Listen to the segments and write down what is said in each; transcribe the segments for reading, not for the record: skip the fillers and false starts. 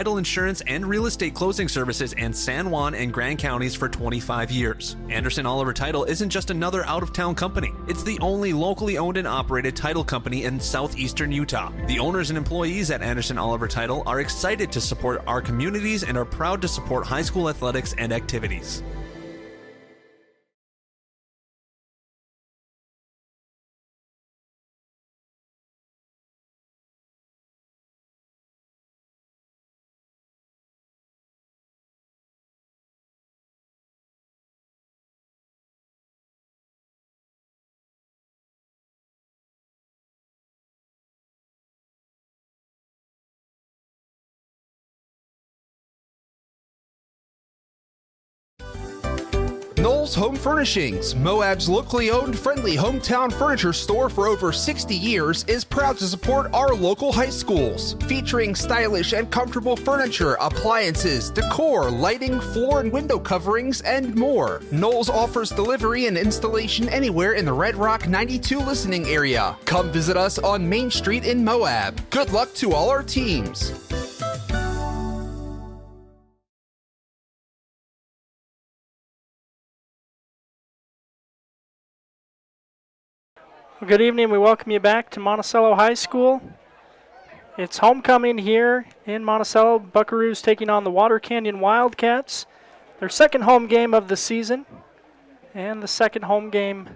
title insurance and real estate closing services in San Juan and Grand Counties for 25 years. Anderson Oliver Title isn't just another out-of-town company. It's the only locally owned and operated title company in southeastern Utah. The owners and employees at Anderson Oliver Title are excited to support our communities and are proud to support high school athletics and activities. Knowles Home Furnishings, Moab's locally owned, friendly hometown furniture store for over 60 years, is proud to support our local high schools. Featuring stylish and comfortable furniture, appliances, decor, lighting, floor and window coverings, and more. Knowles offers delivery and installation anywhere in the Red Rock 92 listening area. Come visit us on Main Street in Moab. Good luck to all our teams. Well, good evening. We welcome you back to Monticello High School. It's homecoming here in Monticello. Buckaroos taking on the Water Canyon Wildcats. Their second home game of the season and the second home game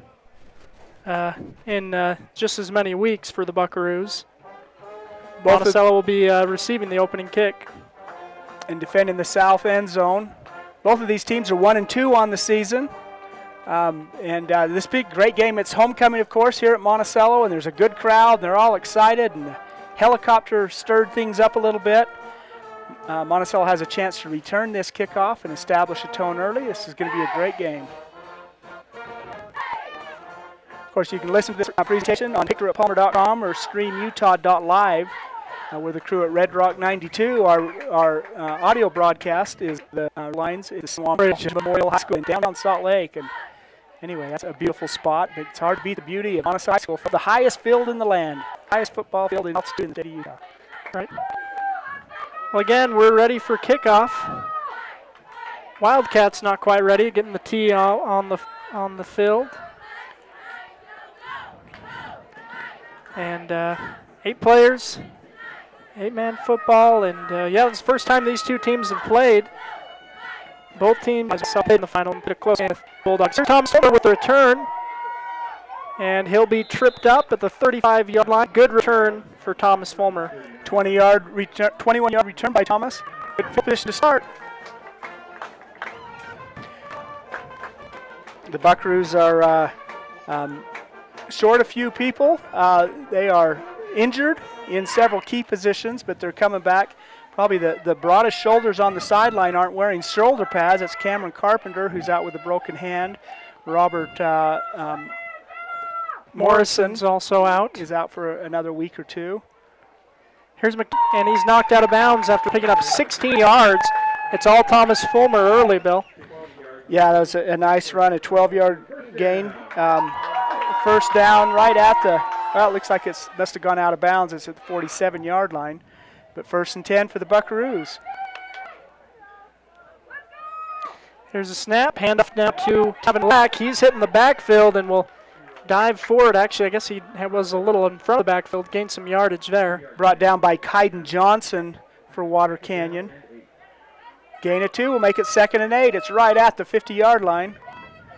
in just as many weeks for the Buckaroos. Monticello will be receiving the opening kick. And defending the south end zone. Both of these teams are 1-2 on the season. This big, great game. It's homecoming, of course, here at Monticello, and there's a good crowd. They're all excited, and the helicopter stirred things up a little bit. Monticello has a chance to return this kickoff and establish a tone early. This is going to be a great game. Of course, you can listen to this presentation on victoryatpalmer.com or streamutah.live, where the crew at Red Rock 92, our audio broadcast is the lines at the Swamp Ridge Memorial High School in downtown Salt Lake. And anyway, that's a beautiful spot, but it's hard to beat the beauty of Monticello High School, the highest field in the land, highest football field in altitude in the state of Utah. Right. Well, again, we're ready for kickoff. Wildcats not quite ready, getting the tee on the field. And 8 players, 8-man football, and yeah, it's the first time these two teams have played. Both teams played in the final and put a close game with Bulldogs. Here's Thomas Fulmer with the return, and he'll be tripped up at the 35-yard line. Good return for Thomas Fulmer. 21-yard return by Thomas. Good position to start. The Buckaroos are short a few people. They are injured in several key positions, but they're coming back. Probably the broadest shoulders on the sideline aren't wearing shoulder pads. It's Cameron Carpenter, who's out with a broken hand. Robert Morrison's also out. Is out for another week or two. Here's and he's knocked out of bounds after picking up 16 yards. It's all Thomas Fulmer early, Bill. Yeah, that was a nice run, a 12-yard gain. First down right at the, well, it looks like it must have gone out of bounds. It's at the 47-yard line. But 1st and 10 for the Buckaroos. Here's a snap. Handoff now to Kevin Black. He's hitting the backfield and will dive forward. Actually, I guess he was a little in front of the backfield, gained some yardage there. Brought down by Kaiden Johnson for Water Canyon. Gain of 2 will make it 2nd and 8. It's right at the 50-yard line.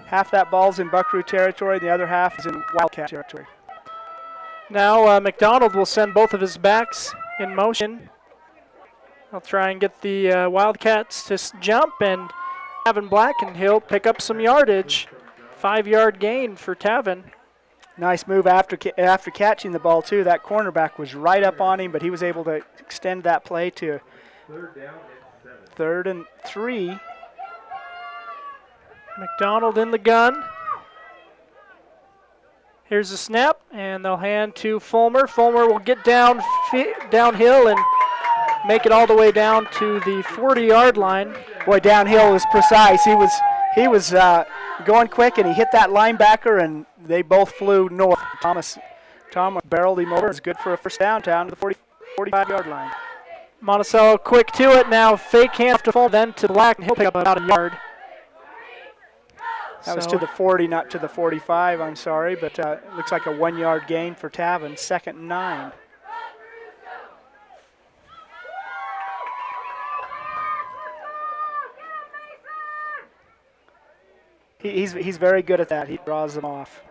Half that ball's in Buckaroo territory. The other half is in Wildcat territory. Now McDonald will send both of his backs in motion. I'll try and get the Wildcats to jump, and Tavin Black, and he'll pick up some yardage. 5-yard gain for Tavin. Nice move after catching the ball, too. That cornerback was right up on him, but he was able to extend that play to 3rd and 3. McDonald in the gun. Here's the snap, and they'll hand to Fulmer. Fulmer will get downhill and make it all the way down to the 40-yard line. Boy, downhill was precise. He was going quick, and he hit that linebacker, and they both flew north. Thomas barreled him over. It's good for a first down to the 45-yard line. Monticello quick to it now. Fake hand to fall, then to Black, and he'll pick up about a yard. That was to the 40, not to the 45, I'm sorry, but it looks like a 1 yard gain for Tavin, 2nd and 9. He's very good at that. He draws them off.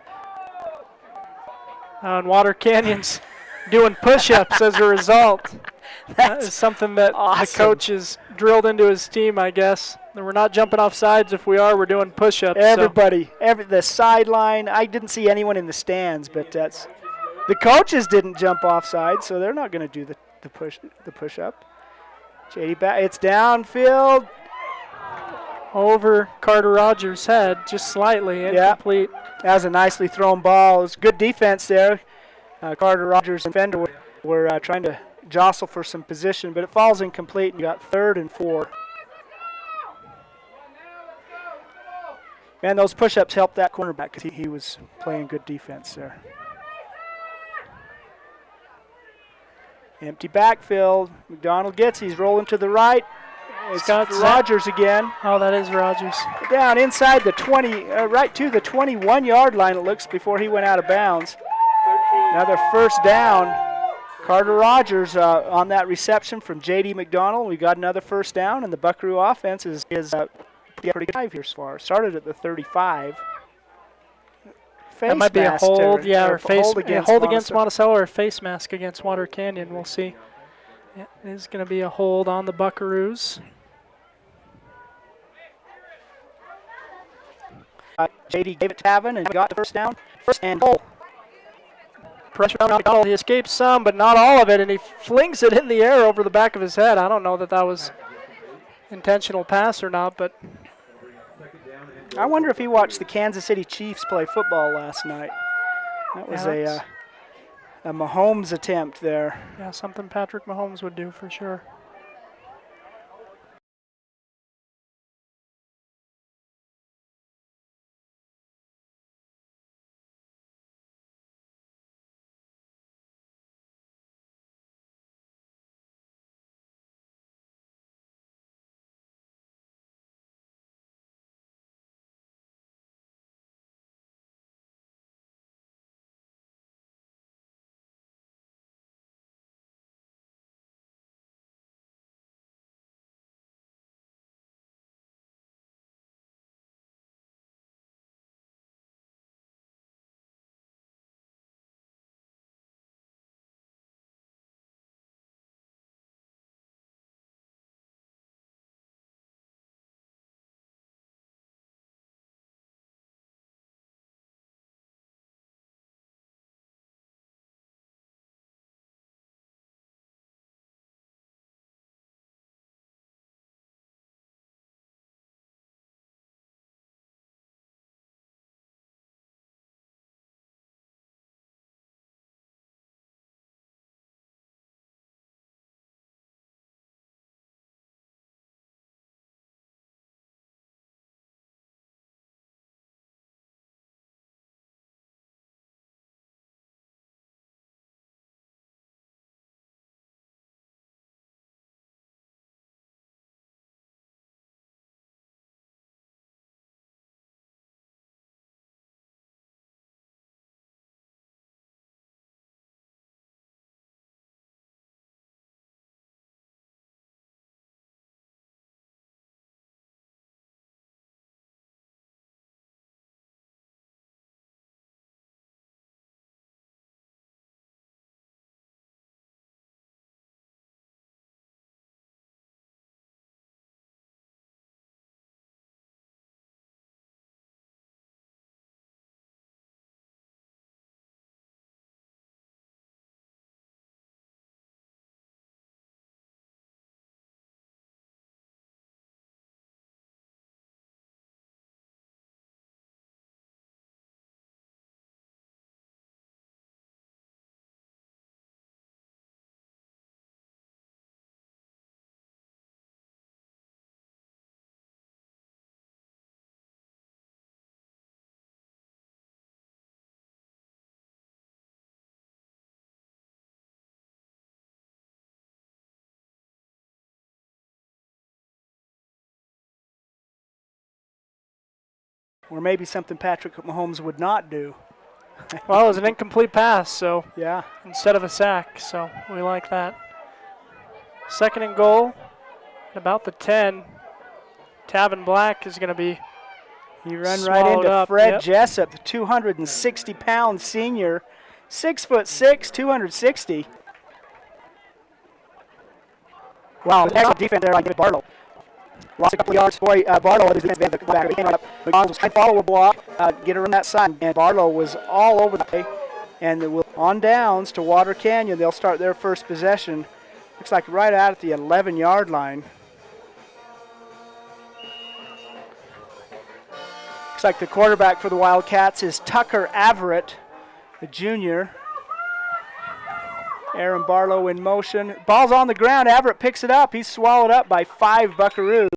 And Water Canyon's doing push-ups as a result. That is something that awesome. The coach has drilled into his team, I guess. And we're not jumping off sides. If we are, we're doing push-ups. Everybody, the sideline. I didn't see anyone in the stands, but the coaches didn't jump off sides, so they're not going to do the push-up. JD back. It's downfield. Over Carter Rogers' head, just slightly incomplete. That was a nicely thrown ball. It was good defense there. Carter Rogers and Fender were trying to jostle for some position, but it falls incomplete, and you got 3rd and 4. Man, those push-ups helped that cornerback because he was playing good defense there. Empty backfield. McDonald gets, he's rolling to the right. It's Rogers again. Oh, that is Rogers. Down inside the 20, right to the 21-yard line, it looks, before he went out of bounds. Another first down. Carter Rogers on that reception from J.D. McDonald. We got another first down, and the Buckaroo offense is pretty good here so far. Started at the 35. That might be a hold, or hold against Monticello. Monticello or a face mask against Water Canyon. We'll see. Yeah, it is going to be a hold on the Buckaroos. JD gave it to Tavin and got the first down. First and goal. Pressure on McDonald. He escapes some, but not all of it, and he flings it in the air over the back of his head. I don't know that was intentional pass or not, but I wonder if he watched the Kansas City Chiefs play football last night. That was a Mahomes attempt there. Yeah, something Patrick Mahomes would do for sure. or maybe something Patrick Mahomes would not do. Well, it was an incomplete pass, so Yeah. instead of a sack, so we like that. 2nd and goal, at about the 10. Tavin Black is going to be He run right swallowed into up, Fred yep. Jessup, the 260-pound senior, 6'6", 260. Wow, excellent defense there by David Barlow. Lost a couple of yards. Boy, Barlow was the back. McDonald was trying to follow a block, get around that side, and Barlow was all over the play. And on downs to Water Canyon, they'll start their first possession. Looks like right out at the 11-yard line. Looks like the quarterback for the Wildcats is Tucker Averett, the junior. Aaron Barlow in motion. Ball's on the ground. Averett picks it up. He's swallowed up by 5 Buckaroos.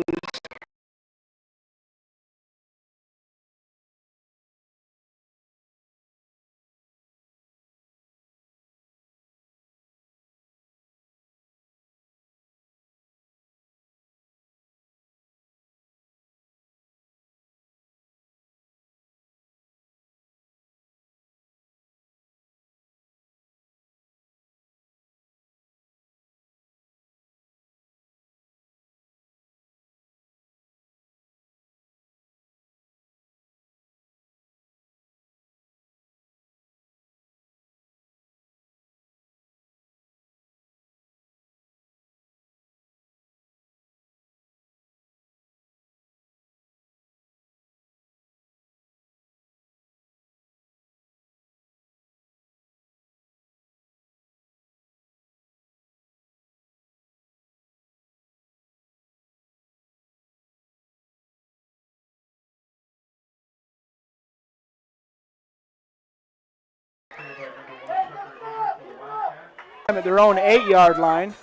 At their own 8-yard line.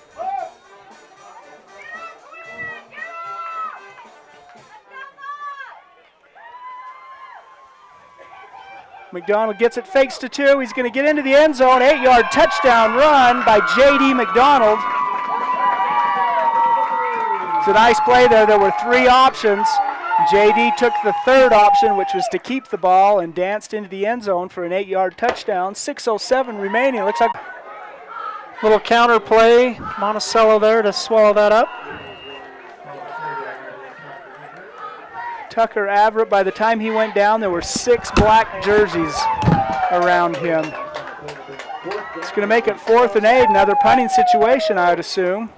McDonald gets it, fakes to 2. He's going to get into the end zone. 8-yard touchdown run by J.D. McDonald. It's a nice play there. There were 3 options. J.D. took the 3rd option, which was to keep the ball, and danced into the end zone for an 8-yard touchdown. 6:07 remaining. Looks like little counter play. Monticello there to swallow that up. Tucker Averett, by the time he went down, there were 6 black jerseys around him. It's going to make it 4th and 8, another punting situation, I would assume.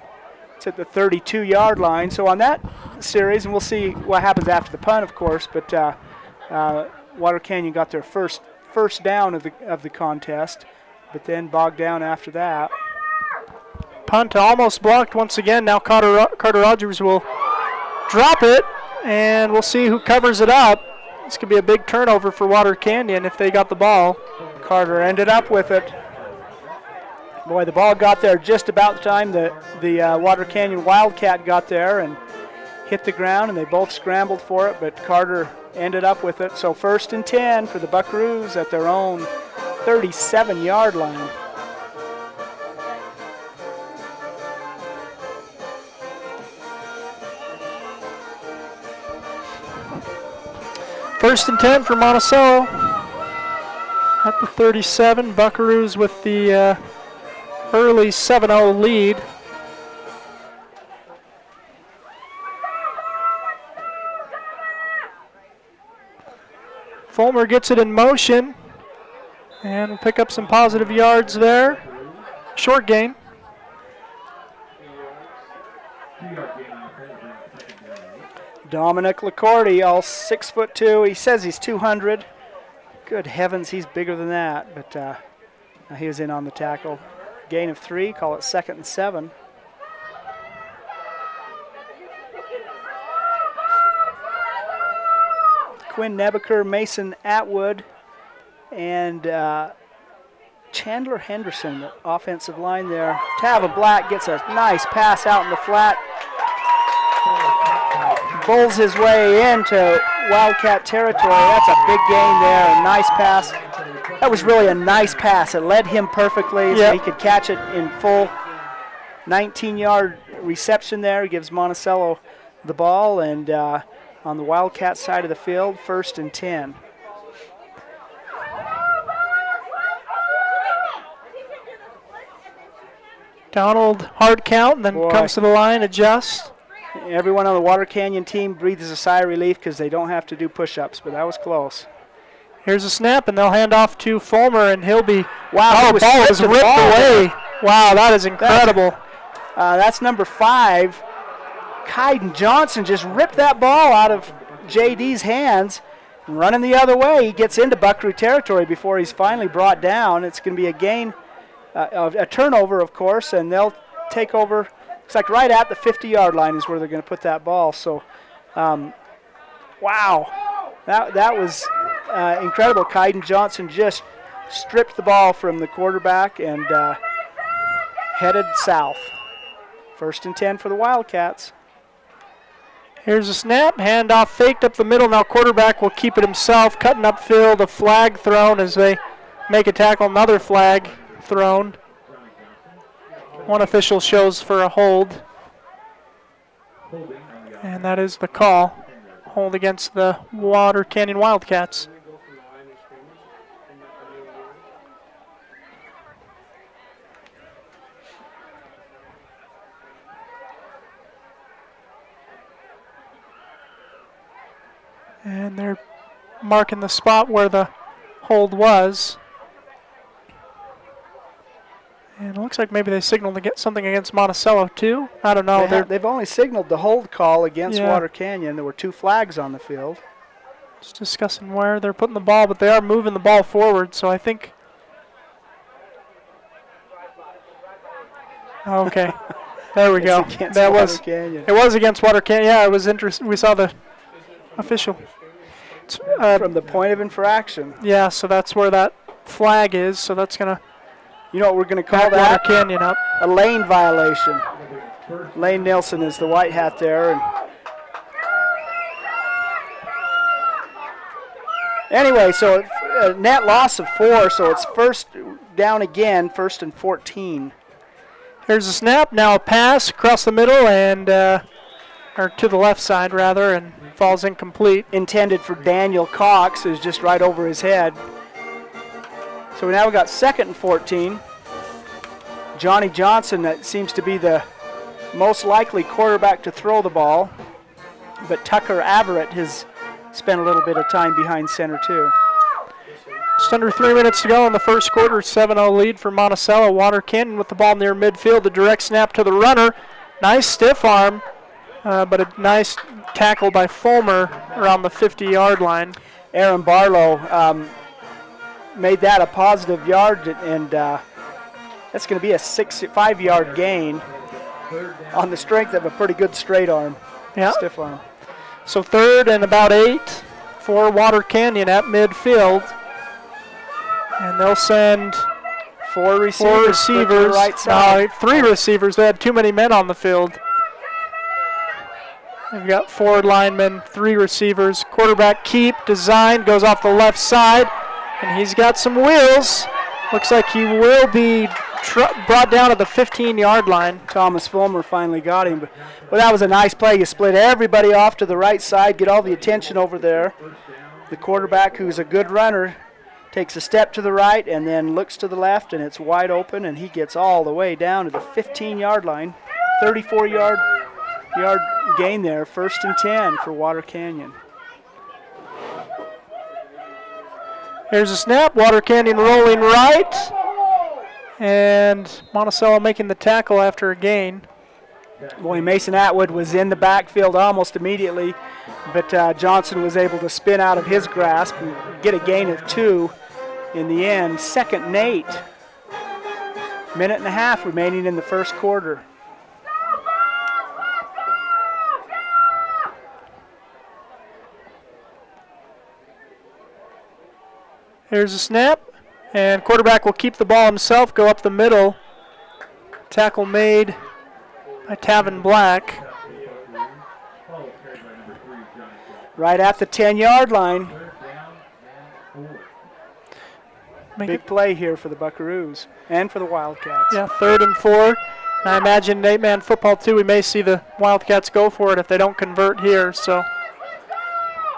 It's at the 32-yard line. So on that series, and we'll see what happens after the punt, of course, but Water Canyon got their first down of the contest, but then bogged down after that. Punt almost blocked once again. Now Carter Rogers will drop it, and we'll see who covers it up. This could be a big turnover for Water Canyon if they got the ball. Carter ended up with it. Boy, the ball got there just about the time the Water Canyon Wildcat got there and hit the ground, and they both scrambled for it, but Carter ended up with it. So 1st and 10 for the Buckaroos at their own 37-yard line. First and 10 for Monticello at the 37. Buckaroos with the early 7-0 lead. Fulmer gets it in motion and will pick up some positive yards there. Short gain. Dominic Lacorte, all 6'2". He says he's 200. Good heavens, he's bigger than that. But he was in on the tackle. Gain of 3. Call it 2nd and 7. Quinn Nebaker, Mason Atwood, and Chandler Henderson, the offensive line there. Tavin Black gets a nice pass out in the flat. Bulls his way into Wildcat territory. That's a big gain there, a nice pass. That was really a nice pass. It led him perfectly so he could catch it in full. 19-yard reception there. Gives Monticello the ball, and on the Wildcat side of the field, 1st and 10. Donald, hard count, and then comes to the line, adjusts. Everyone on the Water Canyon team breathes a sigh of relief because they don't have to do push-ups, but that was close. Here's a snap, and they'll hand off to Fulmer, and he'll be, wow, the ball is ripped away. Wow, that is incredible. That's number 5. Kaiden Johnson just ripped that ball out of JD's hands and running the other way. He gets into Buckaroo territory before he's finally brought down. It's going to be a gain, a turnover, of course, and they'll take over. It's like right at the 50-yard line is where they're going to put that ball. So, wow, that was incredible. Kaiden Johnson just stripped the ball from the quarterback and headed south. 1st and 10 for the Wildcats. Here's a snap, handoff faked up the middle. Now quarterback will keep it himself, cutting upfield. A flag thrown as they make a tackle. Another flag thrown. One official shows for a hold. And that is the call. Hold against the Water Canyon Wildcats. And they're marking the spot where the hold was. And it looks like maybe they signaled to get something against Monticello too. I don't know. They've only signaled the hold call against Water Canyon. There were 2 flags on the field. Just discussing where they're putting the ball, but they are moving the ball forward, so I think. Okay. There we go. That was Canyon. It was against Water Canyon. Yeah, it was interesting. We saw the official. From the point of infraction. Yeah, so that's where that flag is. So that's going to. You know what we're going to call that? Water Canyon up. A lane violation. Lane Nilsson is the white hat there. And anyway, so a net loss of 4, so it's 1st down again, 1st and 14. Here's a snap, now a pass across the middle and, or to the left side rather, and falls incomplete. Intended for Daniel Cox, who's just right over his head. So now we've got 2nd and 14. Johnny Johnson, that seems to be the most likely quarterback to throw the ball. But Tucker Averett has spent a little bit of time behind center too. Just under 3 minutes to go in the first quarter, 7-0 lead for Monticello. Water Canyon with the ball near midfield. The direct snap to the runner. Nice stiff arm, but a nice tackle by Fulmer around the 50-yard line. Aaron Barlow made that a positive yard, and that's going to be a 5-yard gain on the strength of a pretty good straight arm, stiff arm. So 3rd and about 8 for Water Canyon at midfield. And they'll send 4 receivers. To the right side. 3 receivers. They had too many men on the field. They've got 4 linemen, 3 receivers. Quarterback keep, design, goes off the left side. And he's got some wheels. Looks like he will be brought down at the 15-yard line. Thomas Fulmer finally got him. But that was a nice play. You split everybody off to the right side, get all the attention over there. The quarterback, who's a good runner, takes a step to the right and then looks to the left, and it's wide open, and he gets all the way down to the 15-yard line. 34-yard gain there, 1st and 10 for Water Canyon. Here's a snap. Water Canyon rolling right. And Monticello making the tackle after a gain. Boy, Mason Atwood was in the backfield almost immediately, but Johnson was able to spin out of his grasp and get a gain of 2 in the end. 2nd and 8. Minute and a half remaining in the first quarter. Here's a snap, and quarterback will keep the ball himself, go up the middle. Tackle made by Tavin Black. Right at the 10-yard line. Big play here for the Buckaroos and for the Wildcats. Yeah, 3rd and 4. And I imagine in 8-man football too, we may see the Wildcats go for it if they don't convert here. So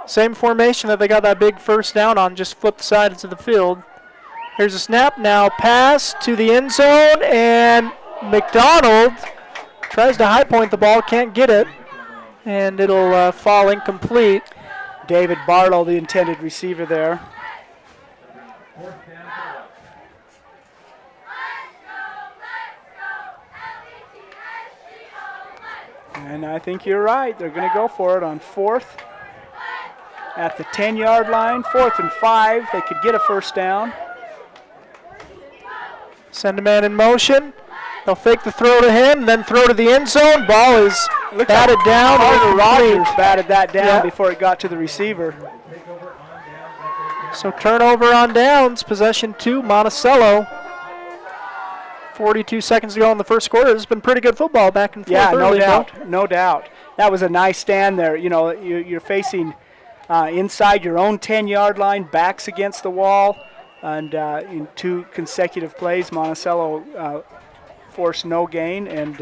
Same formation that they got that big first down on, just flip the sides of the field. Here's a snap, now pass to the end zone, and McDonald tries to high point the ball, can't get it, and it'll fall incomplete. David Barlow, the intended receiver there. And I think you're right. They're going to go for it on 4th at the 10-yard line. 4th and 5. They could get a first down. Send a man in motion. They'll fake the throw to him, then throw to the end zone. Ball is batted down. Carter Rogers batted that down before it got to the receiver. So turnover on downs, possession to Monticello. 42 seconds to go in the first quarter. This has been pretty good football back and forth. Yeah, early, no doubt. That was a nice stand there. You know, you're facing inside your own 10-yard line, backs against the wall, and in 2 consecutive plays, Monticello forced no gain, and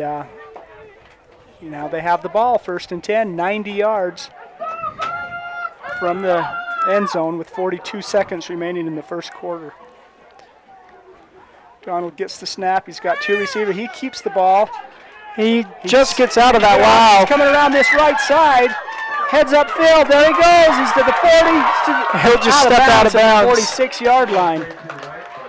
now they have the ball, 1st and 10, 90 yards from the end zone with 42 seconds remaining in the first quarter. Donald gets the snap. He's got 2 receivers. He keeps the ball. He just gets out of that. Wow. He's coming around this right side. Heads upfield. There he goes. He's to the 40. He'll just step out of bounds. 46-yard line.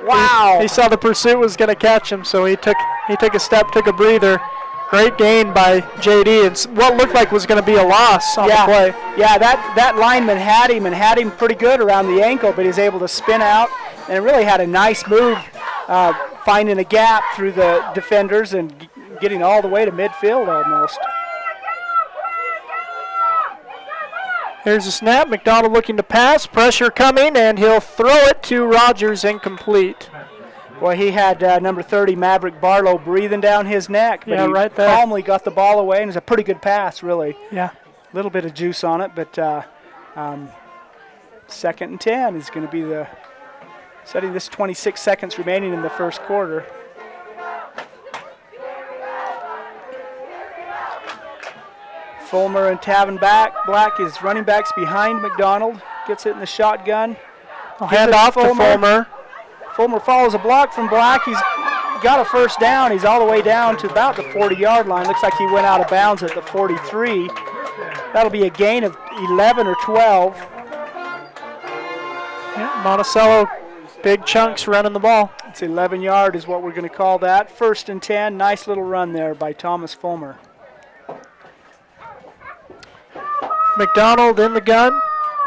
Wow. He saw the pursuit was going to catch him, so he took a step, took a breather. Great gain by JD. It's what looked like was going to be a loss on the play. Yeah, that lineman had him pretty good around the ankle, but he's able to spin out and really had a nice move, finding a gap through the defenders and getting all the way to midfield almost. Here's a snap. McDonald looking to pass. Pressure coming, and he'll throw it to Rogers, incomplete. Well, he had number 30, Maverick Barlow, breathing down his neck. But he right there. calmly got the ball away, and it was a pretty good pass, really. Yeah. A little bit of juice on it, but 2nd and 10 is going to be setting this 26 seconds remaining in the first quarter. Fulmer and Tavin Black is running backs behind McDonald. Gets it in the shotgun. Hand off to Fulmer. Fulmer follows a block from Black. He's got a first down. He's all the way down to about the 40-yard line. Looks like he went out of bounds at the 43. That'll be a gain of 11 or 12. Yeah, Monticello, big chunks running the ball. It's 11-yard is what we're going to call that. 1st and 10. Nice little run there by Thomas Fulmer. McDonald in the gun.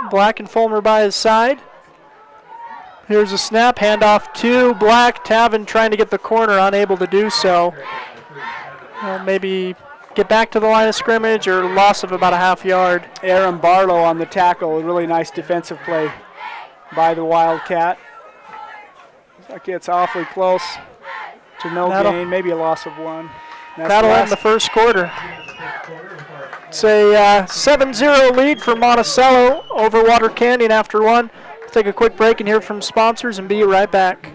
Black and Fulmer by his side. Here's a snap, handoff to Black. Tavin trying to get the corner, unable to do so. Maybe get back to the line of scrimmage or loss of about a half yard. Aaron Barlow on the tackle. A really nice defensive play by the Wildcat. Looks like it's awfully close to no gain, maybe a loss of 1. That'll end the first quarter. It's a 7-0 lead for Monticello over Water Canyon after 1. We'll take a quick break and hear from sponsors and be right back.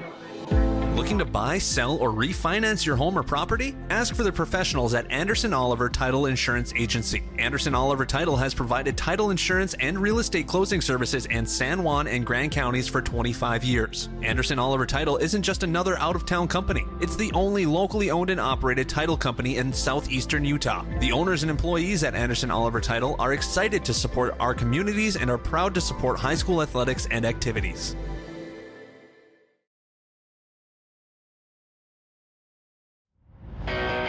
Looking to buy, sell, or refinance your home or property? Ask for the professionals at Anderson Oliver Title Insurance Agency. Anderson Oliver Title has provided title insurance and real estate closing services in San Juan and Grand counties for 25 years. Anderson Oliver Title isn't just another out-of-town company. It's the only locally owned and operated title company in southeastern Utah. The owners and employees at Anderson Oliver Title are excited to support our communities and are proud to support high school athletics and activities.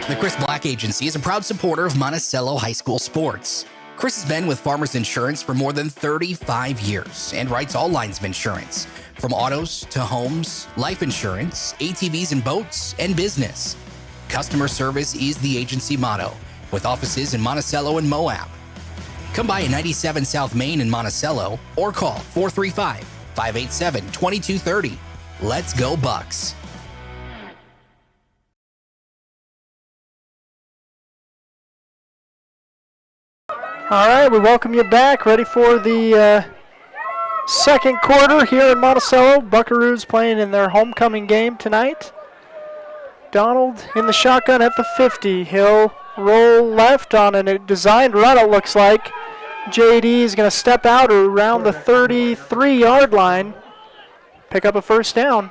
The Chris Black Agency is a proud supporter of Monticello High School sports. Chris has been with Farmers Insurance for more than 35 years and writes all lines of insurance, from autos to homes, life insurance, ATVs and boats, and business. Customer service is the agency motto, with offices in Monticello and Moab. Come by at 97 South Main in Monticello or call 435-587-2230. Let's go Bucks. All right, we welcome you back. Ready for the second quarter here in Monticello. Buckaroos playing in their homecoming game tonight. Donald in the shotgun at the 50. He'll roll left on a designed run, it looks like. JD is going to step out around the 33-yard line, pick up a first down.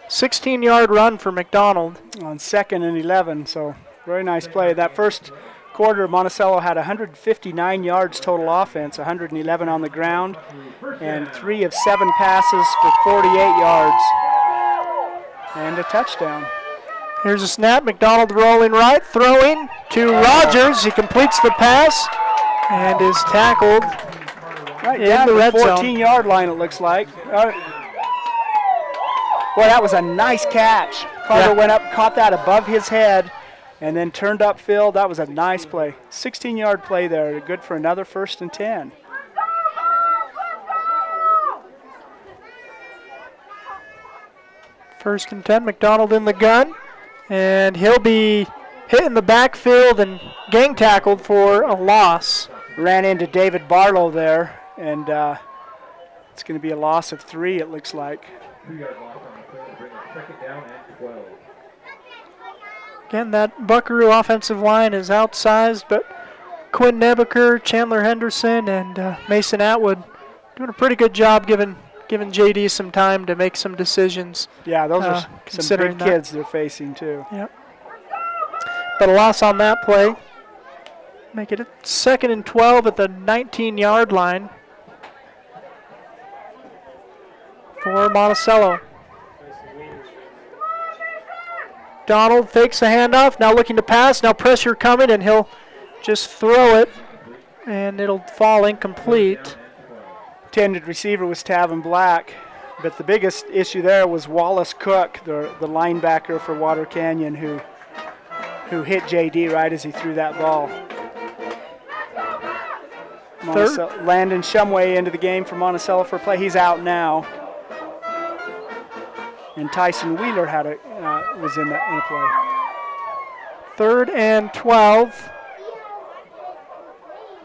16-yard run for McDonald. On 2nd and 11, so very nice play. That first quarter, Monticello had 159 yards total offense, 111 on the ground, and 3 of 7 passes for 48 yards, and a touchdown. Here's a snap. McDonald rolling right, throwing to Rogers. He completes the pass and is tackled Right in down the the red zone. 14-yard line, it looks like. Boy, that was a nice catch. Carter went up, caught that above his head, and then turned upfield. That was a nice play. 16-yard play there, good for another 1st and 10. First and 10, McDonald in the gun, and he'll be hit in the backfield and gang tackled for a loss. Ran into David Barlow there, and it's going to be a loss of 3, it looks like. Again, that Buckaroo offensive line is outsized, but Quinn Nebaker, Chandler Henderson, and Mason Atwood doing a pretty good job giving JD some time to make some decisions. Yeah, those are some considering big kids they're facing, too. Yep. But a loss on that play. Make it a 2nd and 12 at the 19-yard line for Monticello. Donald fakes a handoff, now looking to pass, now pressure coming, and he'll just throw it, and it'll fall incomplete. Intended receiver was Tavin Black, but the biggest issue there was Wallace Cook, the linebacker for Water Canyon, who hit JD right as he threw that ball. Landon Shumway into the game for Monticello for play. He's out now. And Tyson Wheeler was in a play. 3rd and 12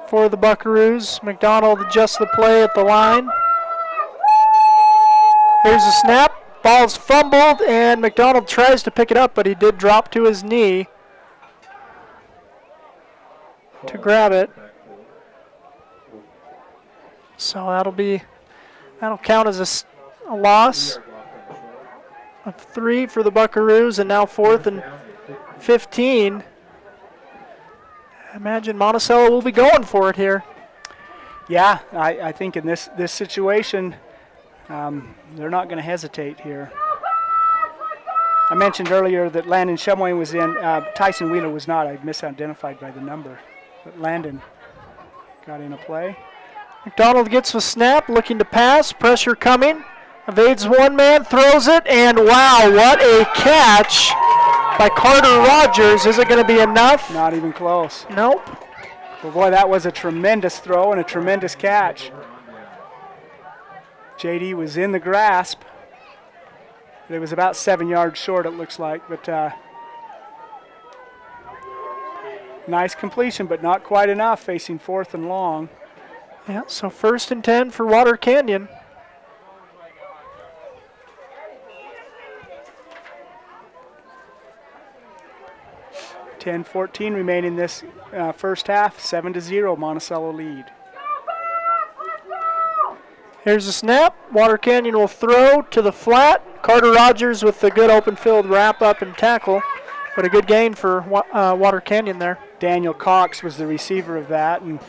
for the Buckaroos. McDonald adjusts the play at the line. Here's a snap. Ball's fumbled, and McDonald tries to pick it up, but he did drop to his knee to grab it. So that'll count as a loss of 3 for the Buckaroos, and now 4th and 15. I imagine Monticello will be going for it here. Yeah, I think in this situation, they're not going to hesitate here. I mentioned earlier that Landon Shumway was in. Tyson Wheeler was not. I misidentified by the number. But Landon got in a play. McDonald gets a snap, looking to pass, pressure coming, evades one man, throws it, and wow, what a catch by Carter Rogers. Is it going to be enough? Not even close. Nope. Well, boy, that was a tremendous throw and a tremendous catch. JD was in the grasp. It was about 7 yards short, it looks like, but nice completion, but not quite enough, facing 4th and long. Yeah, so 1st and 10 for Water Canyon. (10-14) remaining this first half. 7-0 Monticello lead. Here's a snap. Water Canyon will throw to the flat. Carter Rogers with the good open field wrap up and tackle. But a good gain for Water Canyon there. Daniel Cox was the receiver of that, and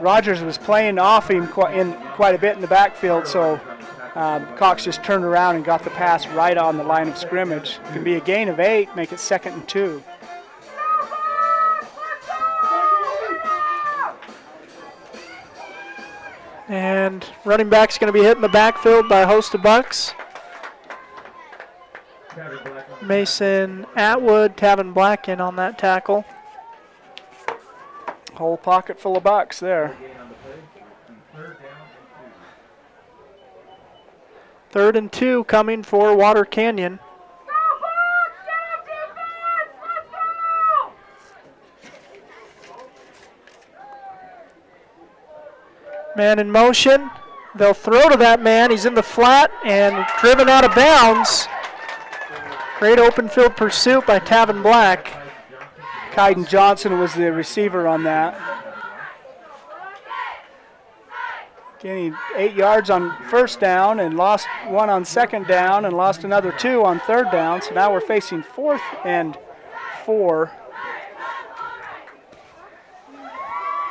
Rogers was playing off him quite a bit in the backfield, so Cox just turned around and got the pass right on the line of scrimmage. It can be a gain of 8, make it 2nd and 2. And running back's going to be hit in the backfield by a host of Bucks. Mason Atwood, Tavin Black in on that tackle. Whole pocket full of Bucks there. 3rd and 2 coming for Water Canyon. Man in motion. They'll throw to that man. He's in the flat and driven out of bounds. Great open field pursuit by Tavin Black. Kaiden Johnson was the receiver on that. Gained 8 yards on first down and lost 1 on second down and lost another 2 on third down. So now we're facing 4th and 4.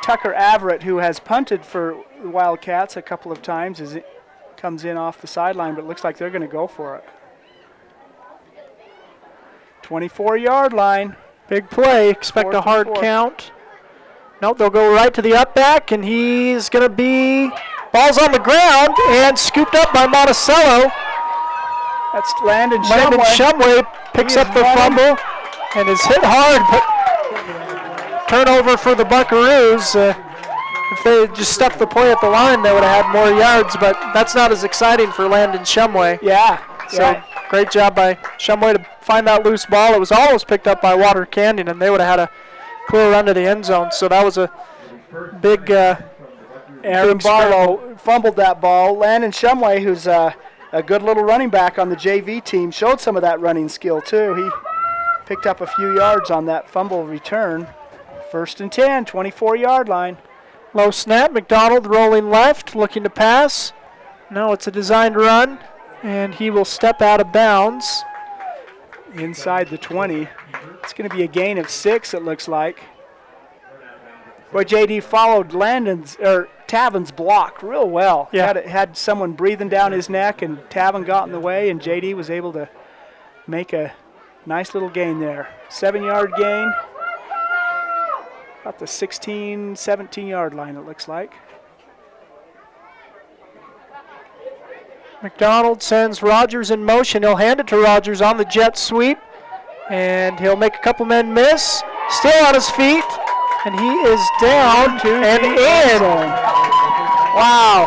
Tucker Averett, who has punted for the Wildcats a couple of times, comes in off the sideline, but it looks like they're going to go for it. 24-yard line. Big play. Expect a hard count. Nope, they'll go right to the up back, and he's going to be ball's on the ground and scooped up by Monticello. That's Landon Shumway picks up the fumble and is hit hard, but turnover for the Buckaroos. If they had just stuck the play at the line, they would have had more yards, but that's not as exciting for Landon Shumway. Yeah. So great job by Shumway to find that loose ball. It was almost picked up by Water Canyon, and they would have had a clear run to the end zone. So that was a big Aaron Barlow fumbled that ball. Landon Shumway, who's a good little running back on the JV team, showed some of that running skill too. He picked up a few yards on that fumble return. 1st and 10, 24-yard line. Low snap, McDonald rolling left, looking to pass. No, it's a designed run, and he will step out of bounds. Inside the 20. It's going to be a gain of 6, it looks like. Boy, JD followed Tavin's block real well. Yeah. Had someone breathing down his neck, and Tavin got in the way, and JD was able to make a nice little gain there. 7-yard gain. About the 16, 17-yard line, it looks like. McDonald sends Rogers in motion. He'll hand it to Rogers on the jet sweep, and he'll make a couple men miss. Still on his feet, and he is down and in. Wow.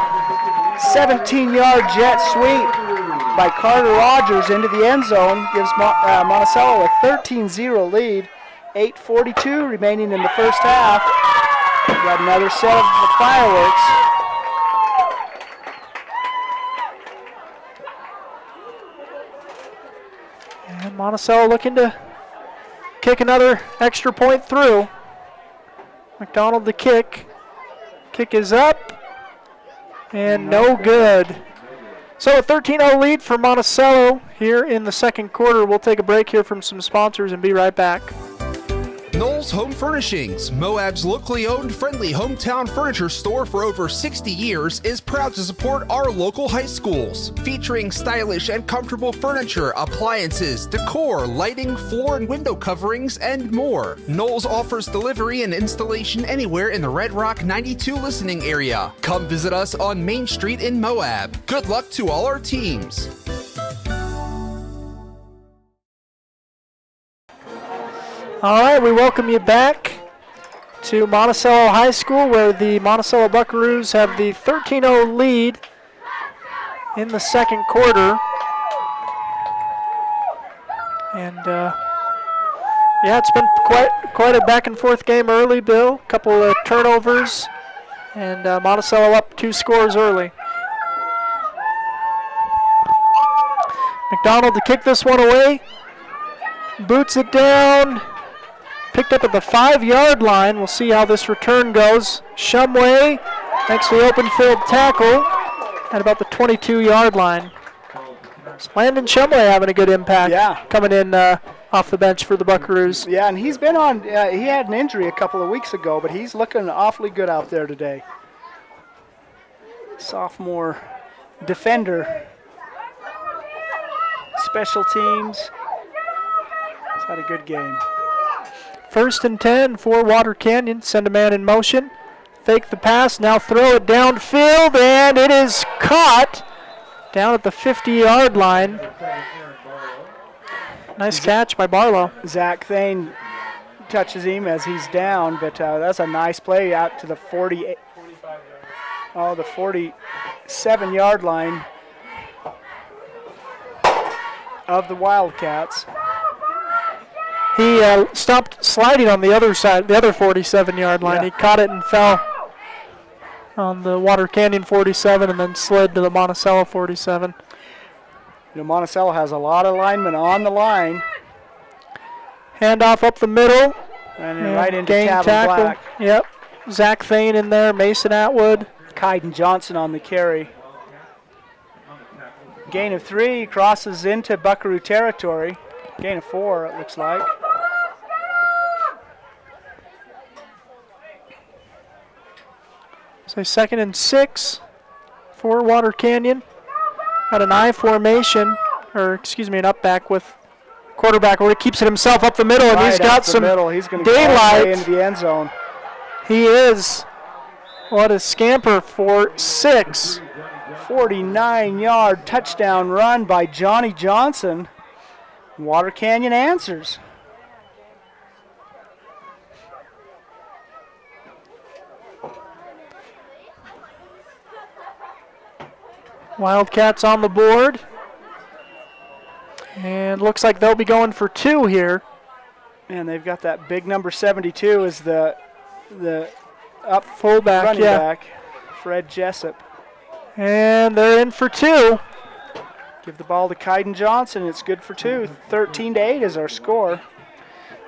17-yard jet sweep by Carter Rogers into the end zone. Gives Monticello a 13-0 lead. 8:42 remaining in the first half. We've got another set of the fireworks. And Monticello looking to kick another extra point through. McDonald the kick. Kick is up. And no good. So a 13-0 lead for Monticello here in the second quarter. We'll take a break here from some sponsors and be right back. Knowles Home Furnishings, Moab's locally owned, friendly hometown furniture store for over 60 years, is proud to support our local high schools. Featuring stylish and comfortable furniture, appliances, decor, lighting, floor and window coverings, and more. Knowles offers delivery and installation anywhere in the Red Rock 92 listening area. Come visit us on Main Street in Moab. Good luck to all our teams. All right, we welcome you back to Monticello High School, where the Monticello Buckaroos have the 13-0 lead in the second quarter. And yeah, it's been quite a back and forth game early, Bill. A couple of turnovers, and Monticello up 2 scores early. McDonald to kick this one away, boots it down. Picked up at the 5-yard line. We'll see how this return goes. Shumway makes the open field tackle at about the 22-yard line. So Landon Shumway having a good impact coming in off the bench for the Buckaroos. Yeah, and he's been on, he had an injury a couple of weeks ago, but he's looking awfully good out there today. Sophomore defender. Special teams. He's had a good game. 1st and 10 for Water Canyon. Send a man in motion. Fake the pass. Now throw it downfield, and it is caught down at the 50-yard line. Nice catch by Barlow. Zach Thane touches him as he's down, but that's a nice play out to the 47-yard line of the Wildcats. He stopped sliding on the other side, the other 47-yard line. He caught it and fell on the Water Canyon 47 and then slid to the Monticello 47. You know, Monticello has a lot of linemen on the line. Handoff up the middle. And right into gang Tavin tackle. Black. Yep. Zach Thane in there, Mason Atwood, Kaiden Johnson on the carry. Gain of 3, crosses into Buckaroo territory. Gain of 4, it looks like. So 2nd and 6 for Water Canyon. Got an I formation, or excuse me, an up back with quarterback where he keeps it himself up the middle, and he's got some He's going to go all the way into the end zone. He is. What a scamper for 6. 49-yard touchdown run by Johnny Johnson. Water Canyon answers. Wildcats on the board. And looks like they'll be going for 2 here. And they've got that big number 72 as the up fullback, running back, Fred Jessup. And they're in for 2. Give the ball to Kaiden Johnson. It's good for 2. 13-8 is our score.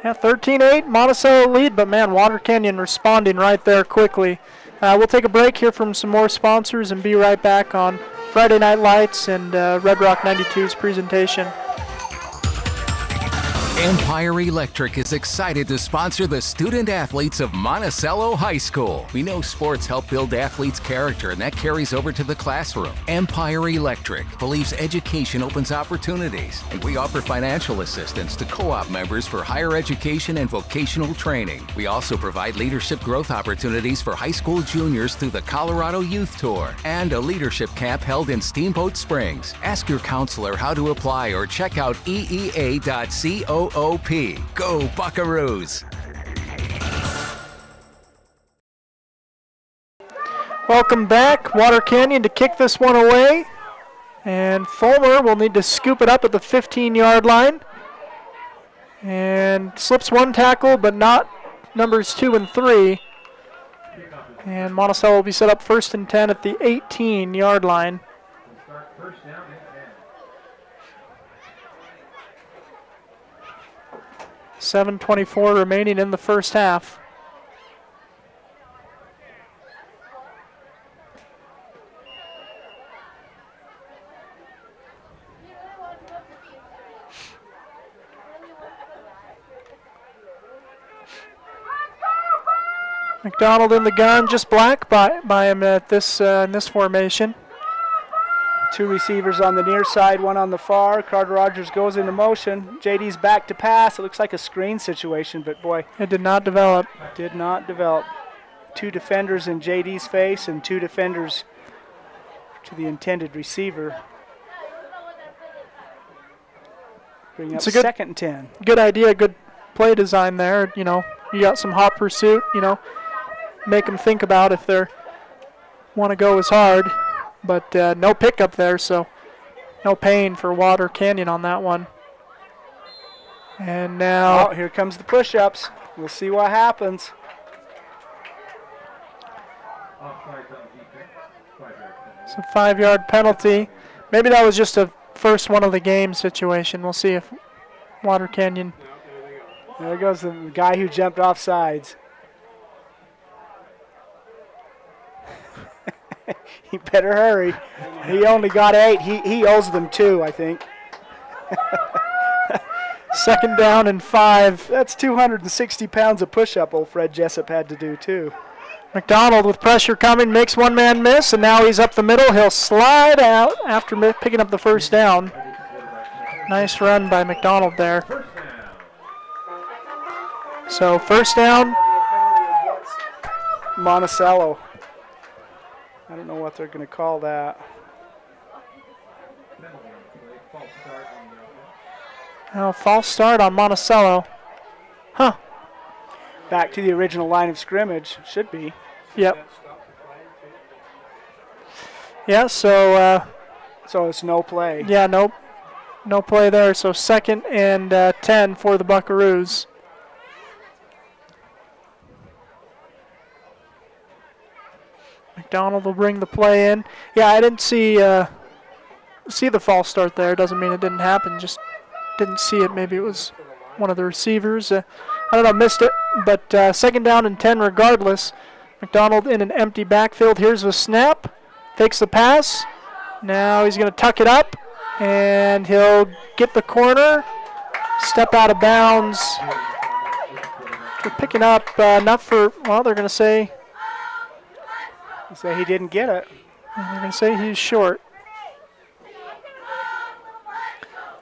Yeah, 13-8, Monticello lead, but man, Water Canyon responding right there quickly. We'll take a break here from some more sponsors and be right back on Friday Night Lights and Red Rock 92's presentation. Empire Electric is excited to sponsor the student athletes of Monticello High School. We know sports help build athletes' character, and that carries over to the classroom. Empire Electric believes education opens opportunities, and we offer financial assistance to co-op members for higher education and vocational training. We also provide leadership growth opportunities for high school juniors through the Colorado Youth Tour and a leadership camp held in Steamboat Springs. Ask your counselor how to apply or check out eea.coop. Go Buckaroos! Welcome back. Water Canyon to kick this one away. And Fulmer will need to scoop it up at the 15-yard line. And slips 1 tackle, but not numbers 2 and 3. And Monticello will be set up 1st and 10 at the 18-yard line. 7:24 remaining in the first half. McDonald in the gun, just black by him at this in this formation. 2 receivers on the near side, 1 on the far. Carter Rogers goes into motion. JD's back to pass. It looks like a screen situation, but boy. It did not develop. Did not develop. 2 defenders in JD's face and 2 defenders to the intended receiver. Bring up It's a good, 2nd and 10. Good idea, good play design there. You know, you got some hot pursuit, you know, make them think about if they want to go as hard. But no pickup there, so no pain for Water Canyon on that one. And now... Oh, here comes the push-ups. We'll see what happens. It's a 5-yard penalty. Maybe that was just a first one of the game situation. We'll see if Water Canyon... There goes the guy who jumped off sides. He better hurry. He only got 8. He owes them 2, I think. 2nd down and 5. That's 260 pounds of push-up old Fred Jessup had to do, too. McDonald with pressure coming, makes one man miss, and now he's up the middle. He'll slide out after picking up the 1st down. Nice run by McDonald there. So 1st down. Monticello. I don't know what they're going to call that. Oh, false start on Monticello. Huh. Back to the original line of scrimmage. Should be. Yep. Yeah, so... so it's no play. Yeah, nope. No play there. So 2nd and 10 for the Buckaroos. McDonald will bring the play in. Yeah, I didn't see the false start there. Doesn't mean it didn't happen. Just didn't see it. Maybe it was one of the receivers. I don't know, missed it. But 2nd down and 10 regardless. McDonald in an empty backfield. Here's a snap. Fakes the pass. Now he's going to tuck it up, and he'll get the corner. Step out of bounds. They're picking up, not for, well, they're going to say. Say he didn't get it. They're going to say he's short.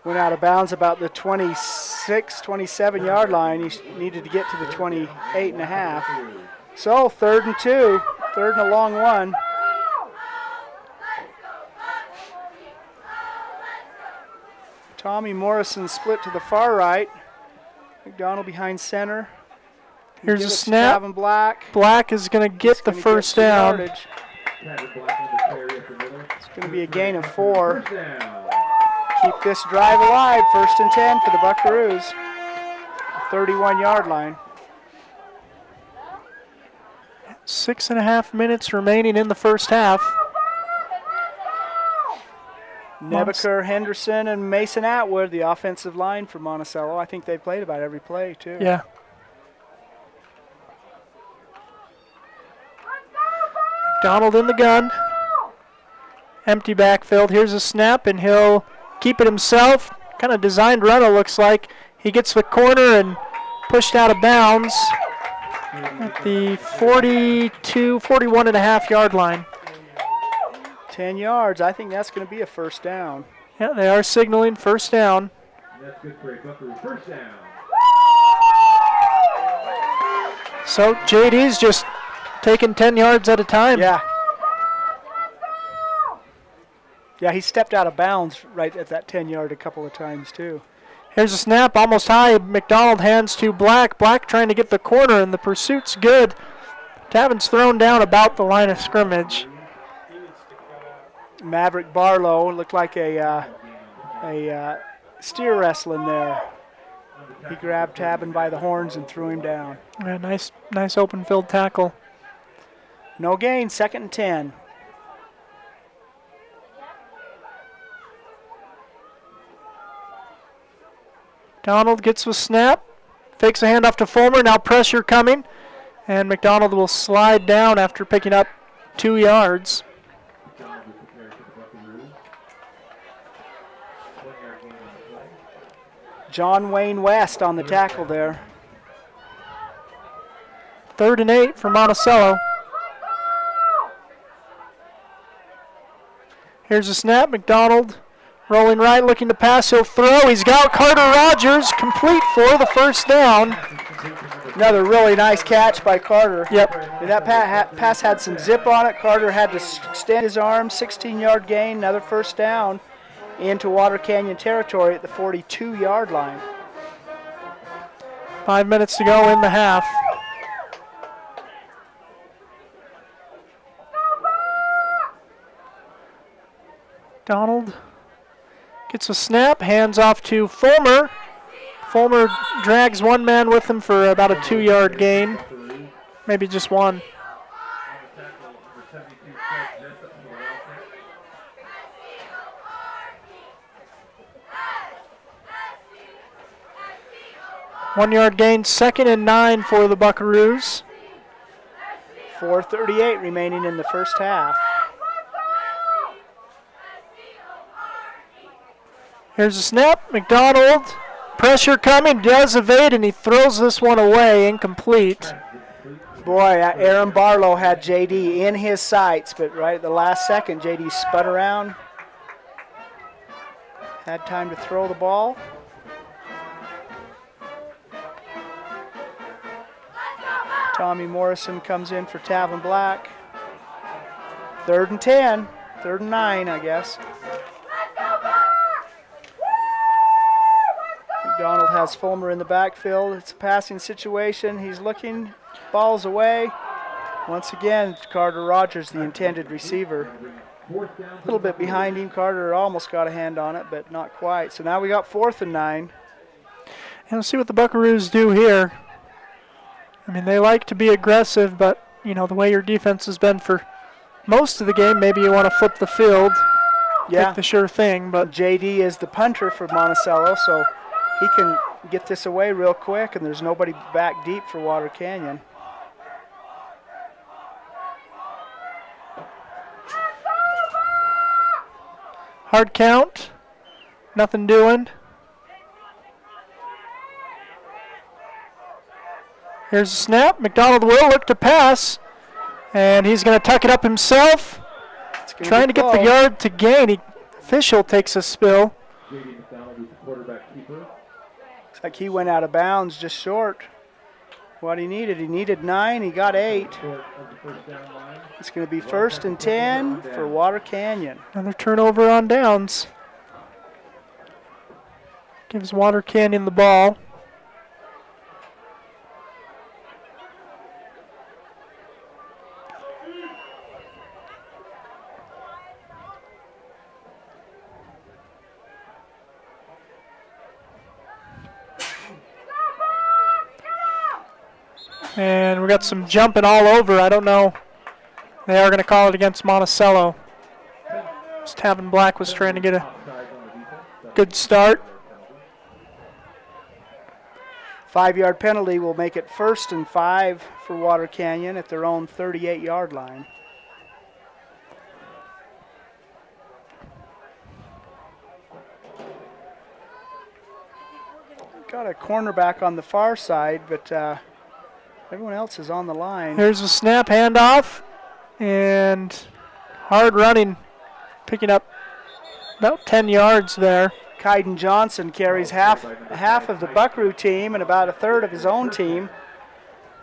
Went out of bounds about the 26, 27 yard line. He needed to get to the 28 and a half. So 3rd and 2, 3rd and a long one. Tommy Morrison split to the far right. McDonald behind center. Here's a snap. Gavin Black. Black is going to get the first down. It's going to be a gain of 4. Keep this drive alive. 1st and 10 for the Buckaroos. 31-yard line. 6.5 minutes remaining in the first half. Nebaker, Henderson, and Mason Atwood, the offensive line for Monticello. I think they played about every play, too. Yeah. McDonald in the gun. Empty backfield. Here's a snap, and he'll keep it himself. Kind of designed run, it looks like. He gets the corner and pushed out of bounds at the 41.5 yard line. 10 yards. I think that's going to be a first down. Yeah, they are signaling first down. That's good for a Buckaroo first down. So JD's just taking 10 yards at a time. Yeah. Yeah, he stepped out of bounds right at that 10-yard a couple of times, too. Here's a snap, almost high. McDonald hands to Black. Black trying to get the corner, and the pursuit's good. Tavin's thrown down about the line of scrimmage. Maverick Barlow looked like a steer wrestling there. He grabbed Tavin by the horns and threw him down. Yeah, nice open field tackle. No gain, 2nd and 10. Donald gets the snap, fakes a handoff to Fulmer, now pressure coming, and McDonald will slide down after picking up 2 yards. John Wayne West on the tackle there. 3rd and 8 for Monticello. Here's a snap, McDonald rolling right, looking to pass, he'll throw, he's got Carter Rogers, complete for the first down. Another really nice catch by Carter. Yep. That pass had some zip on it. Carter had to extend his arm, 16-yard gain, another first down into Water Canyon territory at the 42-yard line. 5 minutes to go in the half. Donald gets a snap, hands off to Fulmer. Fulmer drags one man with him for about a 2-yard gain, maybe just one. One-yard gain, 2nd and 9 for the Buckaroos. 4:38 remaining in the first half. Here's a snap, McDonald, pressure coming, does evade, and he throws this one away, incomplete. Boy, Aaron Barlow had JD in his sights, but right at the last second, JD spun around. Had time to throw the ball. Tommy Morrison comes in for Tavin Black. 3rd and 10, 3rd and 9, I guess. McDonald has Fulmer in the backfield. It's a passing situation. He's looking, ball's away. Once again, Carter Rogers, the intended receiver. A little bit behind him. Carter almost got a hand on it, but not quite. So now we got 4th and 9. And we'll see what the Buckaroos do here. I mean, they like to be aggressive, but, you know, the way your defense has been for most of the game, maybe you want to flip the field, pick the sure thing. But JD is the punter for Monticello, so he can get this away real quick, and there's nobody back deep for Water Canyon. Hard count. Nothing doing. Here's a snap. McDonald will look to pass. And he's going to tuck it up himself. Trying to get the yard to gain. Official takes a spill. Quarterback keeper. Looks like he went out of bounds just short. What he needed 9, he got 8. It's going to be 1st and 10 for Water Canyon. Another turnover on downs. Gives Water Canyon the ball. And we got some jumping all over. I don't know. They are going to call it against Monticello. Tavin Black was trying to get a good start. 5-yard penalty will make it 1st and 5 for Water Canyon at their own 38-yard line. Got a cornerback on the far side, but everyone else is on the line. Here's a snap, handoff, and hard running, picking up about 10 yards there. Kaiden Johnson carries half of the Buckaroo team and about a third of his own team.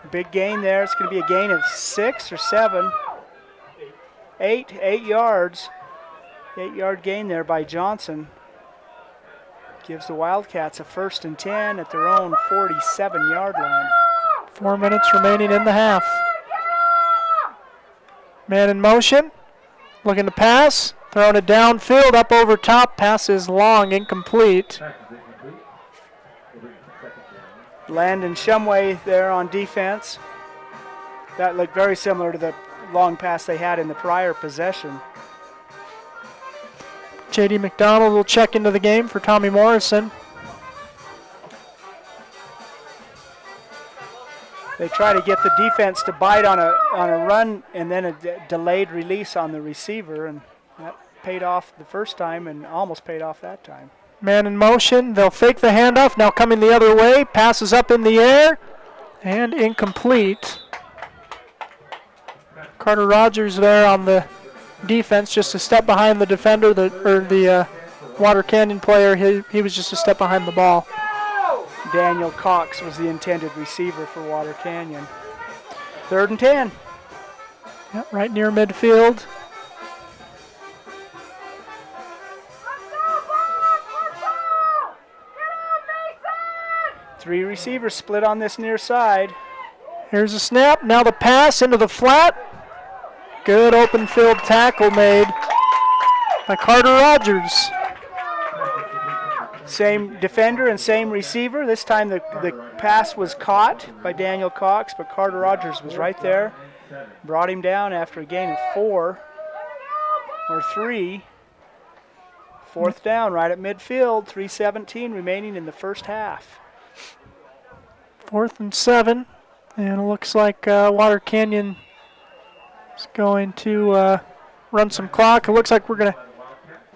Big gain there. It's going to be a gain of 6 or 7. 8 yards. 8-yard gain there by Johnson. Gives the Wildcats a 1st and 10 at their own 47-yard line. 4 minutes remaining in the half. Man in motion, looking to pass, throwing it downfield, up over top, pass is long, incomplete. Landon Shumway there on defense. That looked very similar to the long pass they had in the prior possession. J.D. McDonald will check into the game for Tommy Morrison. They try to get the defense to bite on a run and then a delayed release on the receiver, and that paid off the first time and almost paid off that time. Man in motion, they'll fake the handoff, now coming the other way, passes up in the air, and incomplete. Carter Rogers there on the defense, just a step behind the defender, the Water Canyon player. He was just a step behind the ball. Daniel Cox was the intended receiver for Water Canyon. 3rd and 10. Yep, right near midfield. Three receivers split on this near side. Here's a snap, now the pass into the flat. Good open field tackle made by Carter Rogers. Same defender and same receiver. This time the pass was caught by Daniel Cox, but Carter Rogers was right there. Brought him down after a gain of 4 or 3. 4th down right at midfield. 3:17 remaining in the first half. 4th and 7. And it looks like Water Canyon is going to run some clock. It looks like we're going to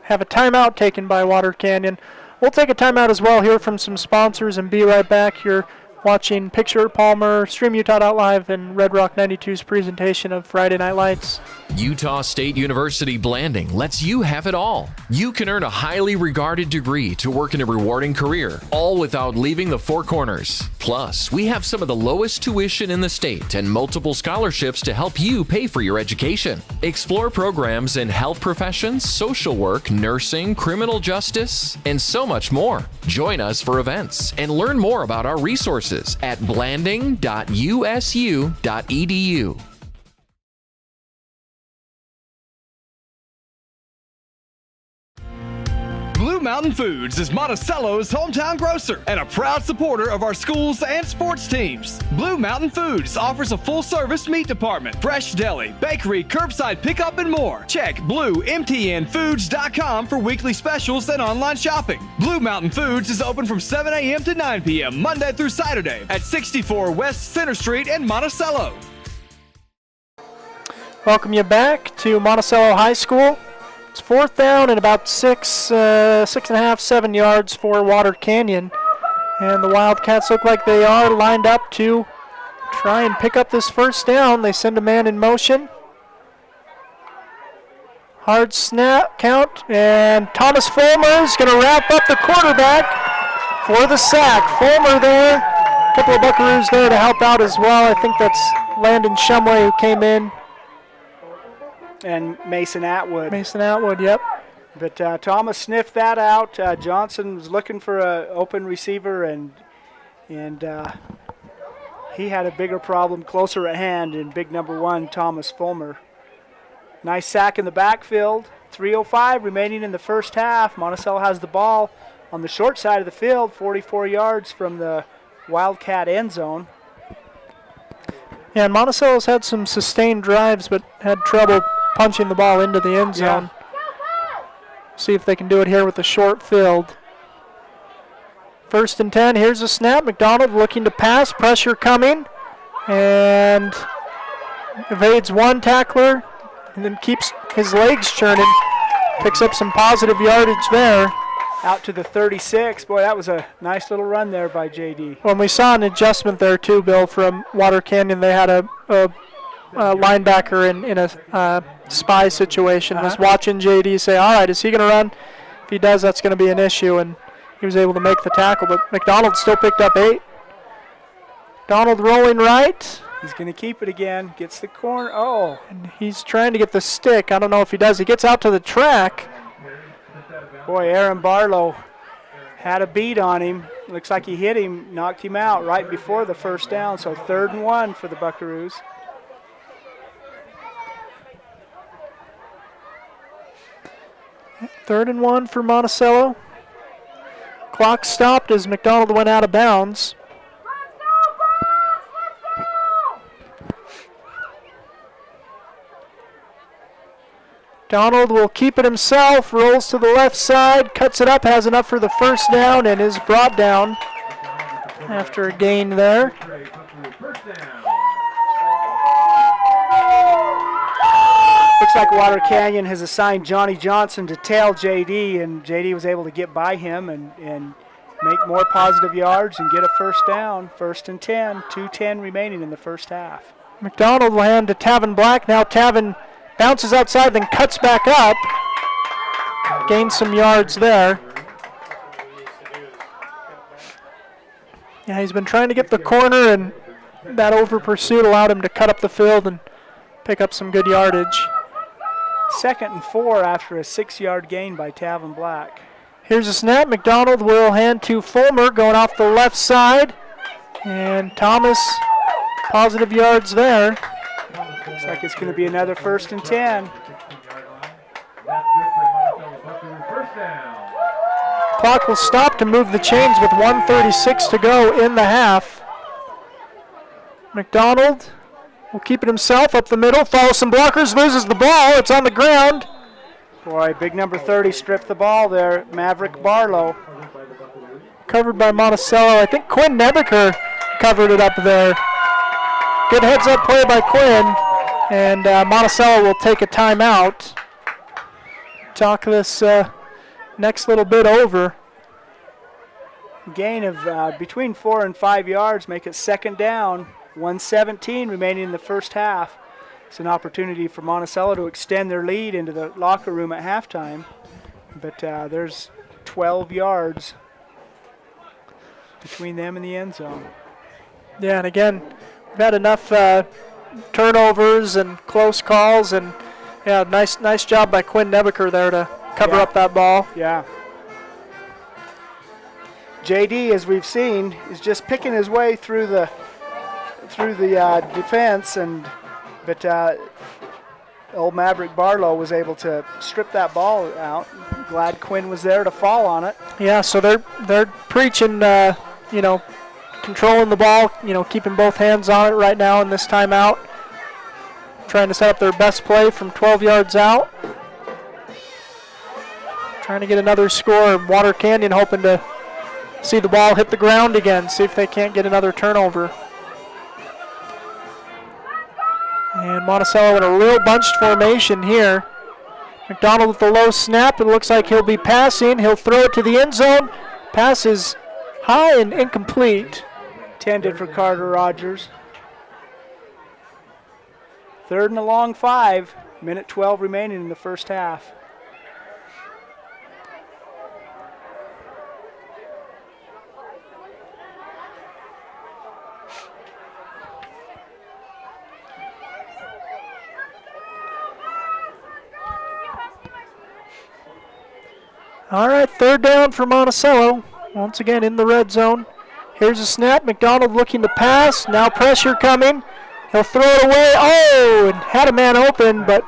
have a timeout taken by Water Canyon. We'll take a timeout as well, hear from some sponsors, and be right back here watching Picture Palmer, StreamUtah.live, and Red Rock 92's presentation of Friday Night Lights. Utah State University Blanding lets you have it all. You can earn a highly regarded degree to work in a rewarding career, all without leaving the four corners. Plus, we have some of the lowest tuition in the state and multiple scholarships to help you pay for your education. Explore programs in health professions, social work, nursing, criminal justice, and so much more. Join us for events and learn more about our resources at blanding.usu.edu. Blue Mountain Foods is Monticello's hometown grocer and a proud supporter of our schools and sports teams. Blue Mountain Foods offers a full-service meat department, fresh deli, bakery, curbside pickup, and more. Check bluemtnfoods.com for weekly specials and online shopping. Blue Mountain Foods is open from 7 a.m. to 9 p.m. Monday through Saturday at 64 West Center Street in Monticello. Welcome you back to Monticello High School. It's 4th down and about 6.5, 7 yards for Water Canyon. And the Wildcats look like they are lined up to try and pick up this first down. They send a man in motion. Hard snap count, and Thomas Fulmer is going to wrap up the quarterback for the sack. Fulmer there, a couple of Buckaroos there to help out as well. I think that's Landon Shumway who came in. And Mason Atwood. Mason Atwood, yep. But Thomas sniffed that out. Johnson was looking for an open receiver, and he had a bigger problem closer at hand in big number 1, Thomas Fulmer. Nice sack in the backfield. 3:05 remaining in the first half. Monticello has the ball on the short side of the field, 44 yards from the Wildcat end zone. Yeah, and Monticello's had some sustained drives, but had trouble punching the ball into the end zone. See if they can do it here with the short field. 1st and 10. Here's a snap. McDonald looking to pass. Pressure coming. And evades one tackler. And then keeps his legs churning. Picks up some positive yardage there. Out to the 36. Boy, that was a nice little run there by J.D. Well, we saw an adjustment there too, Bill, from Water Canyon. They had a linebacker in a spy situation. Was watching J.D. say, all right, is he going to run? If he does, that's going to be an issue. And he was able to make the tackle. But McDonald still picked up 8. Donald rolling right. He's going to keep it again. Gets the corner. Oh. And he's trying to get the stick. I don't know if he does. He gets out to the track. Boy, Aaron Barlow had a beat on him. Looks like he hit him, knocked him out right before the first down. So 3rd and 1 for the Buckaroos. Third and 1 for Monticello. Clock stopped as McDonald went out of bounds. Donald will keep it himself, rolls to the left side, cuts it up, has enough for the first down, and is brought down after a gain there. Looks like Water Canyon has assigned Johnny Johnson to tail J.D., and J.D. was able to get by him and make more positive yards and get a first down. 1st and 10, 2:10 remaining in the first half. McDonald will hand to Tavin Black. Now Tavin bounces outside, then cuts back up. Gains some yards there. Yeah, he's been trying to get the corner, and that over pursuit allowed him to cut up the field and pick up some good yardage. 2nd and 4 after a 6-yard gain by Tavin Black. Here's a snap. McDonald will hand to Fulmer, going off the left side. And Thomas, positive yards there. Looks like it's going to be another 1st and 10. Clock will stop to move the chains with 1:36 to go in the half. McDonald will keep it himself up the middle, follows some blockers, loses the ball. It's on the ground. Boy, big number 30 stripped the ball there. Maverick Barlow. Covered by Monticello. I think Quinn Nebeker covered it up there. Good heads-up play by Quinn. And Monticello will take a timeout. Talk this next little bit over. Gain of between 4 and 5 yards, make it 2nd down. 1:17 remaining in the first half. It's an opportunity for Monticello to extend their lead into the locker room at halftime. But there's 12 yards between them and the end zone. Yeah, and again, we've had enough turnovers and close calls, and yeah, nice job by Quinn Nebeker there to cover up that ball. Yeah. JD, as we've seen, is just picking his way through the defense, but old Maverick Barlow was able to strip that ball out. Glad Quinn was there to fall on it. Yeah, so they're preaching, controlling the ball, keeping both hands on it right now in this timeout. Trying to set up their best play from 12 yards out. Trying to get another score. Water Canyon hoping to see the ball hit the ground again, see if they can't get another turnover. And Monticello in a real bunched formation here. McDonald with the low snap. It looks like he'll be passing. He'll throw it to the end zone. Pass is high and incomplete. Intended for Carter Rogers. 3rd and a long 5. Minute 12 remaining in the first half. All right, 3rd down for Monticello. Once again in the red zone. Here's a snap. McDonald looking to pass. Now pressure coming. He'll throw it away. Oh, and had a man open, but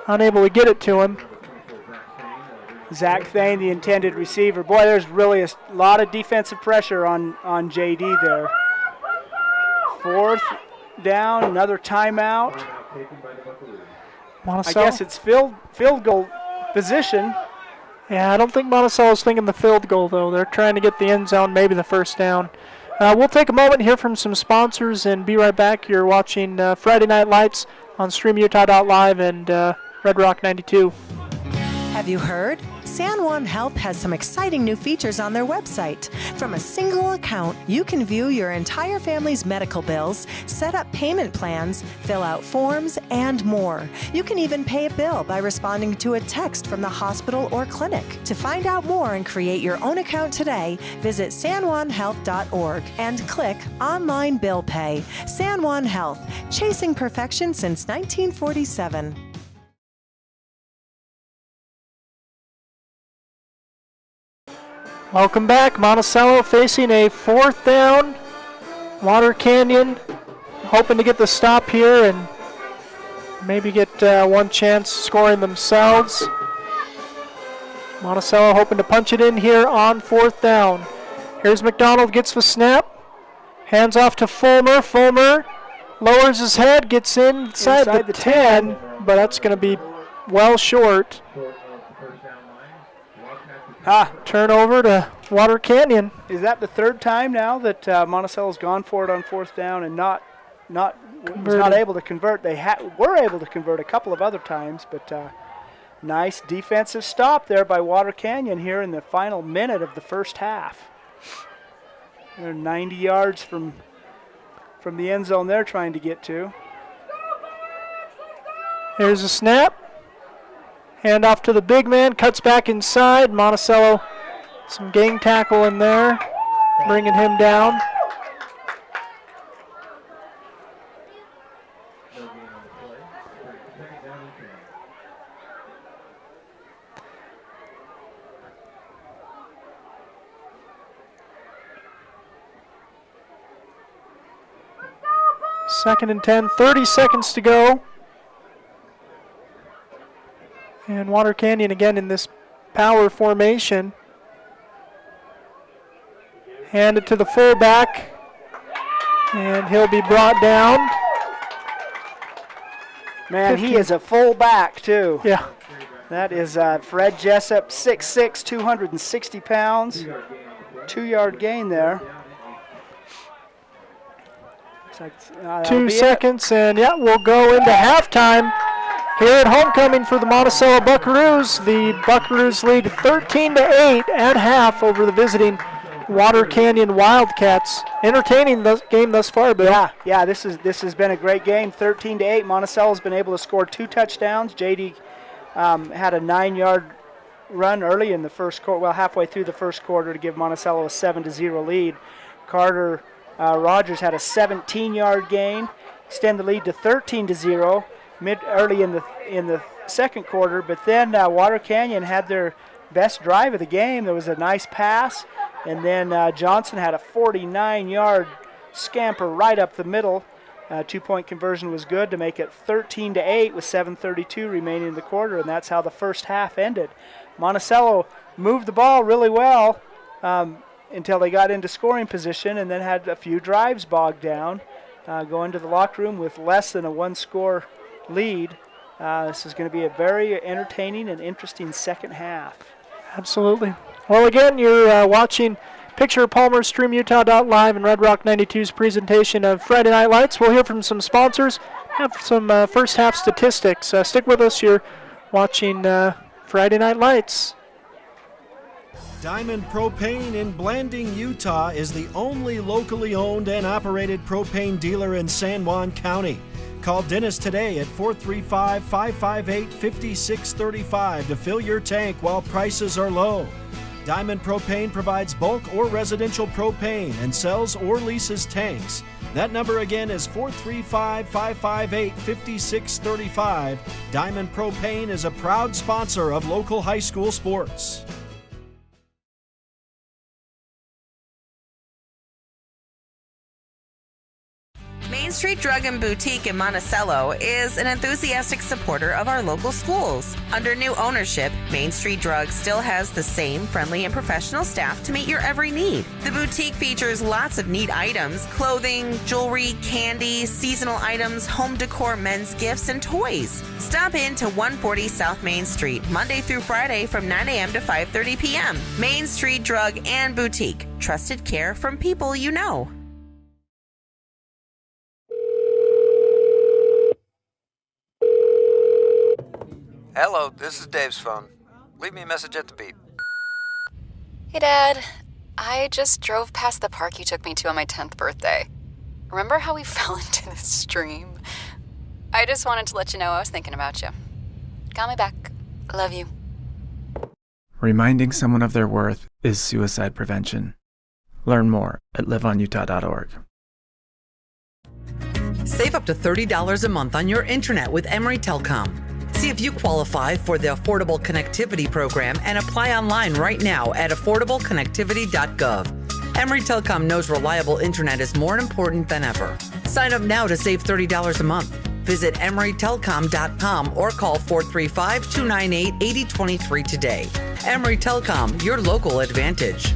unable to get it to him. Zach Thane, the intended receiver. Boy, there's really a lot of defensive pressure on JD there. 4th down, another timeout. Monticello? I guess it's field goal position. Yeah, I don't think Monticello's thinking the field goal, though. They're trying to get the end zone, maybe the first down. We'll take a moment here from some sponsors and be right back. You're watching Friday Night Lights on StreamUtah.live and Red Rock 92. Have you heard? San Juan Health has some exciting new features on their website. From a single account, you can view your entire family's medical bills, set up payment plans, fill out forms, and more. You can even pay a bill by responding to a text from the hospital or clinic. To find out more and create your own account today, visit sanjuanhealth.org and click Online Bill Pay. San Juan Health, chasing perfection since 1947. Welcome back. Monticello facing a 4th down. Water Canyon hoping to get the stop here and maybe get one chance scoring themselves. Monticello hoping to punch it in here on 4th down. Here's McDonald, gets the snap. Hands off to Fulmer. Fulmer lowers his head, gets inside the 10, but that's going to be well short. Turnover to Water Canyon. Is that the 3rd time now that Monticello's gone for it on 4th down and was not able to convert? They were able to convert a couple of other times, but nice defensive stop there by Water Canyon here in the final minute of the first half. They're 90 yards from the end zone they're trying to get to. Here's a snap. Hand off to the big man, cuts back inside. Monticello, some gang tackle in there, bringing him down. Second and 10, 30 seconds to go. And Water Canyon again in this power formation. Hand it to the fullback. And he'll be brought down. Man, 15. He is a fullback too. Yeah. That is Fred Jessup, 6'6", 260 pounds. 2-yard gain there. Looks like, 2 seconds, and yeah, we'll go into halftime. Here at homecoming for the Monticello Buckaroos, the Buckaroos lead 13-8 at half over the visiting Water Canyon Wildcats. Entertaining game thus far, Bill. Yeah, this has been a great game. 13-8. Monticello's been able to score 2 touchdowns. JD had a 9-yard run early in the first quarter, well, halfway through the first quarter to give Monticello a 7-0 lead. Carter Rogers had a 17-yard gain, extend the lead to 13-0. Early in the second quarter, but then Water Canyon had their best drive of the game. There was a nice pass, and then Johnson had a 49-yard scamper right up the middle. 2-point conversion was good to make it 13-8 with 7:32 remaining in the quarter, and that's how the first half ended. Monticello moved the ball really well until they got into scoring position, and then had a few drives bogged down. Going to the locker room with less than a 1-score lead. This is going to be a very entertaining and interesting second half. Absolutely. Well, again, you're watching Picture Palmer, StreamUtah.live, and Red Rock 92's presentation of Friday Night Lights. We'll hear from some sponsors, have some first half statistics. Stick with us. You're watching Friday Night Lights. Diamond Propane in Blanding, Utah is the only locally owned and operated propane dealer in San Juan County. Call Dennis today at 435-558-5635 to fill your tank while prices are low. Diamond Propane provides bulk or residential propane and sells or leases tanks. That number again is 435-558-5635. Diamond Propane is a proud sponsor of local high school sports. Main Street Drug and Boutique in Monticello is an enthusiastic supporter of our local schools. Under new ownership, Main Street Drug still has the same friendly and professional staff to meet your every need. The boutique features lots of neat items: clothing, jewelry, candy, seasonal items, home decor, men's gifts, and toys. Stop in to 140 South Main Street, Monday through Friday from 9 a.m. to 5:30 p.m. Main Street Drug and Boutique. Trusted care from people you know. Hello, this is Dave's phone. Leave me a message at the beep. Hey, Dad. I just drove past the park you took me to on my 10th birthday. Remember how we fell into the stream? I just wanted to let you know I was thinking about you. Got my back. Love you. Reminding someone of their worth is suicide prevention. Learn more at liveonutah.org. Save up to $30 a month on your internet with Emory Telecom. See if you qualify for the Affordable Connectivity Program and apply online right now at affordableconnectivity.gov. Emory Telecom knows reliable internet is more important than ever. Sign up now to save $30 a month. Visit emorytelecom.com or call 435-298-8023 today. Emory Telecom, your local advantage.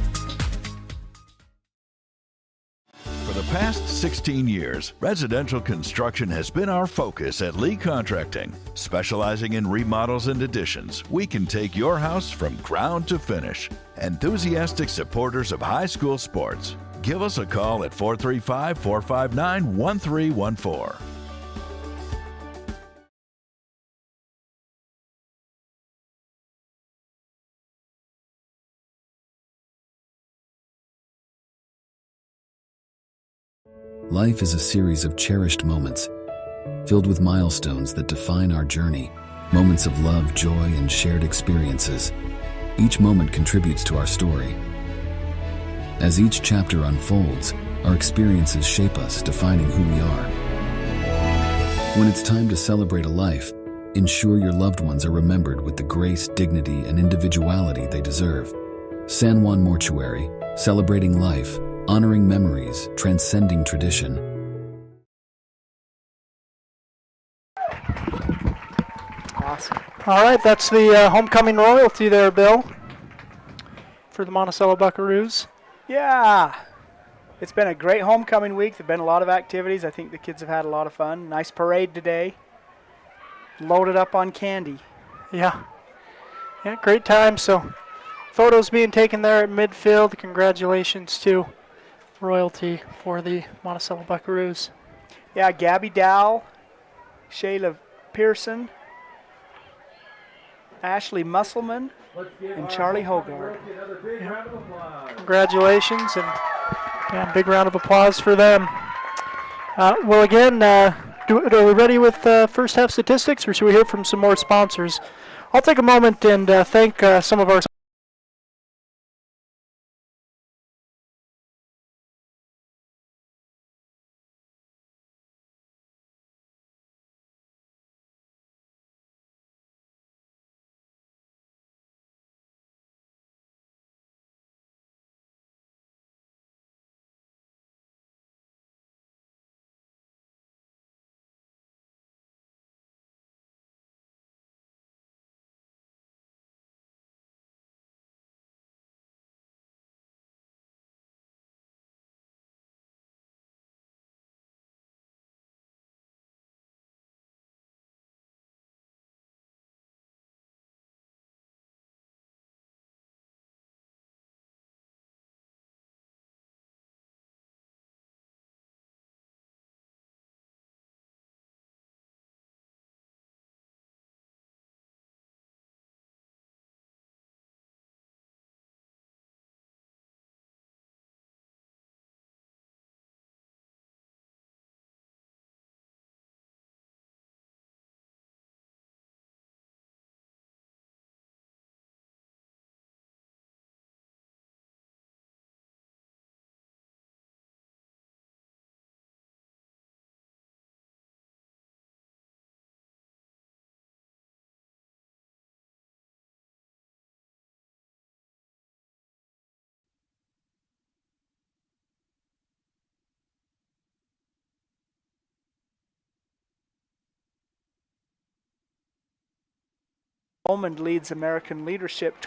For the past 16 years, residential construction has been our focus at Lee Contracting. Specializing in remodels and additions, we can take your house from ground to finish. Enthusiastic supporters of high school sports. Give us a call at 435-459-1314. Life is a series of cherished moments, filled with milestones that define our journey, moments of love, joy, and shared experiences. Each moment contributes to our story. As each chapter unfolds, our experiences shape us, defining who we are. When it's time to celebrate a life, ensure your loved ones are remembered with the grace, dignity, and individuality they deserve. San Juan Mortuary, celebrating life, honoring memories, transcending tradition. Awesome. All right, that's the homecoming royalty there, Bill, for the Monticello Buckaroos. Yeah. It's been a great homecoming week. There have been a lot of activities. I think the kids have had a lot of fun. Nice parade today. Loaded up on candy. Yeah. Yeah, great time. So photos being taken there at midfield. Congratulations to royalty for the Monticello Buckaroos. Yeah, Gabby Dow, Shayla Pearson, Ashley Musselman, and Charlie Hogard. Yeah. Congratulations, and big round of applause for them. Well, again, are we ready with first half statistics, or should we hear from some more sponsors? I'll take a moment and thank some of our and leads American Leadership.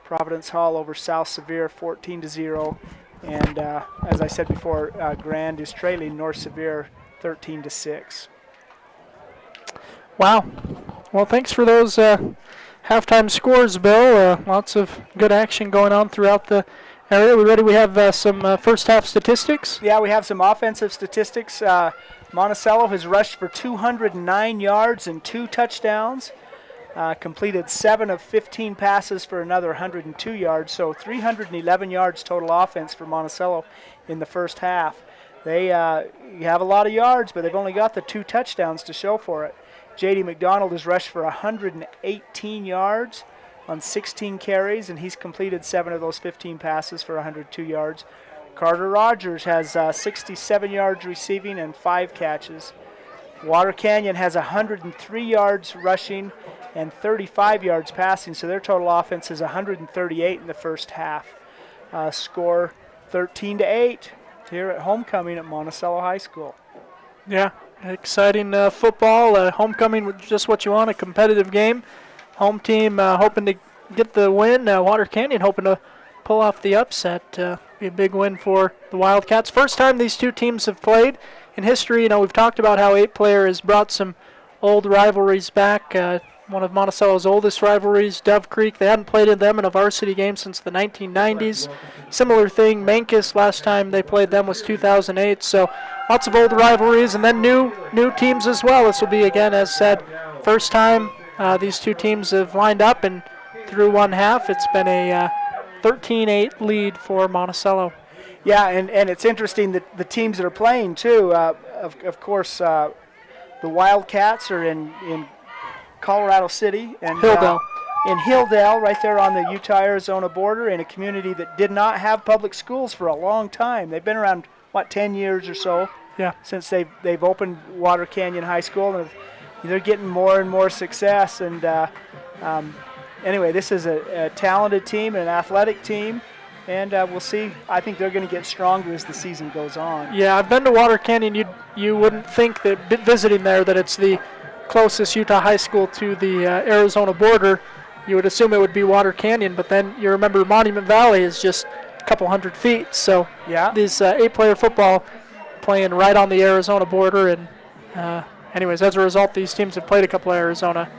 Providence Hall over South Sevier 14-0. And as I said before, Grand is trailing North Sevier 13-6. Wow. Well, thanks for those halftime scores, Bill. Lots of good action going on throughout the area. We ready? We have some first half statistics. Yeah, we have some offensive statistics. Monticello has rushed for 209 yards and 2 touchdowns. Completed 7 of 15 passes for another 102 yards, so 311 yards total offense for Monticello in the first half. They have a lot of yards, but they've only got the 2 touchdowns to show for it. J.D. McDonald has rushed for 118 yards on 16 carries, and he's completed 7 of those 15 passes for 102 yards. Carter Rogers has 67 yards receiving and 5 catches. Water Canyon has 103 yards rushing and 35 yards passing, so their total offense is 138 in the first half. Score 13-8 here at homecoming at Monticello High School. Yeah, exciting football. Homecoming with just what you want, a competitive game. Home team hoping to get the win. Water Canyon hoping to pull off the upset. Be a big win for the Wildcats. First time these two teams have played in history. We've talked about how 8-player has brought some old rivalries back. One of Monticello's oldest rivalries, Dove Creek. They hadn't played them in a varsity game since the 1990s. Similar thing, Mancus, last time they played them was 2008. So lots of old rivalries, and then new teams as well. This will be, again, as said, first time these two teams have lined up, and through one half, it's been a 13-8 lead for Monticello. Yeah, and it's interesting that the teams that are playing, too. Of course, the Wildcats are in Colorado City and Hilldale. In Hilldale, right there on the Utah-Arizona border, in a community that did not have public schools for a long time. They've been around, 10 years or so since they've opened Water Canyon High School, and they're getting more and more success. And anyway, this is a talented team and an athletic team, and we'll see. I think they're going to get stronger as the season goes on. Yeah, I've been to Water Canyon. You wouldn't think that visiting there that it's the closest Utah high school to the Arizona border. You would assume it would be Water Canyon, but then you remember Monument Valley is just a couple hundred feet. So these 8-player football playing right on the Arizona border. And anyways, as a result, these teams have played a couple of Arizona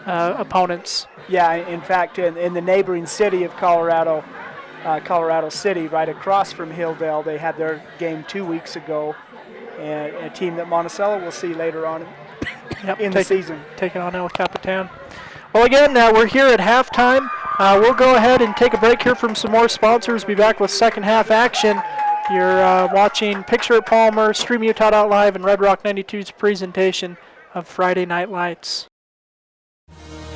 opponents. Yeah, in fact, in the neighboring city of Colorado City, right across from Hilldale, they had their game 2 weeks ago. And a team that Monticello will see later on in the season. Taking on El Capitan. Well, again, we're here at halftime. We'll go ahead and take a break here from some more sponsors. Be back with second half action. You're watching Picture at Palmer, StreamUtah.live, and Red Rock 92's presentation of Friday Night Lights.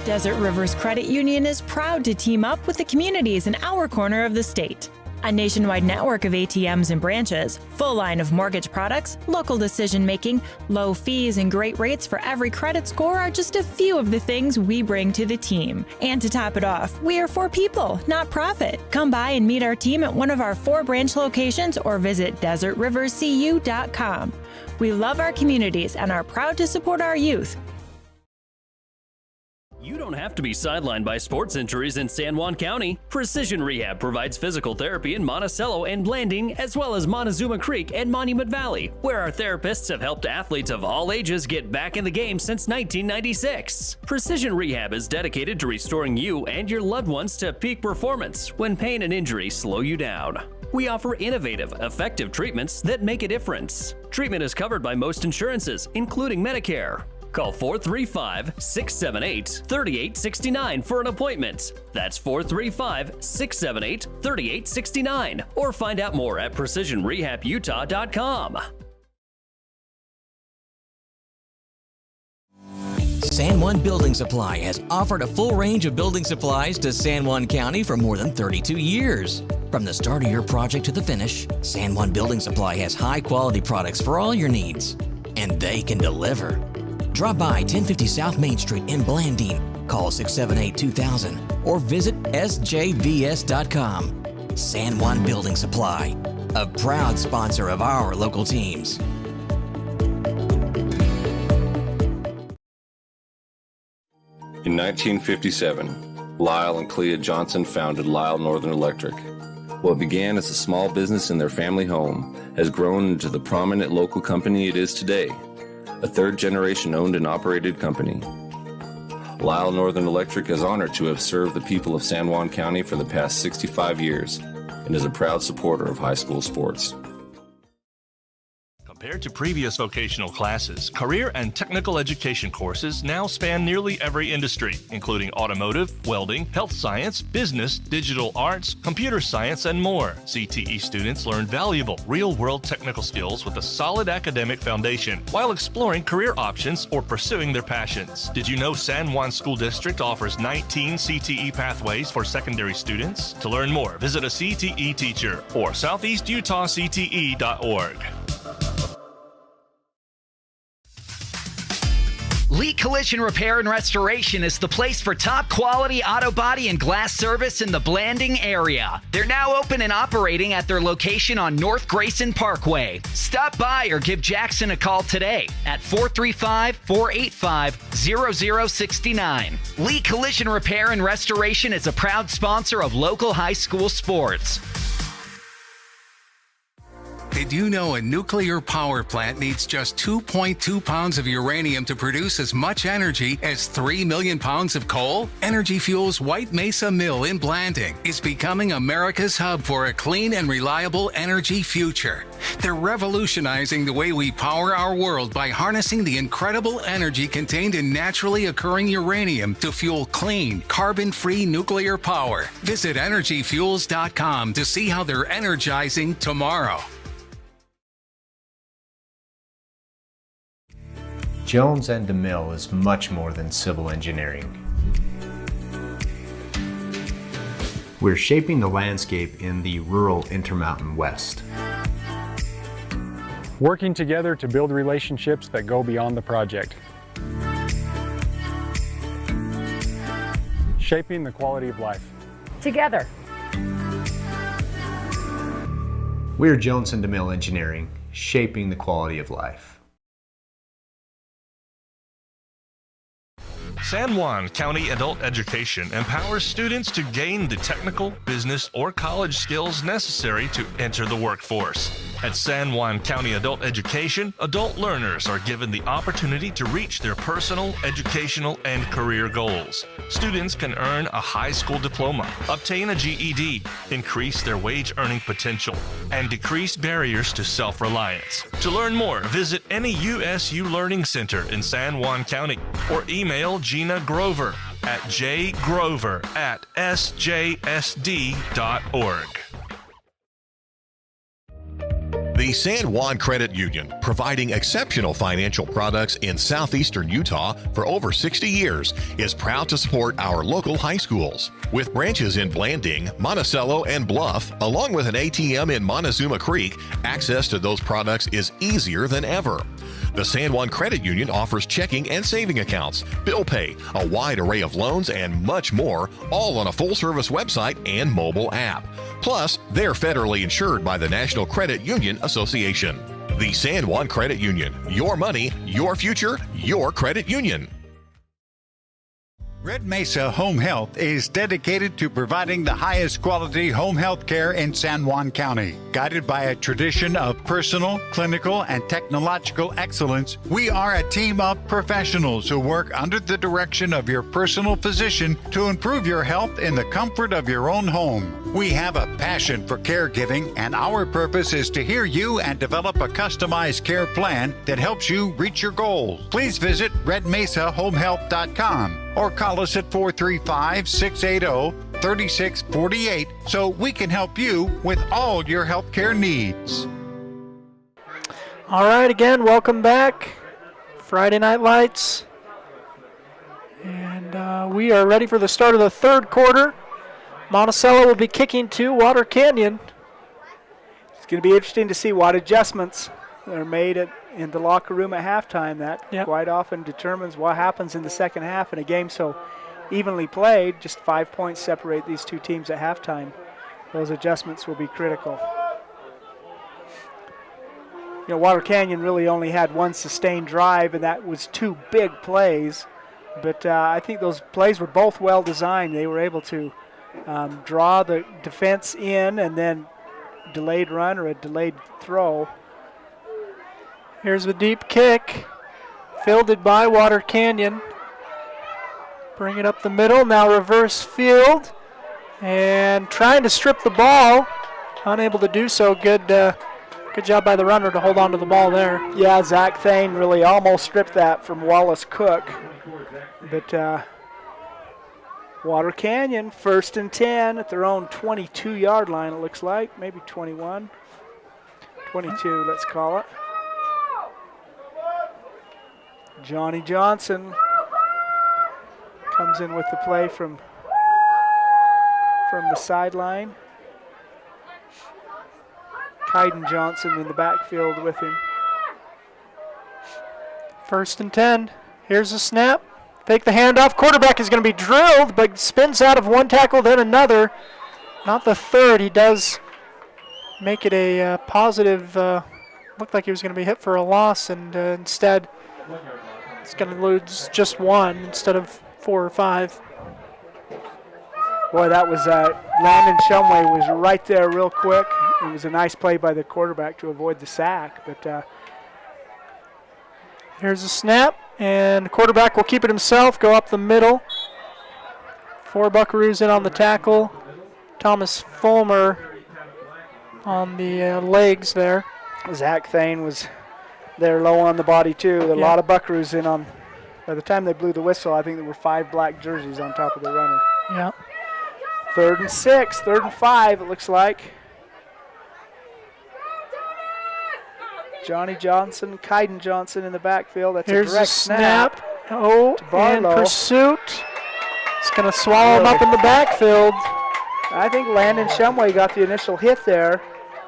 Desert Rivers Credit Union is proud to team up with the communities in our corner of the state. A nationwide network of ATMs and branches, full line of mortgage products, local decision-making, low fees, and great rates for every credit score are just a few of the things we bring to the team. And to top it off, we are for people, not profit. Come by and meet our team at one of our 4 branch locations or visit desertriverscu.com. We love our communities and are proud to support our youth. You don't have to be sidelined by sports injuries in San Juan County. Precision Rehab provides physical therapy in Monticello and Blanding, as well as Montezuma Creek and Monument Valley, where our therapists have helped athletes of all ages get back in the game since 1996. Precision Rehab is dedicated to restoring you and your loved ones to peak performance when pain and injury slow you down. We offer innovative, effective treatments that make a difference. Treatment is covered by most insurances, including Medicare. Call 435-678-3869 for an appointment. That's 435-678-3869. Or find out more at PrecisionRehabUtah.com. San Juan Building Supply has offered a full range of building supplies to San Juan County for more than 32 years. From the start of your project to the finish, San Juan Building Supply has high-quality products for all your needs, and they can deliver. Drop by 1050 South Main Street in Blanding, call 678-2000, or visit sjvs.com. San Juan Building Supply, a proud sponsor of our local teams. In 1957, Lyle and Clea Johnson founded Lyle Northern Electric. What began as a small business in their family home has grown into the prominent local company it is today, a third-generation owned and operated company. Lyle Northern Electric is honored to have served the people of San Juan County for the past 65 years and is a proud supporter of high school sports. Compared to previous vocational classes, career and technical education courses now span nearly every industry, including automotive, welding, health science, business, digital arts, computer science, and more. CTE students learn valuable, real-world technical skills with a solid academic foundation while exploring career options or pursuing their passions. Did you know San Juan School District offers 19 CTE pathways for secondary students? To learn more, visit a CTE teacher or southeastutahcte.org. Lee Collision Repair and Restoration is the place for top quality auto body and glass service in the Blanding area. They're now open and operating at their location on North Grayson Parkway. Stop by or give Jackson a call today at 435-485-0069. Lee Collision Repair and Restoration is a proud sponsor of local high school sports. Did you know a nuclear power plant needs just 2.2 pounds of uranium to produce as much energy as 3 million pounds of coal? Energy Fuels White Mesa Mill in Blanding is becoming America's hub for a clean and reliable energy future. They're revolutionizing the way we power our world by harnessing the incredible energy contained in naturally occurring uranium to fuel clean, carbon-free nuclear power. Visit energyfuels.com to see how they're energizing tomorrow. Jones and DeMille is much more than civil engineering. We're shaping the landscape in the rural Intermountain West. Working together to build relationships that go beyond the project. Shaping the quality of life. Together. We're Jones and DeMille Engineering, shaping the quality of life. San Juan County Adult Education empowers students to gain the technical, business, or college skills necessary to enter the workforce. At San Juan County Adult Education, adult learners are given the opportunity to reach their personal, educational, and career goals. Students can earn a high school diploma, obtain a GED, increase their wage earning potential, and decrease barriers to self-reliance. To learn more, visit any USU Learning Center in San Juan County or email Gina Grover at jgrover@sjsd.org. The San Juan Credit Union, providing exceptional financial products in southeastern Utah for over 60 years, is proud to support our local high schools. With branches in Blanding, Monticello, and Bluff, along with an ATM in Montezuma Creek, access to those products is easier than ever. The San Juan Credit Union offers checking and saving accounts, bill pay, a wide array of loans, and much more, all on a full-service website and mobile app. Plus, they're federally insured by the National Credit Union Association. The San Juan Credit Union. Your money, your future, your credit union. Red Mesa Home Health is dedicated to providing the highest quality home health care in San Juan County. Guided by a tradition of personal, clinical, and technological excellence, we are a team of professionals who work under the direction of your personal physician to improve your health in the comfort of your own home. We have a passion for caregiving, and our purpose is to hear you and develop a customized care plan that helps you reach your goals. Please visit redmesahomehealth.com or call us at 435-680-3648 so we can help you with all your healthcare needs. All right, again, welcome back. Friday Night Lights. And we are ready for the start of the third quarter. Monticello will be kicking to Water Canyon. It's going to be interesting to see what adjustments are made in the locker room at halftime. That quite often determines what happens in the second half in a game so evenly played. Just 5 points separate these two teams at halftime. Those adjustments will be critical. You know, Water Canyon really only had one sustained drive, and that was two big plays But I think those plays were both well designed. They were able to draw the defense in and then delayed run or a delayed throw. Here's the deep kick, fielded by Water Canyon. Bring it up the middle, now reverse field, and trying to strip the ball, unable to do so. Good job by the runner to hold on to the ball there. Yeah, Zach Thane really almost stripped that from Wallace Cook. But Water Canyon, 1st and 10 at their own 22-yard line, it looks like. Maybe 21. 22, let's call it. Johnny Johnson comes in with the play from the sideline. Kaiden Johnson in the backfield with him. 1st and 10. Here's the snap. Fake the handoff. Quarterback is going to be drilled, but spins out of one tackle, then another. Not the third. He does make it a positive. Looked like he was going to be hit for a loss, and instead it's going to lose just one instead of 4 or 5. Boy, that was Landon Shumway was right there real quick. It was a nice play by the quarterback to avoid the sack. But here's a snap, and the quarterback will keep it himself, go up the middle. 4 Buckaroos in on the tackle. Thomas Fulmer on the legs there. Zach Thane was there low on the body too. A lot of Buckaroos in on. By the time they blew the whistle, I think there were 5 black jerseys on top of the runner. Yeah. 3rd and 6, 3rd and 5, it looks like. Johnny Johnson, Kaiden Johnson in the backfield. That's Here's a direct snap. Oh, to Barlow. and pursuit. It's going to swallow him up in the backfield. I think Landon Shumway got the initial hit there.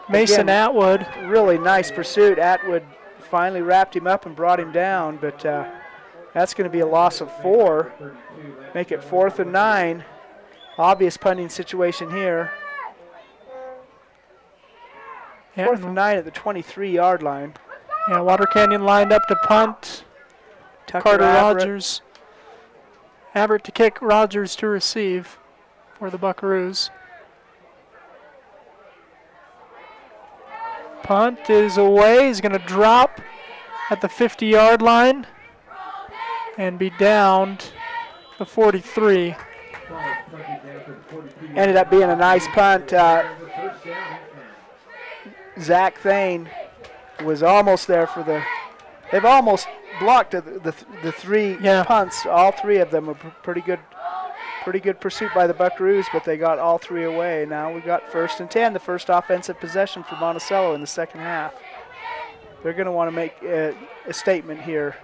Mason Atwood. Really nice pursuit. Atwood finally wrapped him up and brought him down, but that's going to be a loss of 4. Make it 4th and 9. Obvious punting situation here. 4th and 9 at the 23-yard line. Yeah, Water Canyon lined up to punt. Carter Rogers. Averett to kick, Rogers to receive for the Buckaroos. Punt is away. He's going to drop at the 50-yard line and be downed the 43. Ended up being a nice punt. Zach Thane was almost there for the. They've almost blocked the 3 punts. All 3 of them were pretty good pursuit by the Buckaroos, but they got all 3 away. Now we got 1st and 10, the first offensive possession for Monticello in the second half. They're going to want to make a statement here.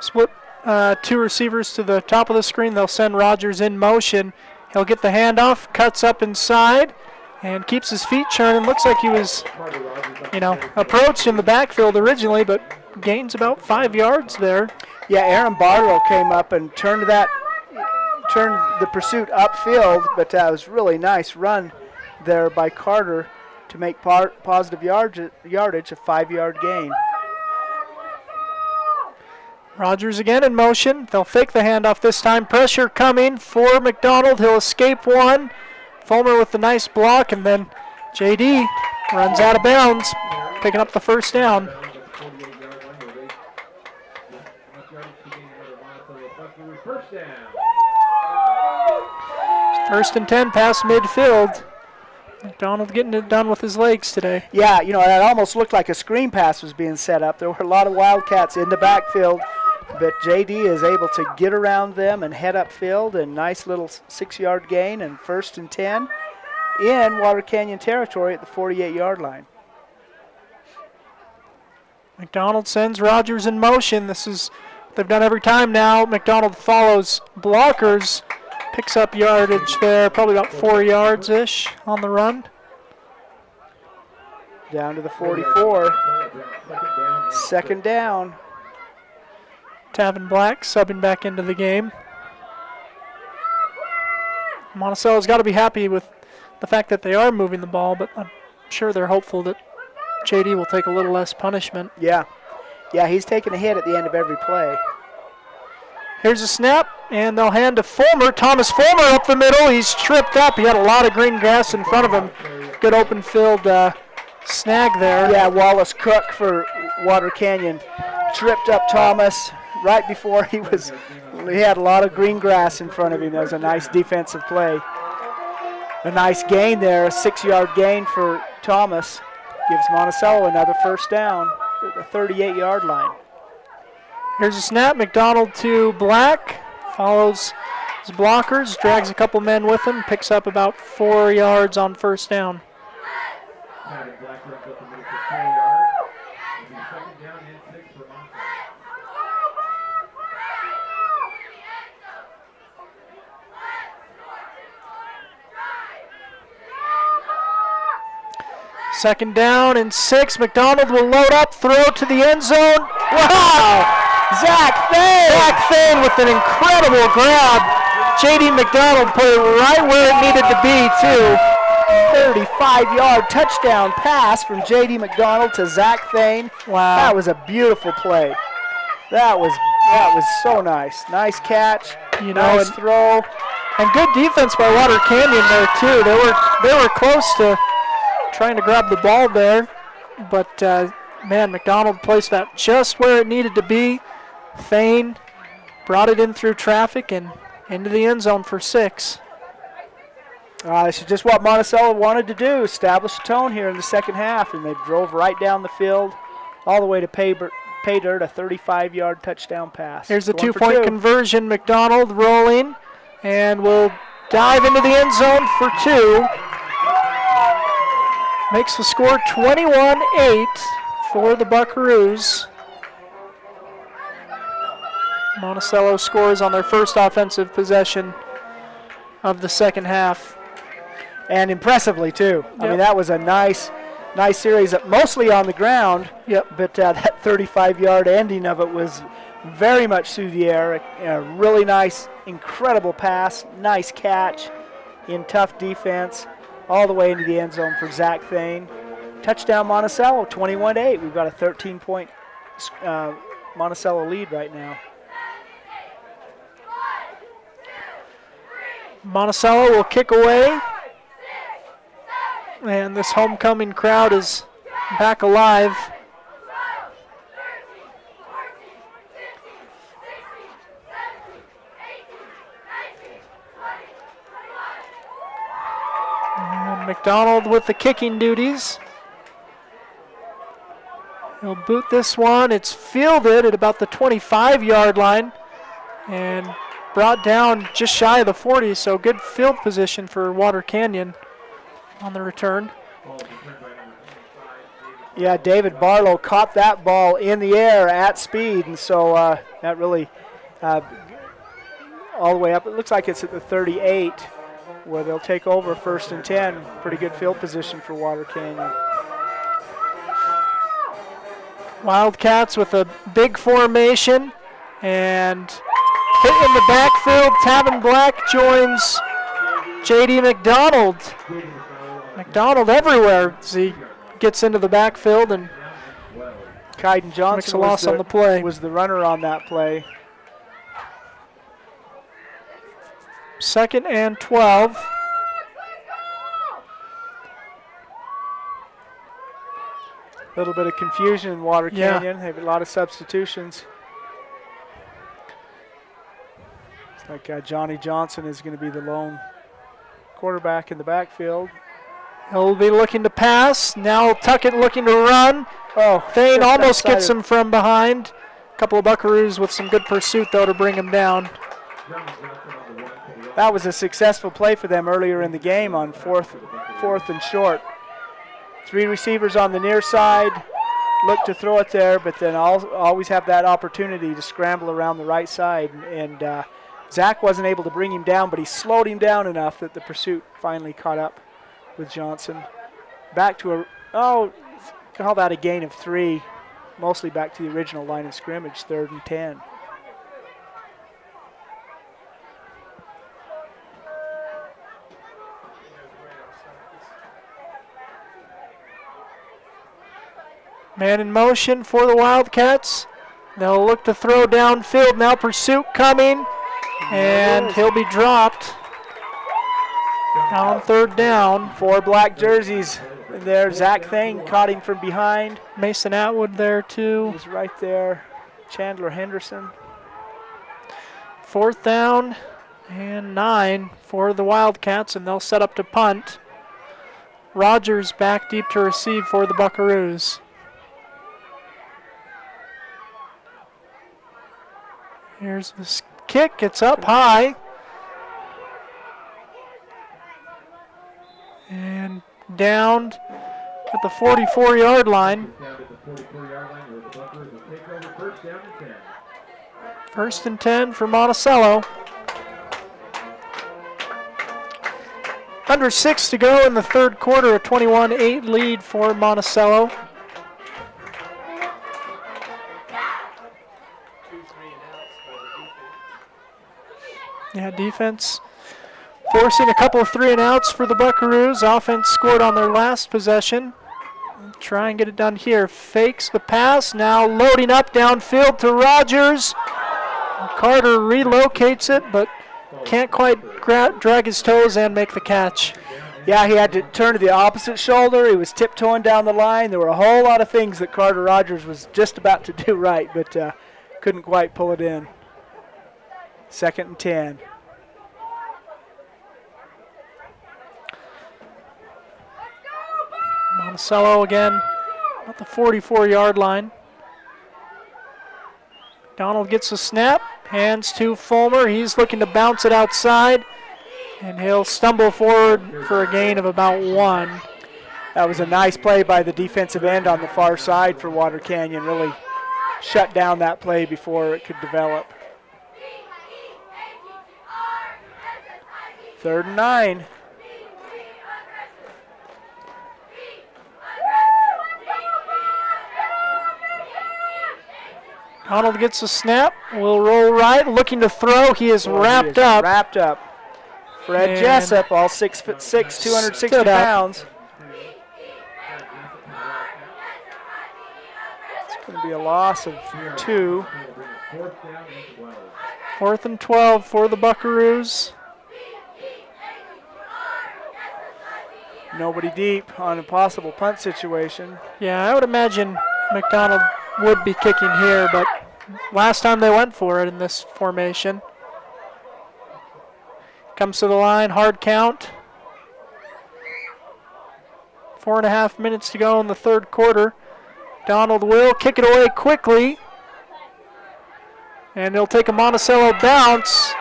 Split 2 receivers to the top of the screen. They'll send Rogers in motion. He'll get the handoff, cuts up inside, and keeps his feet churning. Looks like he was, approached in the backfield originally, but gains about 5 yards there. Yeah, Aaron Barlow came up and turned the pursuit upfield, but it was really nice run there by Carter to make positive yardage, a 5-yard gain. Rogers again in motion. They'll fake the handoff this time. Pressure coming for McDonald. He'll escape one. Fulmer with the nice block, and then JD runs out of bounds, picking up the first down. First and 10 past midfield. McDonald getting it done with his legs today. Yeah, that almost looked like a screen pass was being set up. There were a lot of Wildcats in the backfield, but JD is able to get around them and head upfield, and nice little 6-yard gain, and 1st and 10 in Water Canyon territory at the 48-yard line. McDonald sends Rogers in motion. This is what they've done every time now. McDonald follows blockers, picks up yardage there, probably about 4 yards-ish on the run. Down to the 44. 2nd down. Tavin Black subbing back into the game. Monticello's got to be happy with the fact that they are moving the ball, but I'm sure they're hopeful that JD will take a little less punishment. Yeah. Yeah, he's taking a hit at the end of every play. Here's a snap, and they'll hand to Fulmer. Thomas Fulmer up the middle. He's tripped up. He had a lot of green grass in front of him. Good open field snag there. Yeah, Wallace Cook for Water Canyon tripped up Thomas right before he had a lot of green grass in front of him. That was a nice defensive play. A nice gain there, a 6-yard gain for Thomas. Gives Monticello another first down at the 38-yard line. Here's a snap, McDonald to Black. Follows his blockers, drags a couple men with him, picks up about 4 yards on first down. Second down and 6. McDonald will load up, throw to the end zone. Wow! Zach Thane! Zach Thane with an incredible grab. J.D. McDonald put it right where it needed to be, too. 35-yard touchdown pass from J.D. McDonald to Zach Thane. Wow. That was a beautiful play. That was so nice. Nice catch, nice throw. And good defense by Water Canyon there, too. They were close to trying to grab the ball there, but man, McDonald placed that just where it needed to be. Thane brought it in through traffic and into the end zone for 6. This is just what Monticello wanted to do, establish a tone here in the second half, and they drove right down the field all the way to pay dirt, a 35-yard touchdown pass. Here's the 2-point conversion. McDonald rolling, and will dive into the end zone for 2. Makes the score 21-8 for the Buckaroos. Monticello scores on their first offensive possession of the second half. And impressively, too. Yep. I mean, that was a nice series, mostly on the ground. Yep. But that 35-yard ending of it was very much through the air. A really nice, incredible pass, nice catch in tough defense, all the way into the end zone for Zach Thane. Touchdown Monticello, 21-8. We've got a 13-point Monticello lead right now. Monticello will kick away. And this homecoming crowd is back alive. And McDonald with the kicking duties. He'll boot this one. It's fielded at about the 25-yard line and brought down just shy of the 40, so good field position for Water Canyon on the return. Yeah, David Barlow caught that ball in the air at speed, and so that really all the way up. It looks like it's at the 38 where they'll take over 1st and 10. Pretty good field position for Water Canyon. Wildcats with a big formation and hit in the backfield. Tavin Black joins J.D. McDonald. McDonald everywhere as he gets into the backfield, and Kaiden Johnson makes a loss on the play. Was the runner on that play. 2nd and 12. A little bit of confusion in Water Canyon. They have a lot of substitutions. It's like Johnny Johnson is going to be the lone quarterback in the backfield. He'll be looking to pass. Now Tuckett looking to run. Oh, Thane almost gets him from behind. A couple of Buckaroos with some good pursuit, though, to bring him down. That was a successful play for them earlier in the game on fourth and short. 3 receivers on the near side. Look to throw it there, but then always have that opportunity to scramble around the right side. And Zach wasn't able to bring him down, but he slowed him down enough that the pursuit finally caught up with Johnson. Back to call that a gain of 3, mostly back to the original line of scrimmage, 3rd and 10. Man in motion for the Wildcats. They'll look to throw downfield. Now pursuit coming, and he'll be dropped on third down. 4 black jerseys there. Zach Thane caught him from behind. Mason Atwood there too. He's right there. Chandler Henderson. 4th down and 9 for the Wildcats, and they'll set up to punt. Rogers back deep to receive for the Buckaroos. Here's the kick. It's up high. And down at the 44-yard line. First and 10 for Monticello. Under 6 to go in the third quarter, a 21-8 lead for Monticello. Yeah, defense forcing a couple of 3-and-outs for the Buckaroos. Offense scored on their last possession. Try and get it done here. Fakes the pass, now loading up downfield to Rogers. Carter relocates it, but can't quite drag his toes and make the catch. Yeah, he had to turn to the opposite shoulder. He was tiptoeing down the line. There were a whole lot of things that Carter Rogers was just about to do right, but couldn't quite pull it in. 2nd and 10. Monticello again at the 44-yard line. Donald gets a snap, hands to Fulmer. He's looking to bounce it outside, and he'll stumble forward for a gain of about 1. That was a nice play by the defensive end on the far side for Water Canyon. Really shut down that play before it could develop. 3rd and 9. Donald gets a snap, will roll right, looking to throw. He is wrapped up. Wrapped up. Fred Jessup, all 6'6", 260 pounds. It's going to be a loss of 2. 4th and 12 for the Buckaroos. Nobody deep on a possible punt situation. Yeah, I would imagine McDonald would be kicking here, but last time they went for it in this formation. Comes to the line, hard count. 4.5 minutes to go in the third quarter. Donald will kick it away quickly, and he'll take a Monticello bounce.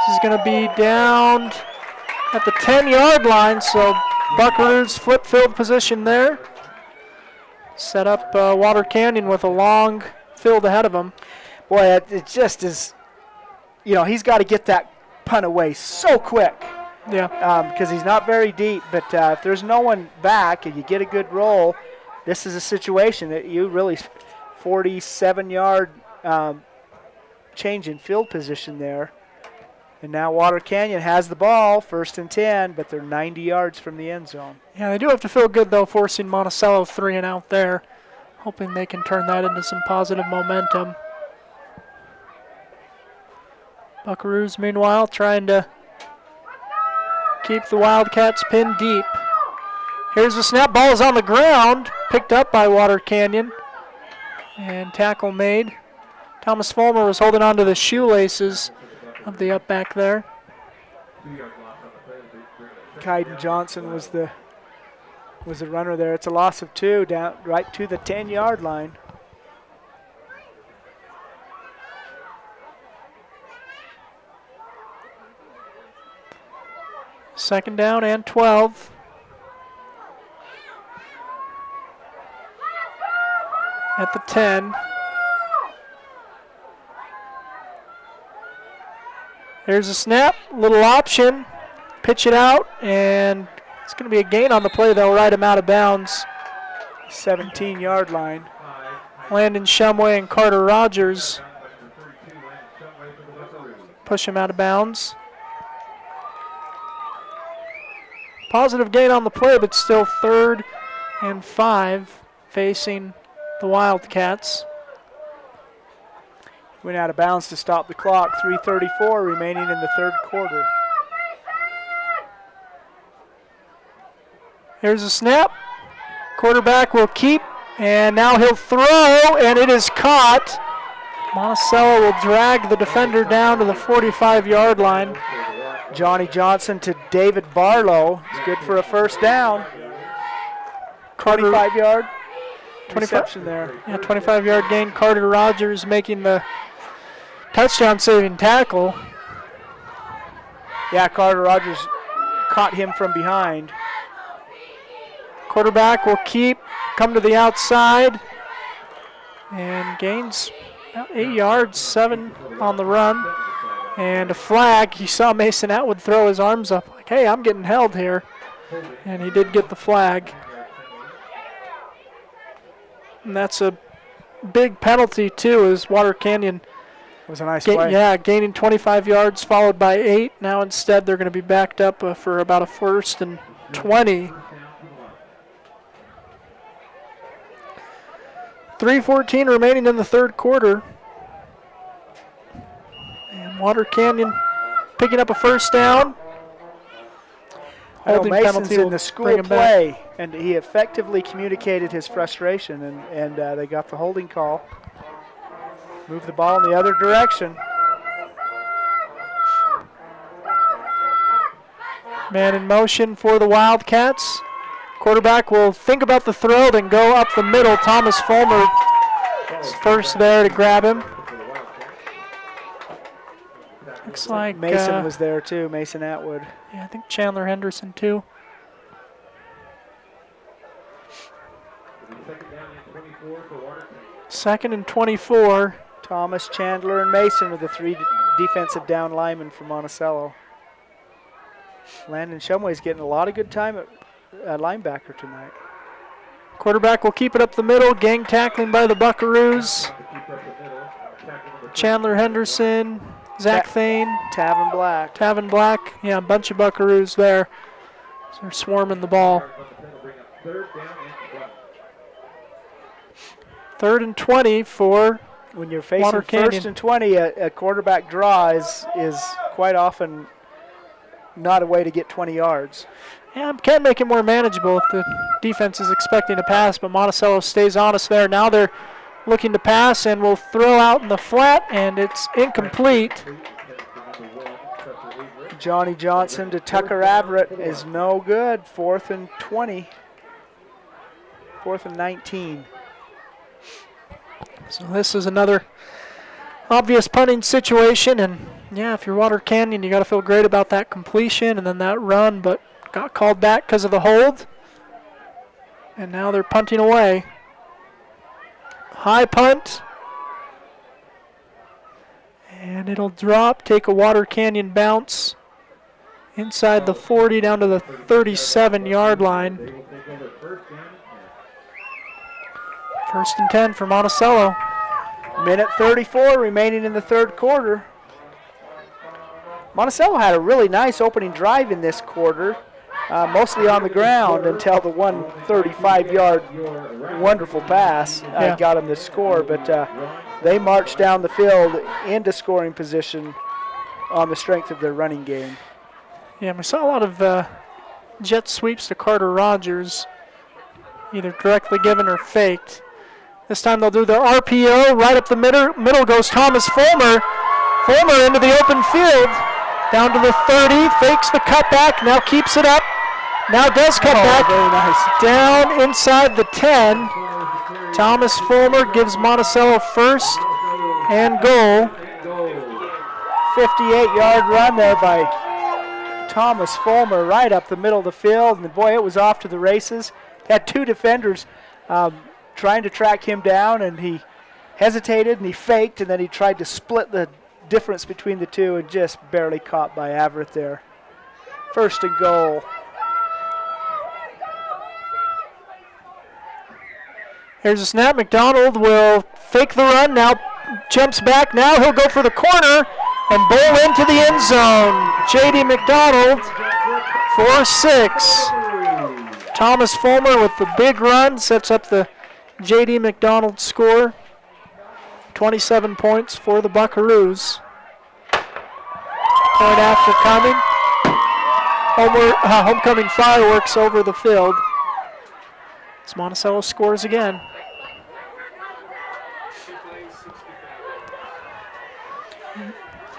This is going to be down at the 10-yard line, so Buckaroos flip field position there. Set up Water Canyon with a long field ahead of him. Boy, it just is, he's got to get that punt away so quick. Yeah. Because he's not very deep, but if there's no one back and you get a good roll, this is a situation that you really 47-yard change in field position there. And now Water Canyon has the ball, 1st and 10, but they're 90 yards from the end zone. Yeah, they do have to feel good, though, forcing Monticello 3-and-out there, hoping they can turn that into some positive momentum. Buckaroos, meanwhile, trying to keep the Wildcats pinned deep. Here's the snap. Ball is on the ground, picked up by Water Canyon, and tackle made. Thomas Fulmer was holding on to the shoelaces of the up back there. Kaiden Johnson was the runner there. It's a loss of 2 down right to the 10-yard line. Second down and 12. At the 10. There's a snap, little option, pitch it out, and it's going to be a gain on the play. They'll ride him out of bounds. 17-yard line. Landon Shumway and Carter Rogers push him out of bounds. Positive gain on the play, but still 3rd and 5 facing the Wildcats. Went out of bounds to stop the clock. 3:34 remaining in the third quarter. Here's a snap. Quarterback will keep, and now he'll throw, and it is caught. Monticello will drag the defender down to the 45-yard line. Johnny Johnson to David Barlow. It's good for a first down. 25-yard reception there. Yeah, 25-yard gain. Carter Rogers making the touchdown-saving tackle. Yeah, Carter Rogers caught him from behind. Quarterback will keep, come to the outside, and gains about 8 yards, 7 on the run. And a flag. You saw Mason Atwood throw his arms up like, hey, I'm getting held here. And he did get the flag. And that's a big penalty, too, as Water Canyon was a nice play. Yeah, gaining 25 yards, followed by 8. Now instead they're going to be backed up for about a 1st and 20. 3:14 remaining in the third quarter. And Water Canyon picking up a first down. Holding Mason's in the school play, and he effectively communicated his frustration, and they got the holding call. Move the ball in the other direction. Man in motion for the Wildcats. Quarterback will think about the throw, then go up the middle. Thomas Fulmer is first there to grab him. Looks like Mason was there too, Mason Atwood. Yeah, I think Chandler Henderson too. Second and 24. Thomas, Chandler, and Mason are the 3 defensive down linemen for Monticello. Landon Shumway's getting a lot of good time at linebacker tonight. Quarterback will keep it up the middle. Gang tackling by the Buckaroos. Chandler Henderson, Zach Thane. Tavin Black. Tavin Black. Yeah, a bunch of Buckaroos there. So they're swarming the ball. 3rd and 20 for when you're facing 1st and 20, a quarterback draw is quite often not a way to get 20 yards. Yeah, can make it more manageable if the defense is expecting a pass, but Monticello stays honest there. Now they're looking to pass and will throw out in the flat, and it's incomplete. Johnny Johnson to Tucker Averett is no good. 4th and 20. 4th and 19. So this is another obvious punting situation, and yeah, if you're Water Canyon, you got to feel great about that completion and then that run, but got called back because of the hold. And now they're punting away. High punt. And it'll drop, take a Water Canyon bounce inside the 40 down to the 37-yard line. 1st and 10 for Monticello. Minute 34 remaining in the third quarter. Monticello had a really nice opening drive in this quarter, mostly on the ground until the 135-yard wonderful pass got them the score. But they marched down the field into scoring position on the strength of their running game. Yeah, we saw a lot of jet sweeps to Carter Rogers, either directly given or faked. This time they'll do their RPO. Right up the middle goes Thomas Fulmer. Fulmer into the open field. Down to the 30, fakes the cutback, now keeps it up. Now does cut back. Very nice. Down inside the 10. Thomas Fulmer gives Monticello 1st and goal. 58-yard run there by Thomas Fulmer right up the middle of the field. And boy, it was off to the races. Had 2 defenders trying to track him down, and he hesitated and he faked, and then he tried to split the difference between the 2 and just barely caught by Averett there. 1st and goal. Here's a snap. McDonald will fake the run. Now jumps back. Now he'll go for the corner and bowl into the end zone. J.D. McDonald for 6. Thomas Fulmer with the big run sets up the J.D. McDonald score. 27 points for the Buckaroos. Point after coming. Homecoming fireworks over the field. As Monticello scores again.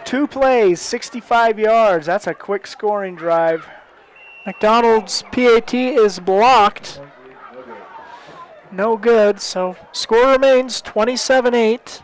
Two plays, 65 yards. That's a quick scoring drive. McDonald's PAT is blocked. No good, so score remains 27-8.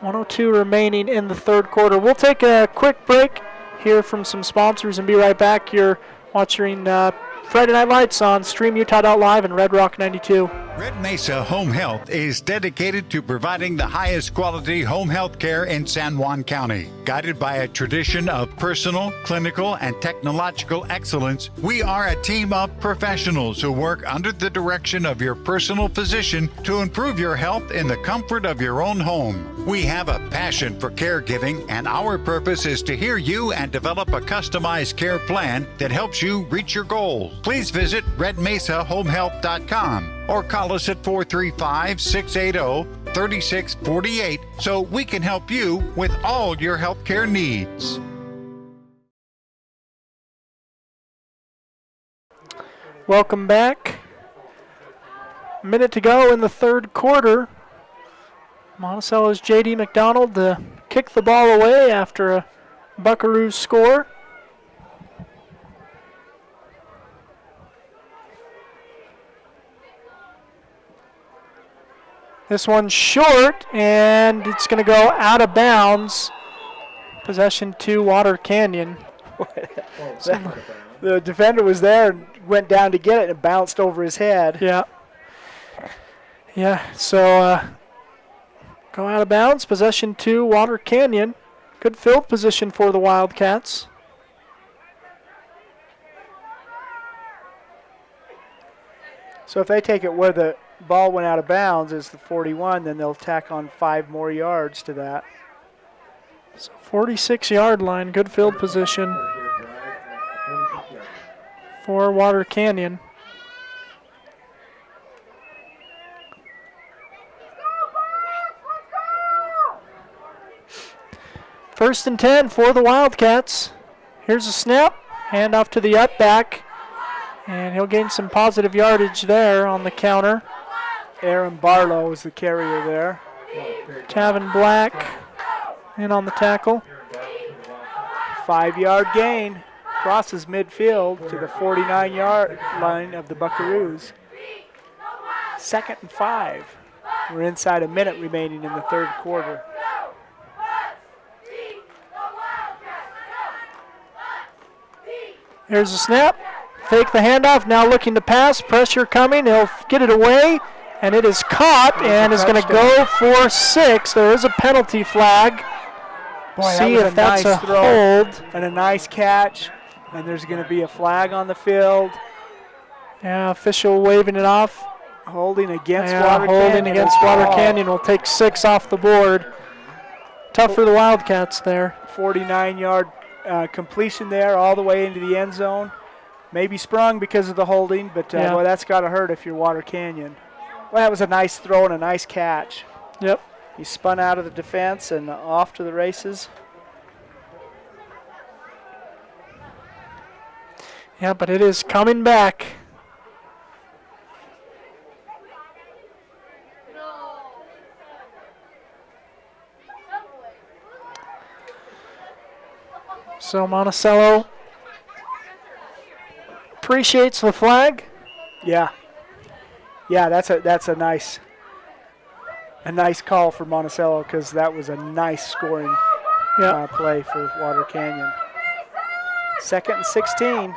1:02 remaining in the third quarter. We'll take a quick break, hear from some sponsors, and be right back. You're watching Friday Night Lights on StreamUtah.live and Red Rock 92. Red Mesa Home Health is dedicated to providing the highest quality home health care in San Juan County. Guided by a tradition of personal, clinical, and technological excellence, we are a team of professionals who work under the direction of your personal physician to improve your health in the comfort of your own home. We have a passion for caregiving, and our purpose is to hear you and develop a customized care plan that helps you reach your goals. Please visit redmesahomehealth.com or call us at 435-680-3648 so we can help you with all your healthcare needs. Welcome back. A minute to go in the third quarter. Monticello's J.D. McDonald to kick the ball away after a Buckaroo score. This one's short, and it's going to go out of bounds. Possession to Water Canyon. The defender was there and went down to get it and bounced over his head. Yeah. Yeah, so go out of bounds. Possession to Water Canyon. Good field position for the Wildcats. So if they take it where the ball went out of bounds is the 41, then they'll tack on 5 more yards to that. So 46-yard line, good field position for Water Canyon. First and 10 for the Wildcats. Here's a snap, hand off to the up back, and he'll gain some positive yardage there on the counter. Aaron Barlow is the carrier there. Tavin Black in on the tackle. 5-yard gain. Crosses midfield to the 49-yard line of the Buckaroos. 2nd and 5. We're inside a minute remaining in the third quarter. Here's a snap. Fake the handoff. Now looking to pass. Pressure coming. He'll get it away. And it is caught and is going to go for 6. There is a penalty flag. Boy, see if that's nice a throw hold. And a nice catch. And there's going to be a flag on the field. Yeah, official waving it off. Holding against Water Canyon. Holding against Water Canyon will take 6 off the board. Tough for the Wildcats there. 49-yard completion there all the way into the end zone. Maybe sprung because of the holding, but boy, that's got to hurt if you're Water Canyon. Well, that was a nice throw and a nice catch. Yep. He spun out of the defense and off to the races. Yeah, but it is coming back. So Monticello appreciates the flag. Yeah. Yeah, that's a nice call for Monticello because that was a nice scoring play for Water Canyon. 2nd and 16.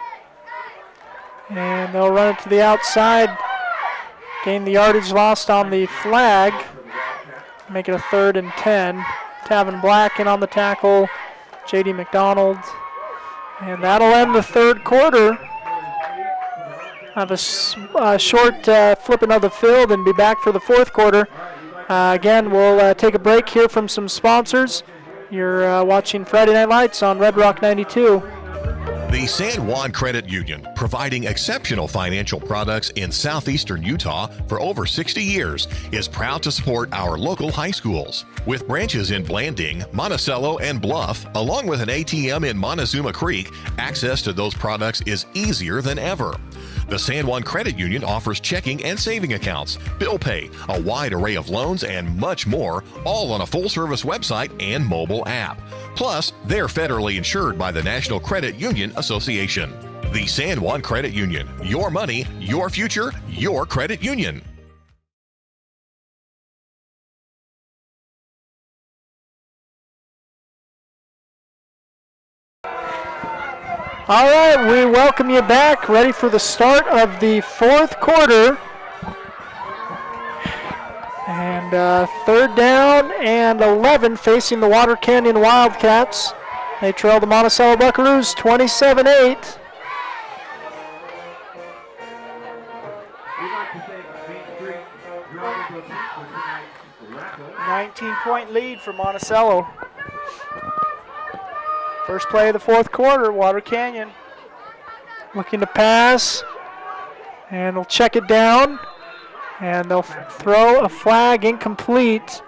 And they'll run it to the outside. Gain the yardage lost on the flag. Make it a 3rd and 10. Tavin Black in on the tackle. J.D. McDonald. And that'll end the third quarter. Have a short flipping of the field and be back for the fourth quarter. Again, we'll take a break here from some sponsors. You're watching Friday Night Lights on Red Rock 92. The San Juan Credit Union, providing exceptional financial products in southeastern Utah for over 60 years, is proud to support our local high schools. With branches in Blanding, Monticello, and Bluff, along with an ATM in Montezuma Creek, access to those products is easier than ever. The San Juan Credit Union offers checking and saving accounts, bill pay, a wide array of loans, and much more, all on a full-service website and mobile app. Plus, they're federally insured by the National Credit Union Association. The San Juan Credit Union. Your money, your future, your credit union. All right, we welcome you back, ready for the start of the fourth quarter. And third down and 11 facing the Water Canyon Wildcats. They trail the Monticello Buckaroos 27-8. $19-point lead for Monticello. First play of the fourth quarter, Water Canyon. Looking to pass, and they'll check it down, and they'll throw a flag incomplete.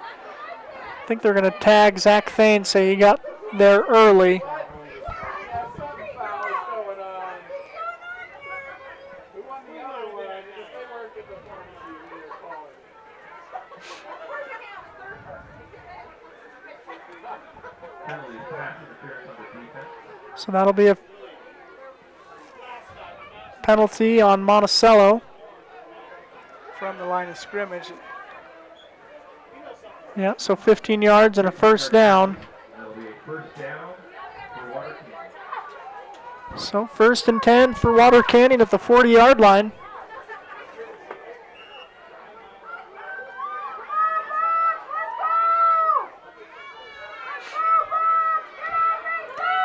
I think they're going to tag Zach Thane, say he got there early. So that'll be a penalty on Monticello. From the line of scrimmage. Yeah, so 15 yards and a first down. So 1st and 10 for Water Canyon at the 40-yard line.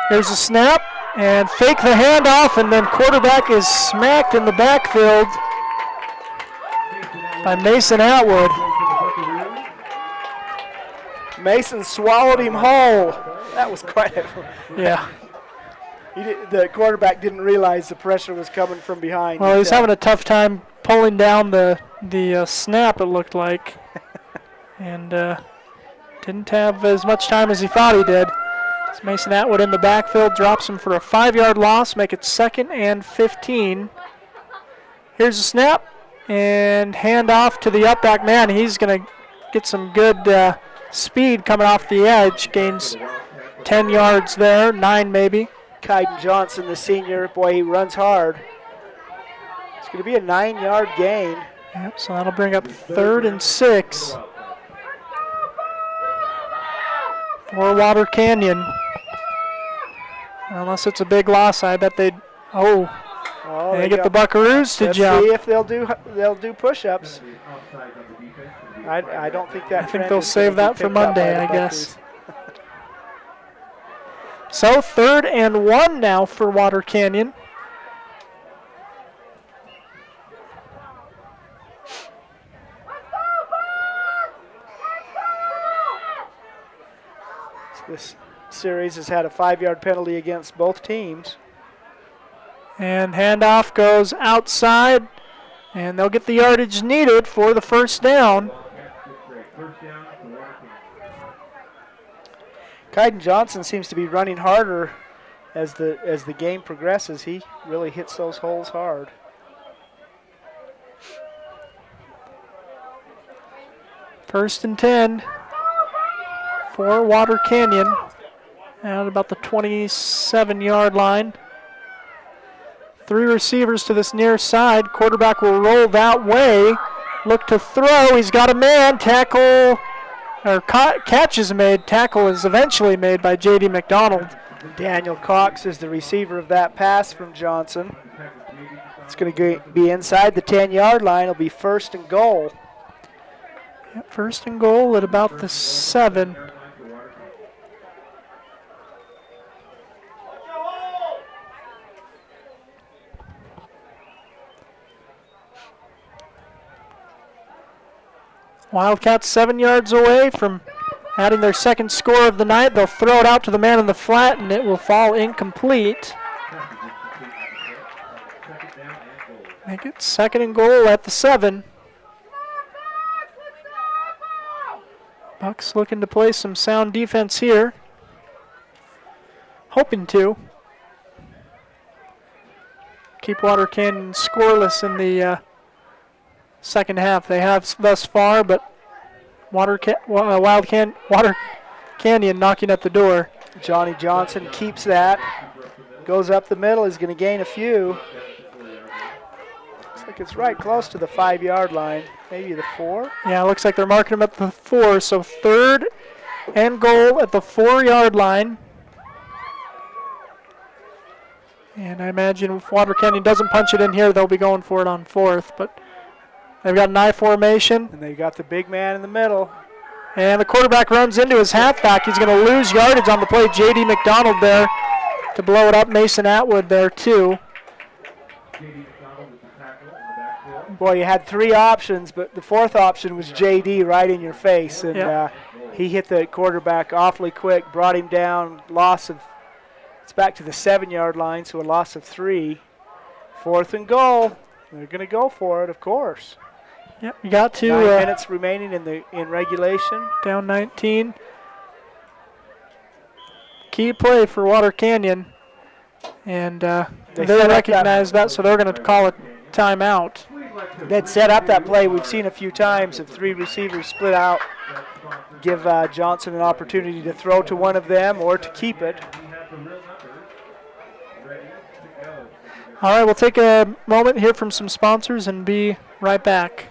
Here's a snap, and fake the handoff, and then quarterback is smacked in the backfield by Mason Atwood. Mason swallowed him whole. That was quite a... Yeah. The quarterback didn't realize the pressure was coming from behind. Well, he's having a tough time pulling down the snap, it looked like. And didn't have as much time as he thought he did. Mason Atwood in the backfield drops him for a 5-yard loss, make it 2nd and 15. Here's a snap and hand off to the up-back man. He's going to get some good speed coming off the edge. Gains 10 yards there, 9 maybe. Kaiden Johnson, the senior, boy, he runs hard. It's going to be a 9-yard gain. Yep, so that'll bring up 3rd and 6 for Water Canyon. Unless it's a big loss, I bet they'd. They get the Buckaroos to jump. See if they'll do push-ups. I don't think that. I think they'll save that for Monday, I guess. So 3rd and 1 now for Water Canyon. This series has had a 5-yard penalty against both teams. And handoff goes outside, and they'll get the yardage needed for the first down. Kaiden Johnson seems to be running harder as the game progresses. He really hits those holes hard. First and 10 for Water Canyon at about the 27-yard line. 3 receivers to this near side. Quarterback will roll that way. Look to throw. He's got a man. Tackle, or catch is made. Tackle is eventually made by J.D. McDonald. Daniel Cox is the receiver of that pass from Johnson. It's going to be inside the 10-yard line. It'll be 1st and goal. Yep, 1st and goal at about the 7. Wildcats 7 yards away from adding their second score of the night. They'll throw it out to the man in the flat, and it will fall incomplete. Make it 2nd and goal at the 7. Bucks looking to play some sound defense here. Hoping to. Keep Water Canyon scoreless in the second half. They have thus far, but Water Canyon knocking at the door. Johnny Johnson keeps that. Goes up the middle. He's going to gain a few. Looks like it's right close to the 5-yard line. Maybe the 4. Yeah, looks like they're marking him at the 4. So 3rd and goal at the 4-yard line. And I imagine if Water Canyon doesn't punch it in here, they'll be going for it on 4th. But they've got an I formation. And they've got the big man in the middle. And the quarterback runs into his halfback. He's going to lose yardage on the play. J.D. McDonald there to blow it up. Mason Atwood there too. Boy, you had 3 options, but the 4th option was J.D. right in your face. And he hit the quarterback awfully quick, brought him down, loss of, it's back to the 7-yard line, so a loss of 3. 4th and goal. They're going to go for it, of course. Yep, you got to. 9 minutes remaining in regulation. Down 19. Key play for Water Canyon. And they recognize that, so they're going to call a timeout. They'd set up that play we've seen a few times of 3 receivers split out. Give Johnson an opportunity to throw to one of them or to keep it. All right, we'll take a moment here from some sponsors and be right back.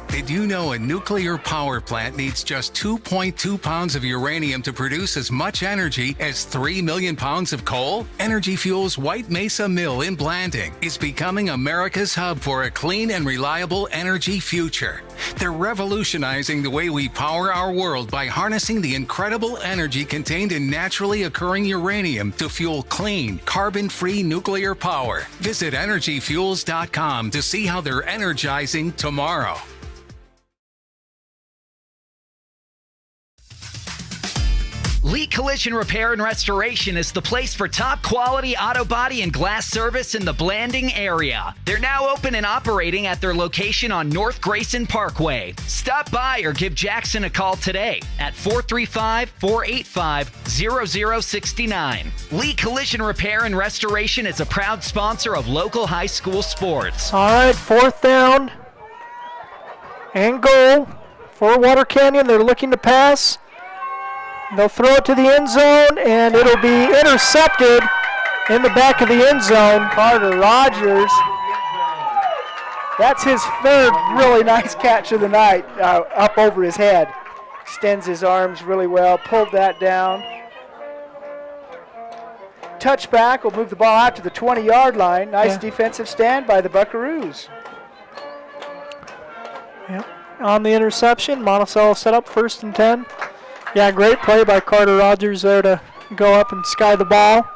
Did you know a nuclear power plant needs just 2.2 pounds of uranium to produce as much energy as 3 million pounds of coal? Energy Fuels White Mesa Mill in Blanding is becoming America's hub for a clean and reliable energy future. They're revolutionizing the way we power our world by harnessing the incredible energy contained in naturally occurring uranium to fuel clean, carbon-free nuclear power. Visit energyfuels.com to see how they're energizing tomorrow. Lee Collision Repair and Restoration is the place for top quality auto body and glass service in the Blanding area. They're now open and operating at their location on North Grayson Parkway. Stop by or give Jackson a call today at 435-485-0069. Lee Collision Repair and Restoration is a proud sponsor of local high school sports. All right, 4th down and goal for Water Canyon. They're looking to pass. They'll throw it to the end zone, and it'll be intercepted in the back of the end zone. Carter Rogers. That's his 3rd really nice catch of the night, up over his head. Extends his arms really well, pulled that down. Touchback will move the ball out to the 20-yard line. Nice defensive stand by the Buckaroos. Yep. On the interception, Monticello set up 1st and 10. Yeah, great play by Carter Rogers there to go up and sky the ball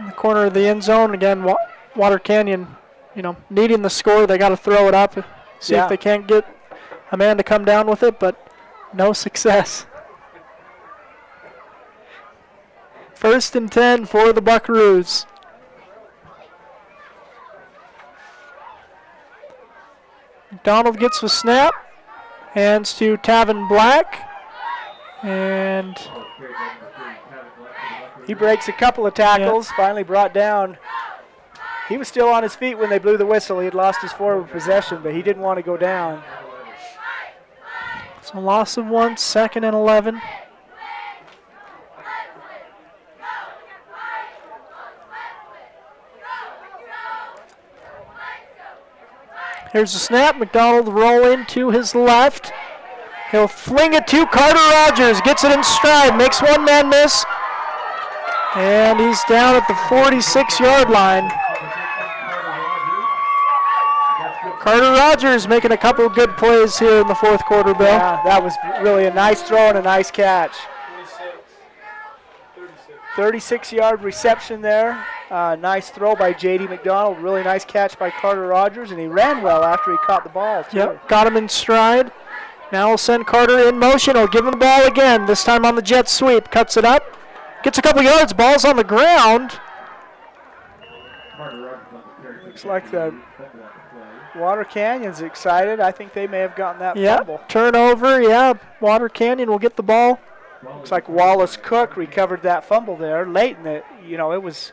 in the corner of the end zone. Again, Water Canyon, needing the score. They got to throw it up, see if they can't get a man to come down with it, but no success. 1st and 10 for the Buckaroos. McDonald gets the snap, hands to Tavin Black. And he breaks a couple of tackles, finally brought down. He was still on his feet when they blew the whistle. He had lost his forward possession, but he didn't want to go down. So loss of 1, 2nd and 11. Here's the snap. McDonald rolling to his left. He'll fling it to Carter Rogers. Gets it in stride. Makes one man miss. And he's down at the 46-yard line. Carter Rogers making a couple of good plays here in the 4th quarter, Bill. Yeah, that was really a nice throw and a nice catch. 36-yard reception there. Nice throw by J.D. McDonald. Really nice catch by Carter Rogers, and he ran well after he caught the ball, too. Yep, got him in stride. Now we'll send Carter in motion. He'll give him the ball again, this time on the jet sweep. Cuts it up. Gets a couple yards. Ball's on the ground. Looks like the Water Canyon's excited. I think they may have gotten that fumble. Turnover, Water Canyon will get the ball. Looks like Wallace Cook recovered that fumble there late in it. It was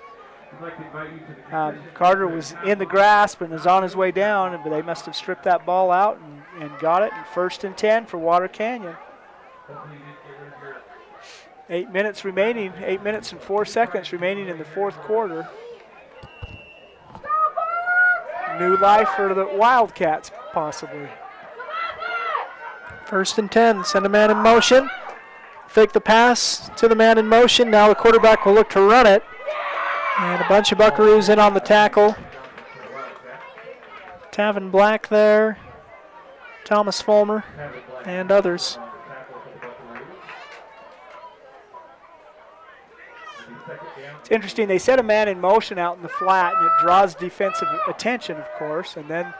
Carter was in the grasp and was on his way down, but they must have stripped that ball out and got it. And 1st and 10 for Water Canyon. 8 minutes remaining, 8 minutes and 4 seconds remaining in the 4th quarter. New life for the Wildcats, possibly. 1st and 10, send a man in motion. Fake the pass to the man in motion. Now the quarterback will look to run it. And a bunch of Buckaroos in on the tackle. Tavin Black there, Thomas Fulmer, and others. It's interesting, they set a man in motion out in the flat, and it draws defensive attention, of course, and then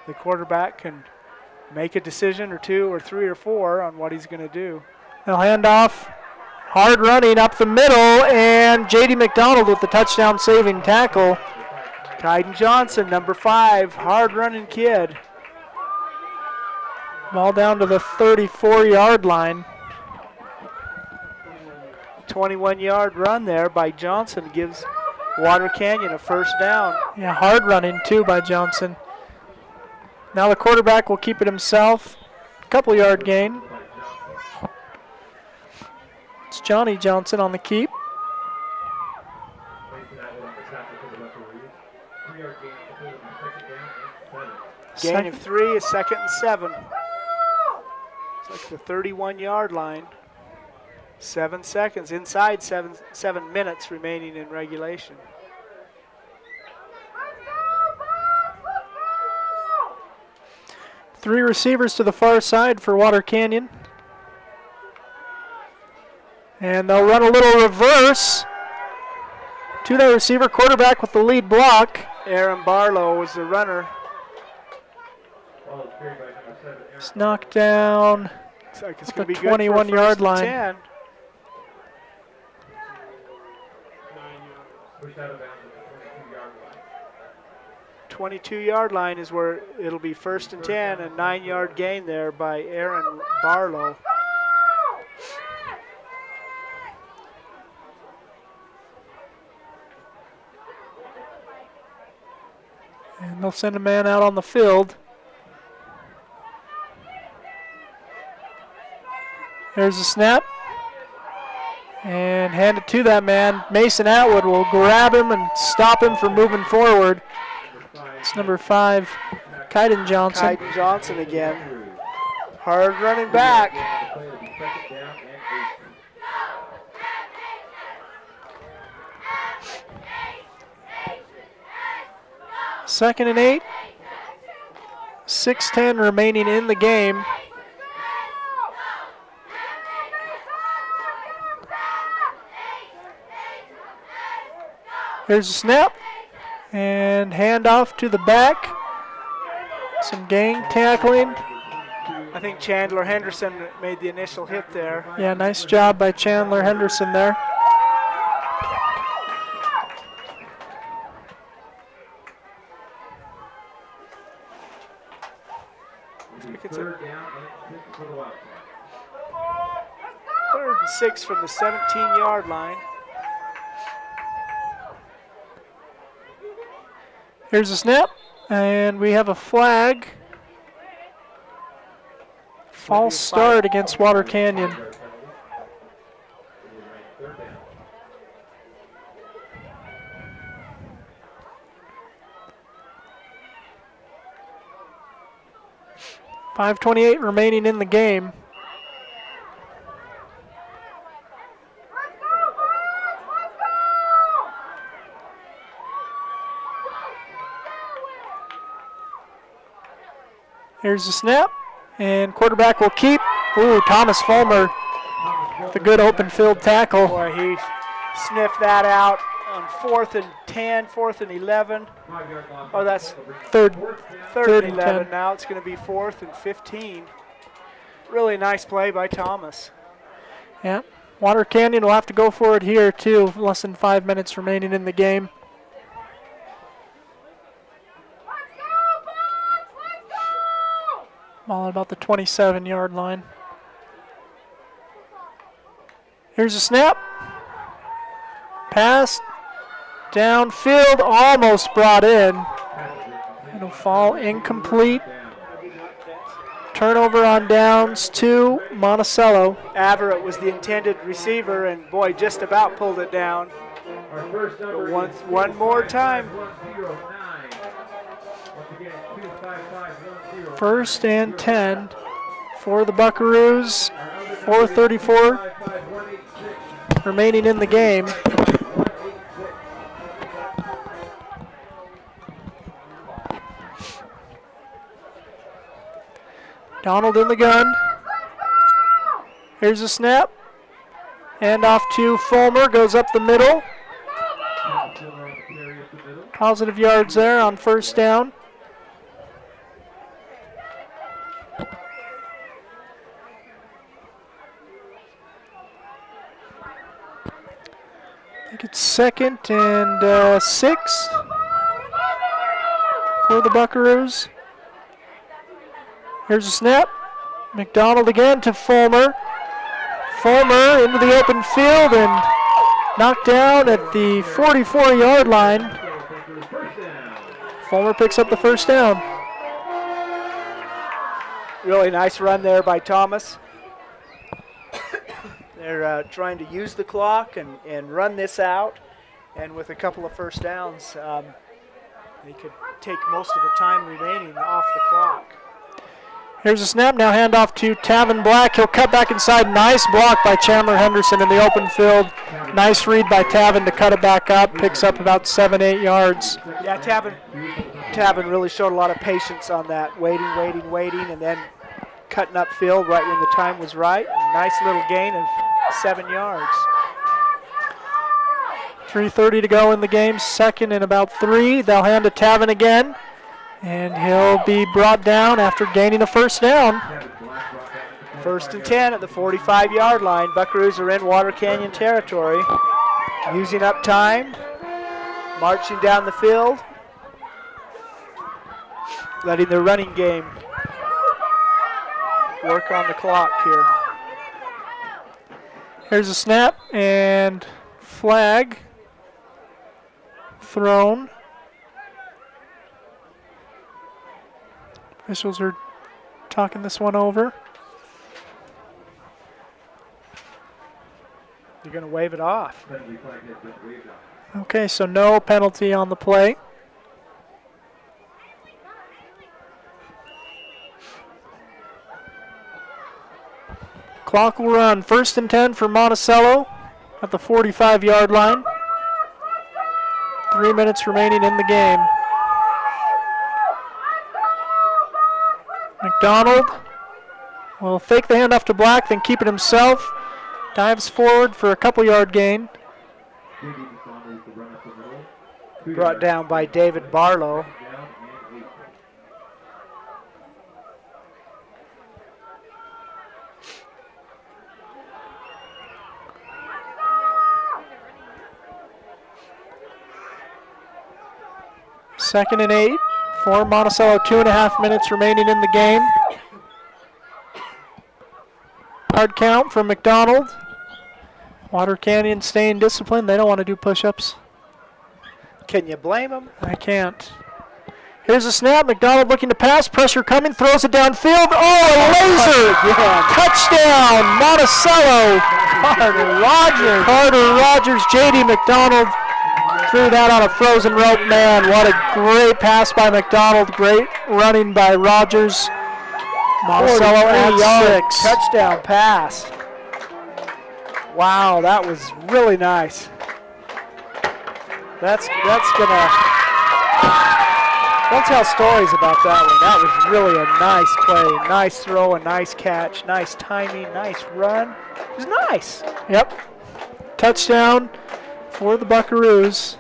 the quarterback can make a decision or 2 or 3 or 4 on what he's going to do. They'll hand off. Hard running up the middle, and J.D. McDonald with the touchdown saving tackle. Kaiden Johnson, number 5, hard running kid. Ball down to the 34-yard line. 21-yard run there by Johnson gives Water Canyon a 1st down. Yeah, hard running too by Johnson. Now the quarterback will keep it himself. Couple-yard gain. It's Johnny Johnson on the keep. Gain of 3 is 2nd and 7. It's like the 31-yard line. 7 seconds, inside 7 minutes remaining in regulation. Three receivers to the far side for Water Canyon. And they'll run a little reverse to the receiver, quarterback with the lead block. Aaron Barlow was the runner. It's knocked down like it's at the be 21-yard line. 10. The 22-yard line is where it'll be 1st and 10, a 9-yard gain there by Aaron Barlow. And they'll send a man out on the field. There's the snap. And hand it to that man. Mason Atwood will grab him and stop him from moving forward. It's number 5, Kaiden Johnson. Kaiden Johnson again. Hard running back. Second and 8. 6:10 remaining in the game. Here's the snap. And handoff to the back. Some gang tackling. I think Chandler Henderson made the initial hit there. Yeah, nice job by Chandler Henderson there. It's a 3rd and 6 from the 17-yard line. Here's a snap, and we have a flag. False start against Water Canyon. .528 remaining in the game. Here's the snap, and quarterback will keep. Ooh, Thomas Fulmer with a good open field tackle. Boy, he sniffed that out on 4th and 10, 4th and 11. Oh, that's third and 11 10. now. It's going to be 4th and 15. Really nice play by Thomas. Yeah, Water Canyon will have to go for it here too. Less than 5 minutes remaining in the game. Ball at about the 27-yard line. Here's a snap. Pass downfield, almost brought in. It'll fall incomplete. Turnover on downs to Monticello. Averett was the intended receiver, and boy, just about pulled it down. One more time. First and 10 for the Buckaroos. 4:34 remaining in the game. Donald in the gun. Here's a snap. Hand off to Fulmer, goes up the middle. Positive yards there on first down. I think it's 2nd and 6 for the Buckaroos. Here's a snap. McDonald again to Fulmer. Fulmer into the open field and knocked down at the 44-yard line. Fulmer picks up the first down. Really nice run there by Thomas. They're trying to use the clock and run this out. And with a couple of first downs, they could take most of the time remaining off the clock. Here's a snap, now handoff to Tavin Black. He'll cut back inside. Nice block by Chandler Henderson in the open field. Nice read by Tavin to cut it back up. Picks up about 7-8 yards. Yeah, Tavin really showed a lot of patience on that. Waiting, and then cutting upfield right when the time was right. Nice little gain of 7 yards. 3:30 to go in the game. 2nd and about 3. They'll hand to Tavin again. And he'll be brought down after gaining a first down. 1st and 10 at the 45-yard line. Buckaroos are in Water Canyon territory. Using up time. Marching down the field. Letting the running game work on the clock here. Here's a snap and flag thrown. Officials are talking this one over. You're going to wave it off. Okay, so no penalty on the play. Clock will run. 1st and 10 for Monticello at the 45-yard line. 3 minutes remaining in the game. McDonald will fake the handoff to Black, then keep it himself. Dives forward for a couple-yard gain. Brought down by David Barlow. Second and 8 for Monticello. 2.5 minutes remaining in the game. Hard count from McDonald. Water Canyon staying disciplined. They don't want to do push-ups. Can you blame them? I can't. Here's a snap. McDonald looking to pass. Pressure coming. Throws it downfield. Oh, a laser! Touchdown, Monticello. Carter Rogers. J.D. McDonald threw that on a frozen rope. Man, what a great pass by McDonald. Great running by Rogers. Monticello at 6. Touchdown pass. Wow, that was really nice. That's gonna, don't tell stories about that one. That was really a nice play, nice throw, a nice catch, nice timing, nice run. It was nice. Yep. Touchdown for the Buckaroos.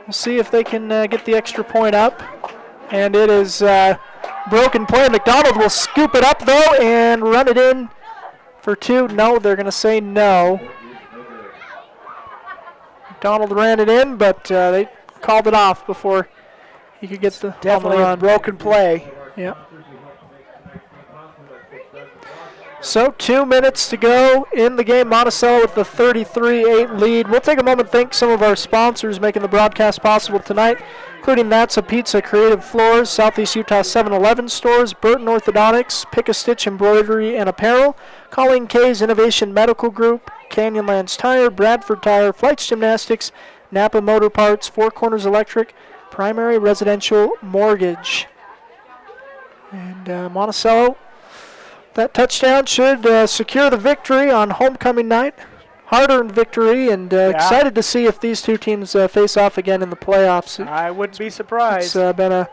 We'll see if they can get the extra point up. And it is broken play. McDonald will scoop it up though and run it in for 2. No, they're going to say no. McDonald ran it in, but they called it off before he could get the definitely run. A broken play. Yeah. So 2 minutes to go in the game. Monticello with the 33-8 lead. We'll take a moment to thank some of our sponsors making the broadcast possible tonight, including That's a Pizza, Creative Floors, Southeast Utah 7-Eleven stores, Burton Orthodontics, Pick-a-Stitch Embroidery and Apparel, Colleen K's Innovation Medical Group, Canyonlands Tire, Bradford Tire, Flights Gymnastics, Napa Motor Parts, Four Corners Electric, Primary Residential Mortgage. And Monticello, that touchdown should secure the victory on homecoming night. Hard-earned victory, and excited to see if these two teams face off again in the playoffs. I wouldn't be surprised. It's been a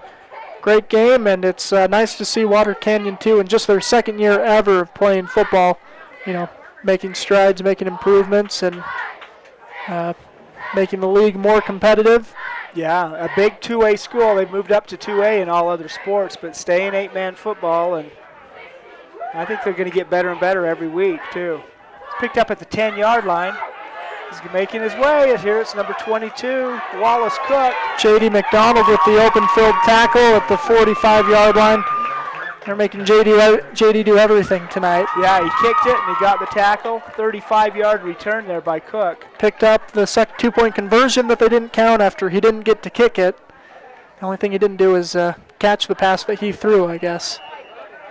great game, and it's nice to see Water Canyon, too, in just their second year ever of playing football, making strides, making improvements, and making the league more competitive. Yeah, a big 2A school. They've moved up to 2A in all other sports, but stay in 8-man football, and I think they're going to get better and better every week, too. It's picked up at the 10-yard line. He's making his way. Here it's number 22, Wallace Cook. J.D. McDonald with the open field tackle at the 45-yard line. They're making J.D. do everything tonight. Yeah, he kicked it and he got the tackle. 35-yard return there by Cook. Picked up the second 2-point conversion that they didn't count after he didn't get to kick it. The only thing he didn't do is catch the pass that he threw, I guess,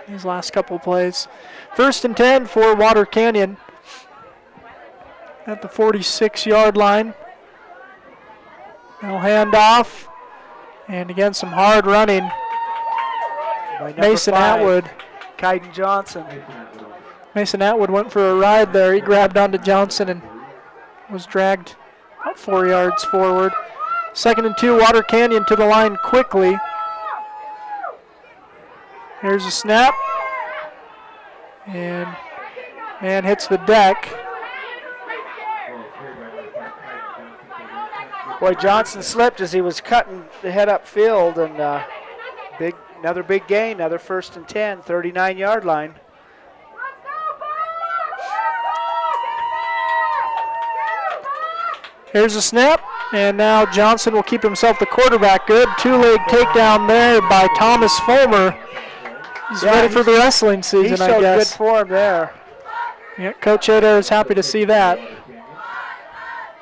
these last couple of plays. 1st and 10 for Water Canyon at the 46-yard line. They'll hand off, and again some hard running. Mason 5, Atwood. Kaiden Johnson. Mason Atwood went for a ride there. He grabbed onto Johnson and was dragged about 4 yards forward. 2nd and 2, Water Canyon to the line quickly. Here's a snap. And man hits the deck. Boy, Johnson slipped as he was cutting the head upfield, and another big gain, another 1st and 10, 39-yard line. Here's a snap, and now Johnson will keep himself the quarterback. Good two-leg takedown there by Thomas Fulmer. He's ready for the wrestling season, I guess. He showed good form there. Yeah, Coach Eder is happy to see that.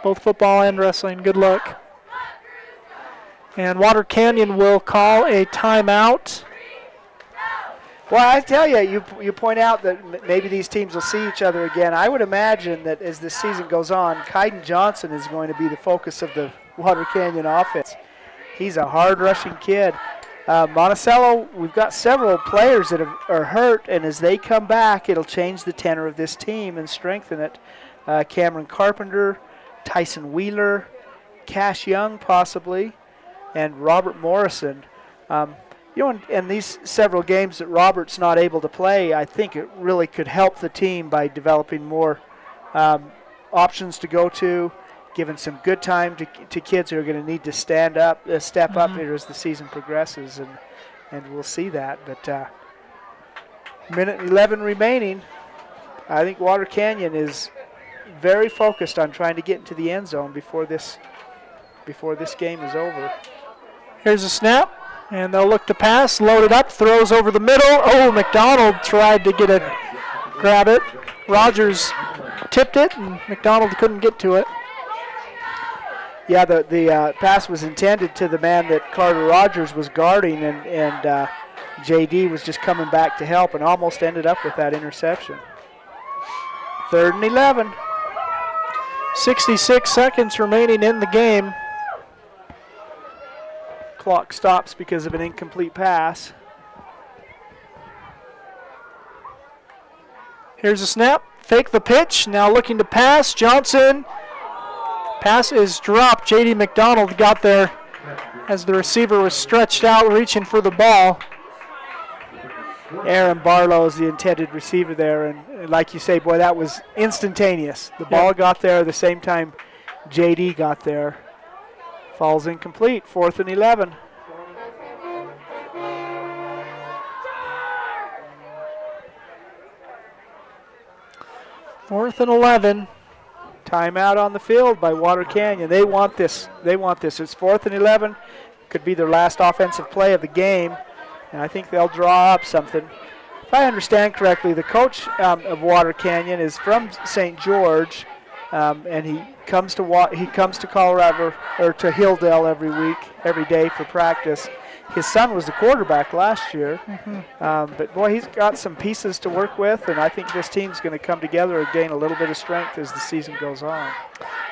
Both football and wrestling. Good look. And Water Canyon will call a timeout. Well, I tell you, you point out that maybe these teams will see each other again. I would imagine that as this season goes on, Kaiden Johnson is going to be the focus of the Water Canyon offense. He's a hard-rushing kid. Monticello, we've got several players that are hurt, and as they come back, it'll change the tenor of this team and strengthen it. Cameron Carpenter, Tyson Wheeler, Cash Young possibly, and Robert Morrison. In these several games that Robert's not able to play, I think it really could help the team by developing more options to go to, giving some good time to kids who are going to need to step up here as the season progresses, and we'll see that. But minute 11 remaining. I think Water Canyon is very focused on trying to get into the end zone before this game is over. Here's a snap, and they'll look to pass. Loaded up, throws over the middle. Oh, McDonald tried to grab it. Rogers tipped it, and McDonald couldn't get to it. Yeah, the pass was intended to the man that Carter Rogers was guarding, and J.D. was just coming back to help and almost ended up with that interception. 3rd and 11. 66 seconds remaining in the game. Clock stops because of an incomplete pass. Here's a snap. Fake the pitch. Now looking to pass. Johnson. Pass is dropped. J.D. McDonald got there as the receiver was stretched out reaching for the ball. Aaron Barlow is the intended receiver there, and like you say, boy, that was instantaneous. The ball got there at the same time J.D. got there. Falls incomplete, 4th and 11. Fourth and 11. Timeout on the field by Water Canyon. They want this. It's 4th and 11. Could be their last offensive play of the game. And I think they'll draw up something. if I understand correctly, the coach of Water Canyon is from St. George, and he comes to Colorado or to Hilldale every day for practice. His son was the quarterback last year, but boy, he's got some pieces to work with, and I think this team's going to come together and gain a little bit of strength as the season goes on.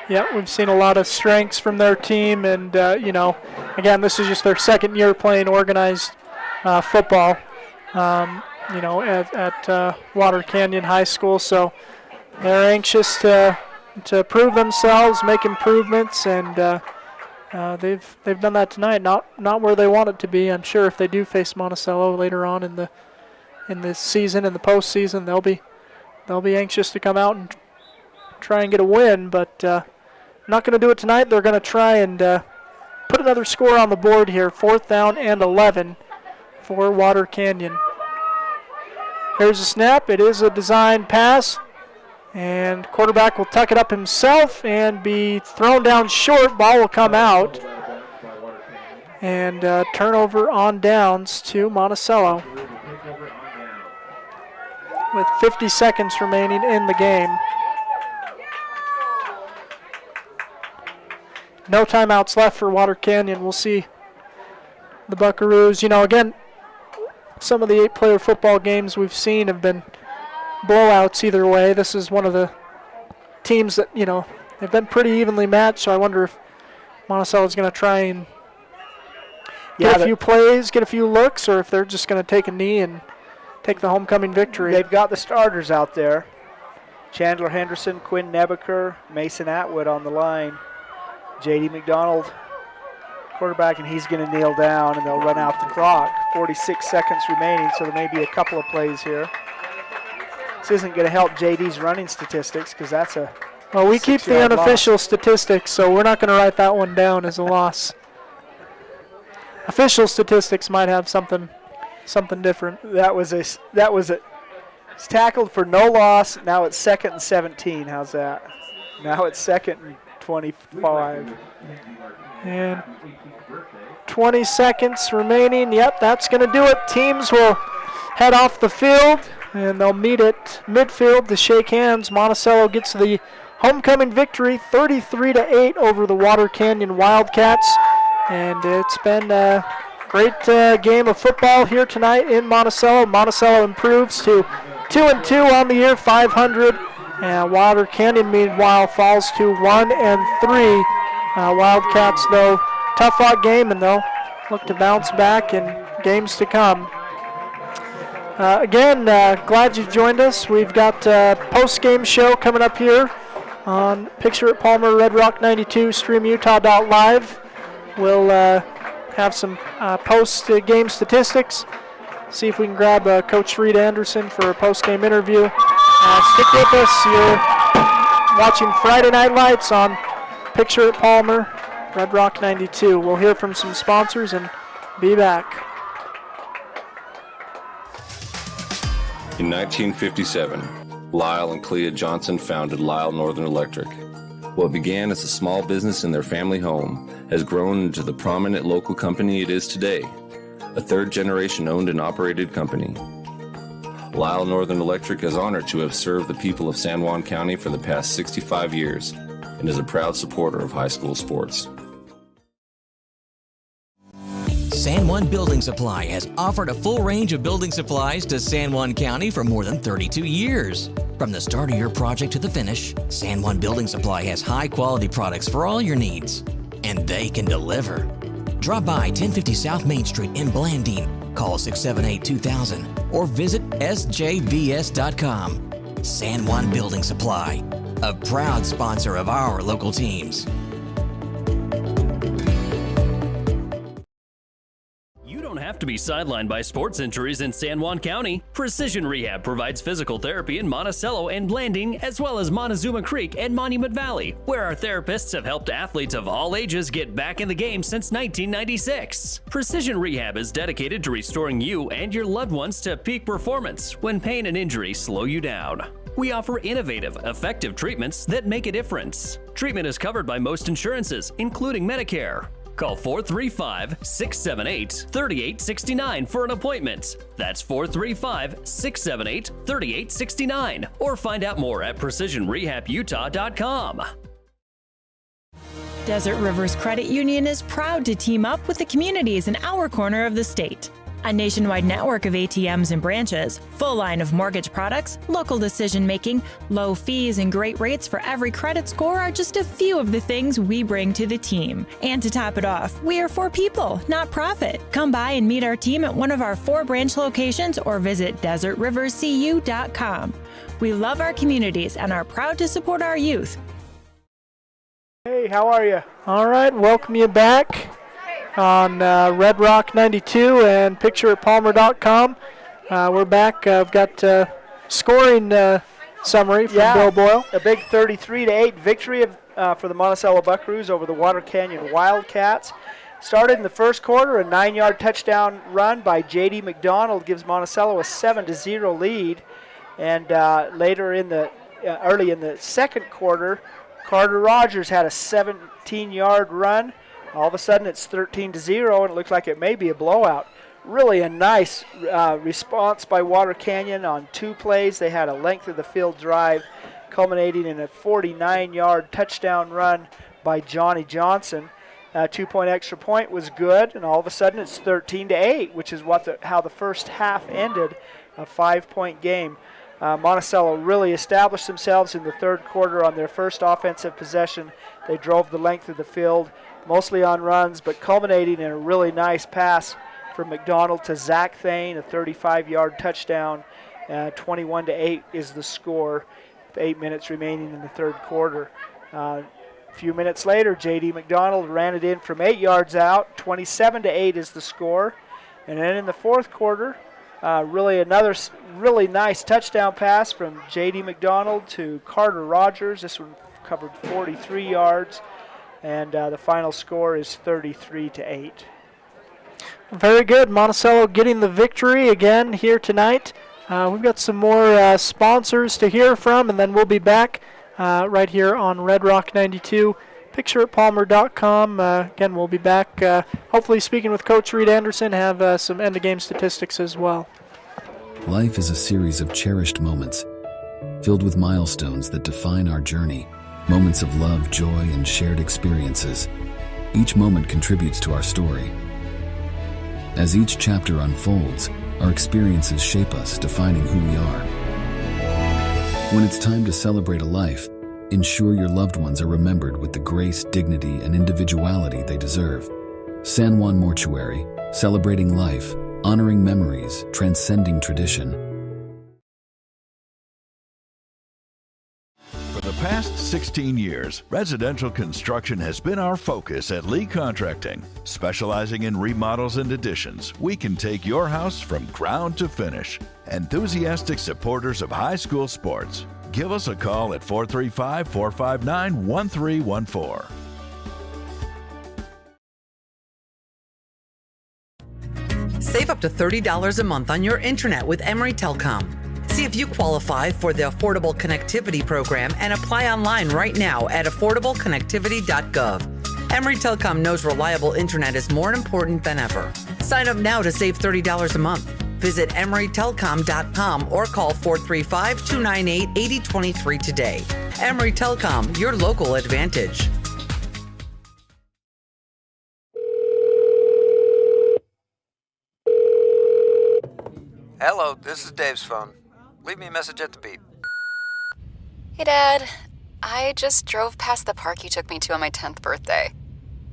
Yeah, we've seen a lot of strengths from their team, and again, this is just their second year playing organized football. At Water Canyon High School, so they're anxious to prove themselves, make improvements, and they've done that tonight. Not where they want it to be. I'm sure if they do face Monticello later on in the season, in the postseason, they'll be anxious to come out and try and get a win. But not going to do it tonight. They're going to try and put another score on the board here. 4th down and 11 for Water Canyon. Here's a snap. It is a design pass. And quarterback will tuck it up himself and be thrown down short. Ball will come out. And turnover on downs to Monticello. With 50 seconds remaining in the game. No timeouts left for Water Canyon. We'll see the Buckaroos. Again, some of the 8-player football games we've seen have been blowouts either way. This is one of the teams that, they've been pretty evenly matched, so I wonder if Monticello's going to try and get a few plays, get a few looks, or if they're just going to take a knee and take the homecoming victory. They've got the starters out there. Chandler Henderson, Quinn Nebaker, Mason Atwood on the line. J.D. McDonald, quarterback, and he's going to kneel down, and they'll run out the clock. 46 seconds remaining, so there may be a couple of plays here. This isn't going to help J.D.'s running statistics because that's a Well, we keep the unofficial statistics, so we're not going to write that one down as a loss. Official statistics might have something different. It's tackled for no loss. Now it's 2nd and 17. How's that? Now it's 2nd and 25. And 20 seconds remaining. Yep, that's going to do it. Teams will head off the field, and they'll meet at midfield to shake hands. Monticello gets the homecoming victory, 33-8 over the Water Canyon Wildcats. And it's been a great game of football here tonight in Monticello. Monticello improves to 2-2 on the year, 500. And Water Canyon, meanwhile, falls to 1-3. Wildcats, though, tough-fought game, and they'll look to bounce back in games to come. Again, glad you've joined us. We've got a post-game show coming up here on Picture at Palmer, Red Rock 92, StreamUtah.live. We'll have some post-game statistics. See if we can grab Coach Reed Anderson for a post-game interview. Stick with us. You're watching Friday Night Lights on Picture at Palmer, Red Rock 92. We'll hear from some sponsors and be back. In 1957, Lyle and Clea Johnson founded Lyle Northern Electric. What began as a small business in their family home has grown into the prominent local company it is today, a third-generation owned and operated company. Lyle Northern Electric is honored to have served the people of San Juan County for the past 65 years and is a proud supporter of high school sports. San Juan Building Supply has offered a full range of building supplies to San Juan County for more than 32 years. From the start of your project to the finish, San Juan Building Supply has high-quality products for all your needs, and they can deliver. Drop by 1050 South Main Street in Blanding, call 678-2000, or visit sjvs.com. San Juan Building Supply, a proud sponsor of our local teams. Have to be sidelined by sports injuries in San Juan County. Precision Rehab provides physical therapy in Monticello and Blanding, as well as Montezuma Creek and Monument Valley, where our therapists have helped athletes of all ages get back in the game since 1996. Precision Rehab is dedicated to restoring you and your loved ones to peak performance when pain and injury slow you down. We offer innovative, effective treatments that make a difference. Treatment is covered by most insurances, including Medicare. Call 435-678-3869 for an appointment. That's 435-678-3869. Or find out more at PrecisionRehabUtah.com. Desert Rivers Credit Union is proud to team up with the communities in our corner of the state. A nationwide network of ATMs and branches, full line of mortgage products, local decision-making, low fees, and great rates for every credit score are just a few of the things we bring to the team. And to top it off, we are for people, not profit. Come by and meet our team at one of our 4 branch locations or visit desertriverscu.com. We love our communities and are proud to support our youth. Hey, how are you? All right, welcome you back on Red Rock 92 and pictureatpalmer.com. We're back. I've got scoring summary from Bill Boyle. A big 33-8 victory for the Monticello Buckaroos over the Water Canyon Wildcats. Started in the first quarter, a 9-yard touchdown run by J.D. McDonald gives Monticello a 7-0 lead. And later early in the second quarter, Carter Rogers had a 17-yard run. All of a sudden, it's 13-0, and it looks like it may be a blowout. Really a nice response by Water Canyon on 2 plays. They had a length of the field drive, culminating in a 49-yard touchdown run by Johnny Johnson. 2-point extra point was good, and all of a sudden, it's 13-8, which is how the first half ended, a 5-point game. Monticello really established themselves in the third quarter on their first offensive possession. They drove the length of the field, mostly on runs, but culminating in a really nice pass from McDonald to Zach Thane, a 35-yard touchdown. 21-8 is the score, with 8 minutes remaining in the third quarter. A few minutes later, J.D. McDonald ran it in from 8 yards out. 27-8 is the score. And then in the fourth quarter, another really nice touchdown pass from J.D. McDonald to Carter Rogers. This one covered 43 yards, and the final score is 33-8. Very good. Monticello getting the victory again here tonight. We've got some more sponsors to hear from, and then we'll be back right here on Red Rock 92. Pictureatpalmer.com. Again, we'll be back hopefully speaking with Coach Reed Anderson, have some end-of-game statistics as well. Life is a series of cherished moments, filled with milestones that define our journey, moments of love, joy, and shared experiences. Each moment contributes to our story. As each chapter unfolds, our experiences shape us, defining who we are. When it's time to celebrate a life, ensure your loved ones are remembered with the grace, dignity, and individuality they deserve. San Juan Mortuary, celebrating life, honoring memories, transcending tradition. For the past 16 years, residential construction has been our focus at Lee Contracting. Specializing in remodels and additions, we can take your house from ground to finish. Enthusiastic supporters of high school sports. Give us a call at 435-459-1314. Save up to $30 a month on your internet with Emory Telecom. See if you qualify for the Affordable Connectivity Program and apply online right now at affordableconnectivity.gov. Emory Telecom knows reliable internet is more important than ever. Sign up now to save $30 a month. Visit emorytelecom.com or call 435-298-8023 today. Emory Telecom, your local advantage. Hello, this is Dave's phone. Leave me a message at the beep. Hey, Dad. I just drove past the park you took me to on my 10th birthday.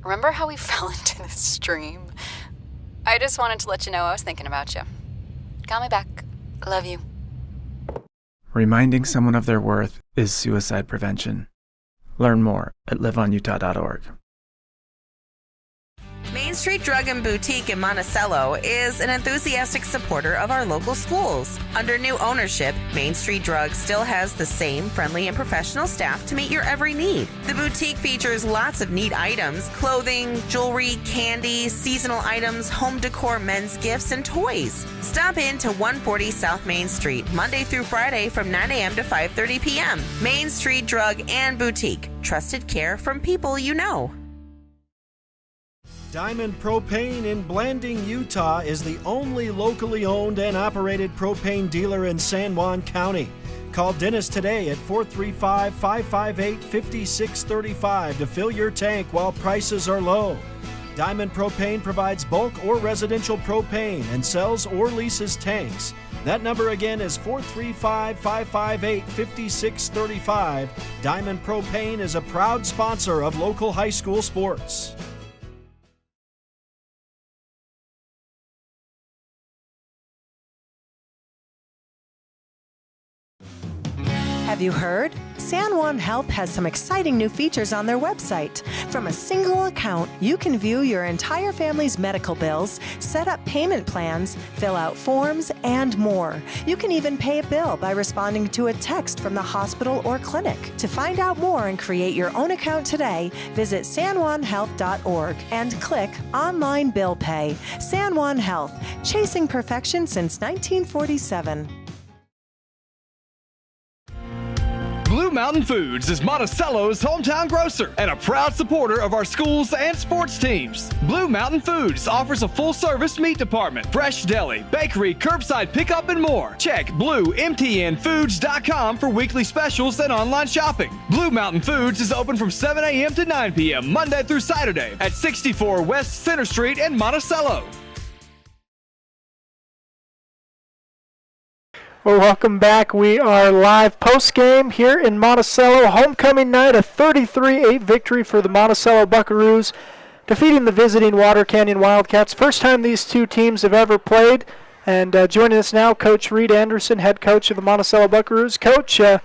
Remember how we fell into the stream? I just wanted to let you know I was thinking about you. Call me back. I love you. Reminding someone of their worth is suicide prevention. Learn more at liveonutah.org. Main Street Drug and Boutique in Monticello is an enthusiastic supporter of our local schools. Under new ownership, Main Street Drug still has the same friendly and professional staff to meet your every need. The boutique features lots of neat items: clothing, jewelry, candy, seasonal items, home decor, men's gifts, and toys. Stop in to 140 South Main Street, Monday through Friday from 9 a.m. to 5:30 p.m. Main Street Drug and Boutique. Trusted care from people you know. Diamond Propane in Blanding, Utah is the only locally owned and operated propane dealer in San Juan County. Call Dennis today at 435-558-5635 to fill your tank while prices are low. Diamond Propane provides bulk or residential propane and sells or leases tanks. That number again is 435-558-5635. Diamond Propane is a proud sponsor of local high school sports. Have you heard? San Juan Health has some exciting new features on their website. From a single account, you can view your entire family's medical bills, set up payment plans, fill out forms, and more. You can even pay a bill by responding to a text from the hospital or clinic. To find out more and create your own account today, visit sanjuanhealth.org and click Online Bill Pay. San Juan Health, chasing perfection since 1947. Blue Mountain Foods is Monticello's hometown grocer and a proud supporter of our schools and sports teams. Blue Mountain Foods offers a full-service meat department, fresh deli, bakery, curbside pickup, and more. Check BlueMTNFoods.com for weekly specials and online shopping. Blue Mountain Foods is open from 7 a.m. to 9 p.m. Monday through Saturday at 64 West Center Street in Monticello. Well, welcome back. We are live post-game here in Monticello. Homecoming night, a 33-8 victory for the Monticello Buckaroos, defeating the visiting Water Canyon Wildcats. First time these two teams have ever played. And joining us now, Coach Reed Anderson, head coach of the Monticello Buckaroos. Coach, your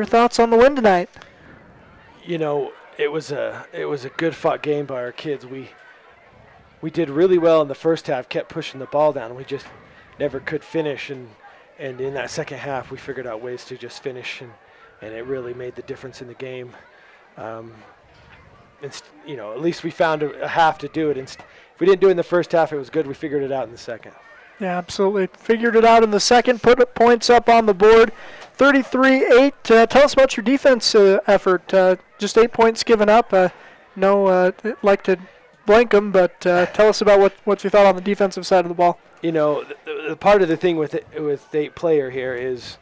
thoughts on the win tonight? You know, it was a good-fought game by our kids. We did really well in the first half, kept pushing the ball down. We just never could finish, and in that second half, we figured out ways to just finish, and it really made the difference in the game. At least we found a half to do it. If we didn't do it in the first half, it was good. We figured it out in the second. Yeah, absolutely. Figured it out in the second, put points up on the board. 33-8. Tell us about your defense effort. Just 8 points given up. Like to blank them, but tell us about what you thought on the defensive side of the ball. You know, the part of the thing with 8-player here is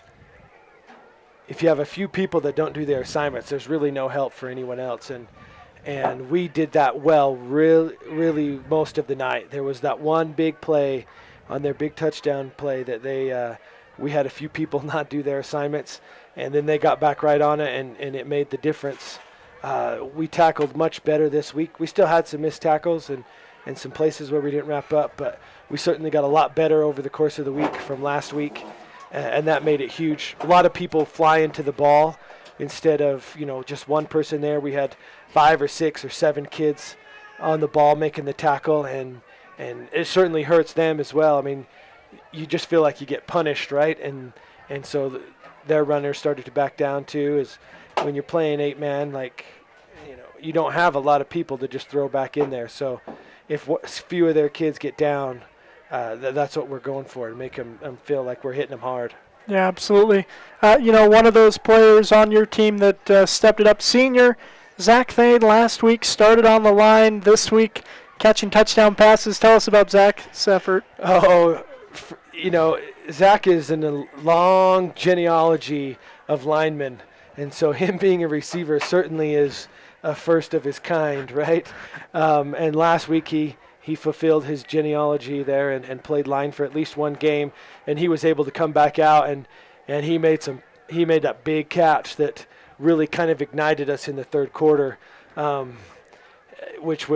if you have a few people that don't do their assignments, there's really no help for anyone else. And we did that well really most of the night. There was that one big play on their big touchdown play that we had a few people not do their assignments, and then they got back right on it, and it made the difference. We tackled much better this week. We still had some missed tackles and some places where we didn't wrap up, but we certainly got a lot better over the course of the week from last week, and that made it huge. A lot of people fly into the ball instead of, just one person there. We had 5 or 6 or 7 kids on the ball making the tackle, and it certainly hurts them as well. I mean, you just feel like you get punished, right? And so their runners started to back down too. Is when you're playing 8-man, you don't have a lot of people to just throw back in there. So if few of their kids get down, that's what we're going for, to make them feel like we're hitting them hard. Yeah, absolutely. One of those players on your team that stepped it up, senior Zach Thane, last week started on the line, this week catching touchdown passes. Tell us about Zach's effort. Zach is in a long genealogy of linemen, and so him being a receiver certainly is a first of his kind, right? And last week he fulfilled his genealogy there and played line for at least one game, and he was able to come back out and he made that big catch that really kind of ignited us in the third quarter, which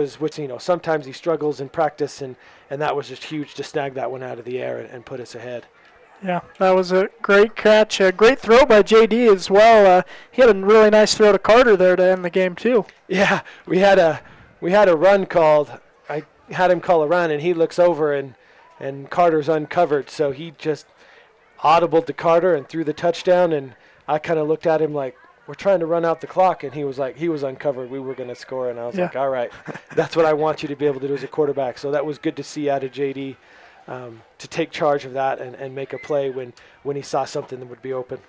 sometimes he struggles in practice, and that was just huge to snag that one out of the air and put us ahead. Yeah, that was a great catch. A great throw by JD as well. He had a really nice throw to Carter there to end the game too. Yeah, we had a run called. I had him call a run, and he looks over and Carter's uncovered, so he just audibled to Carter and threw the touchdown. And I kind of looked at him like, we're trying to run out the clock, and he was uncovered. We were going to score, and I was like, all right, that's what I want you to be able to do as a quarterback. So that was good to see out of JD. To take charge of that and make a play when he saw something that would be open.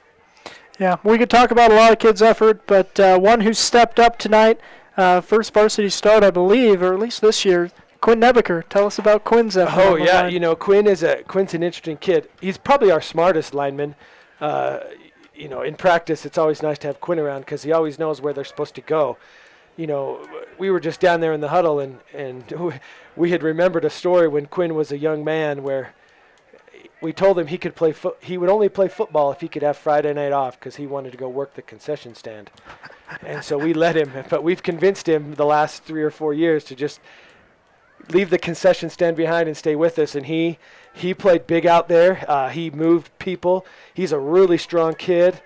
Yeah, we could talk about a lot of kids' effort, but one who stepped up tonight, first varsity start, I believe, or at least this year, Quinn Nebeker. Tell us about Quinn's effort. Oh, yeah. Quinn's an interesting kid. He's probably our smartest lineman. In practice, it's always nice to have Quinn around because he always knows where they're supposed to go. We were just down there in the huddle, and we had remembered a story when Quinn was a young man where we told him he would only play football if he could have Friday night off because he wanted to go work the concession stand. And so we let him, but we've convinced him the last 3 or 4 years to just leave the concession stand behind and stay with us. And he played big out there. He moved people. He's a really strong kid.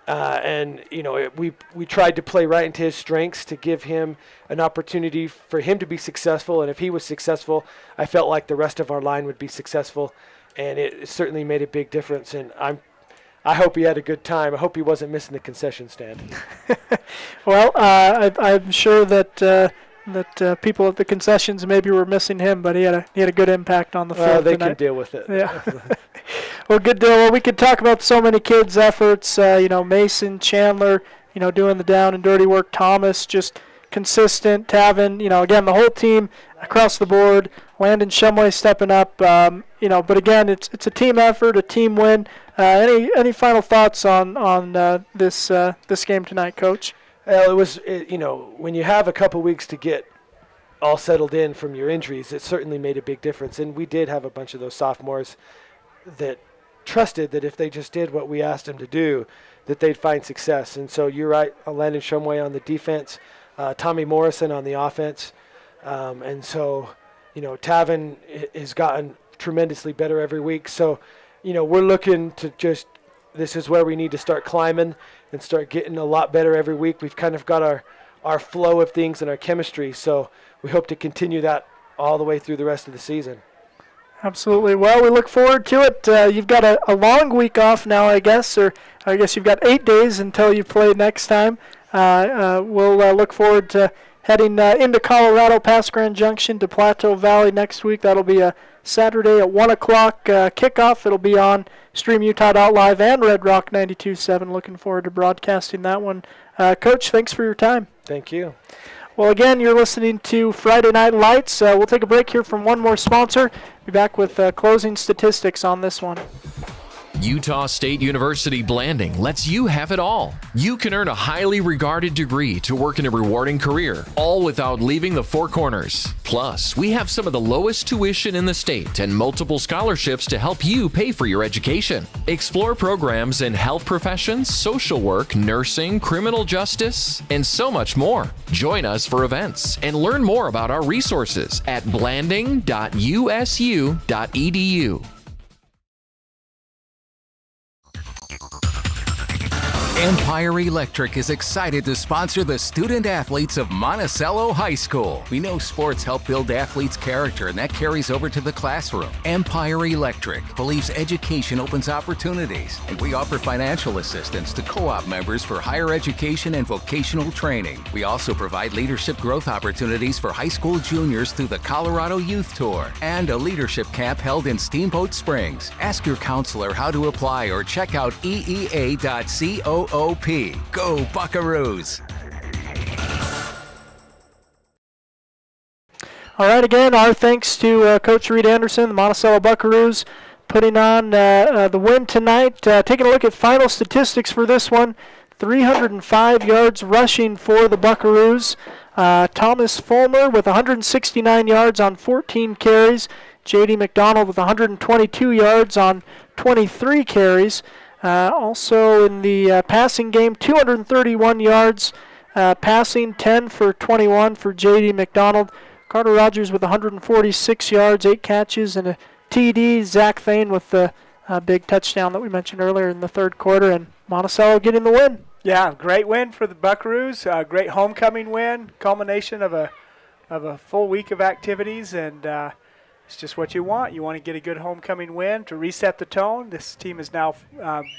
We tried to play right into his strengths to give him an opportunity for him to be successful. And if he was successful, I felt like the rest of our line would be successful. And it certainly made a big difference. And I hope he had a good time. I hope he wasn't missing the concession stand. Well, I'm sure that people at the concessions maybe were missing him, but he had a good impact on the field they tonight. can deal with it. Yeah. Well, good deal. Well, we could talk about so many kids' efforts. Mason, Chandler, doing the down and dirty work. Thomas, just consistent. Tavin, again, the whole team across the board. Landon Shumway stepping up. But again, it's a team effort, a team win. Any final thoughts on this game tonight, Coach? Well, it was when you have a couple weeks to get all settled in from your injuries, it certainly made a big difference. And we did have a bunch of those sophomores that trusted that if they just did what we asked them to do, that they'd find success. And so you're right, Landon Shumway on the defense, Tommy Morrison on the offense. And so, Tavin has gotten tremendously better every week. So, we're looking to this is where we need to start climbing and start getting a lot better every week. We've kind of got our flow of things and our chemistry. So we hope to continue that all the way through the rest of the season. Absolutely. Well, we look forward to it. You've got a long week off now, I guess, or I guess you've got 8 days until you play next time. We'll look forward to heading into Colorado, past Grand Junction to Plateau Valley next week. That'll be a Saturday at 1 o'clock kickoff. It'll be on StreamUtah.live and Red Rock 92.7. Looking forward to broadcasting that one. Coach, thanks for your time. Thank you. Well, again, you're listening to Friday Night Lights. We'll take a break here from one more sponsor. Be back with closing statistics on this one. Utah State University Blanding lets you have it all. You can earn a highly regarded degree to work in a rewarding career, all without leaving the Four Corners. Plus, we have some of the lowest tuition in the state and multiple scholarships to help you pay for your education. Explore programs in health professions, social work, nursing, criminal justice, and so much more. Join us for events and learn more about our resources at blanding.usu.edu. Empire Electric is excited to sponsor the student athletes of Monticello High School. We know sports help build athletes' character, and that carries over to the classroom. Empire Electric believes education opens opportunities, and we offer financial assistance to co-op members for higher education and vocational training. We also provide leadership growth opportunities for high school juniors through the Colorado Youth Tour and a leadership camp held in Steamboat Springs. Ask your counselor how to apply or check out eea.coop. Go Buckaroos! All right, again, our thanks to Coach Reed Anderson, the Monticello Buckaroos, putting on the win tonight. Taking a look at final statistics for this one, 305 yards rushing for the Buckaroos. Thomas Fulmer with 169 yards on 14 carries. J.D. McDonald with 122 yards on 23 carries. Also in the passing game, 231 yards passing, 10 for 21 for J.D. McDonald. Carter Rogers with 146 yards, 8 catches, and a TD. Zach Thane with the big touchdown that we mentioned earlier in the third quarter, and Monticello getting the win. Yeah, great win for the Buckaroos. Great homecoming win, culmination of a full week of activities, and it's just what you want. You want to get a good homecoming win to reset the tone. This team is now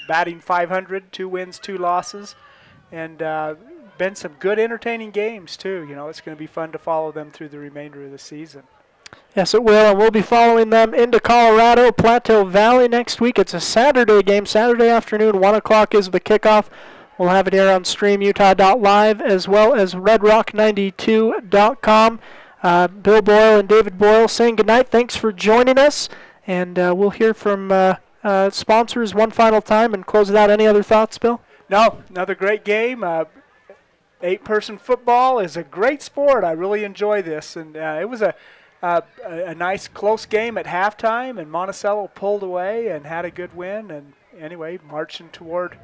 batting .500, 2 wins, 2 losses, and been some good entertaining games too. It's going to be fun to follow them through the remainder of the season. Yes, it will, and we'll be following them into Colorado, Plateau Valley next week. It's a Saturday game, Saturday afternoon, 1 o'clock is the kickoff. We'll have it here on StreamUtah.live as well as RedRock92.com. Bill Boyle and David Boyle saying goodnight. Thanks for joining us, and we'll hear from sponsors one final time and close it out. Any other thoughts, Bill? No, another great game. 8-person football is a great sport. I really enjoy this, and it was a nice close game at halftime, and Monticello pulled away and had a good win. And anyway, marching toward,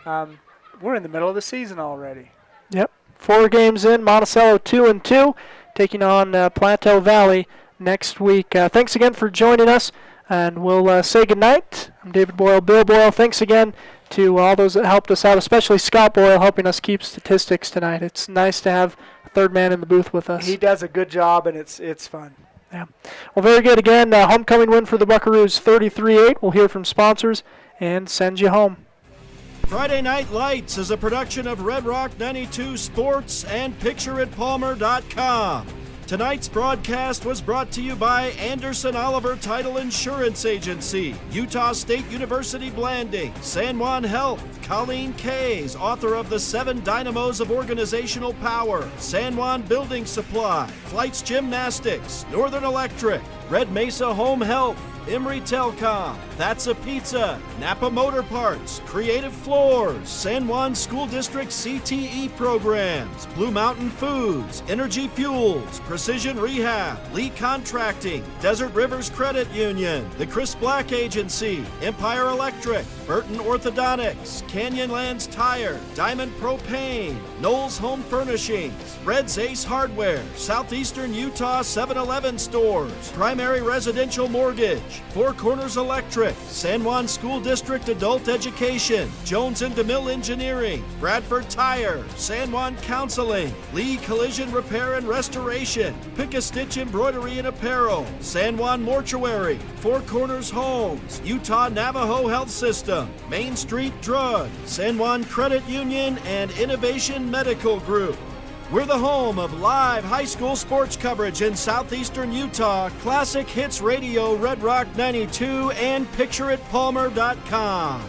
we're in the middle of the season already. Yep, 4 games in. Monticello 2-2, taking on Plateau Valley next week. Thanks again for joining us, and we'll say goodnight. I'm David Boyle, Bill Boyle. Thanks again to all those that helped us out, especially Scott Boyle helping us keep statistics tonight. It's nice to have a third man in the booth with us. He does a good job, and it's fun. Yeah. Well, very good. Again, homecoming win for the Buckaroos, 33-8. We'll hear from sponsors and send you home. Friday Night Lights is a production of Red Rock 92 Sports and PictureItPalmer.com. Tonight's broadcast was brought to you by Anderson Oliver Title Insurance Agency, Utah State University Blanding, San Juan Health, Colleen Kays, author of The 7 Dynamos of Organizational Power, San Juan Building Supply, Flights Gymnastics, Northern Electric, Red Mesa Home Health, Emory Telcom, That's a Pizza, Napa Motor Parts, Creative Floors, San Juan School District CTE programs, Blue Mountain Foods, Energy Fuels, Precision Rehab, Lee Contracting, Desert Rivers Credit Union, the Chris Black Agency, Empire Electric, Burton Orthodontics, Canyonlands Tire, Diamond Propane, Knowles Home Furnishings, Red's Ace Hardware, Southeastern Utah 7-Eleven stores, Primary Residential Mortgage, Four Corners Electric, San Juan School District Adult Education, Jones and DeMille Engineering, Bradford Tire, San Juan Counseling, Lee Collision Repair and Restoration, Pick-a-Stitch Embroidery and Apparel, San Juan Mortuary, Four Corners Homes, Utah Navajo Health System, Main Street Drug, San Juan Credit Union, and Innovation Medical Group. We're the home of live high school sports coverage in southeastern Utah, Classic Hits Radio, Red Rock 92, and PictureItPalmer.com.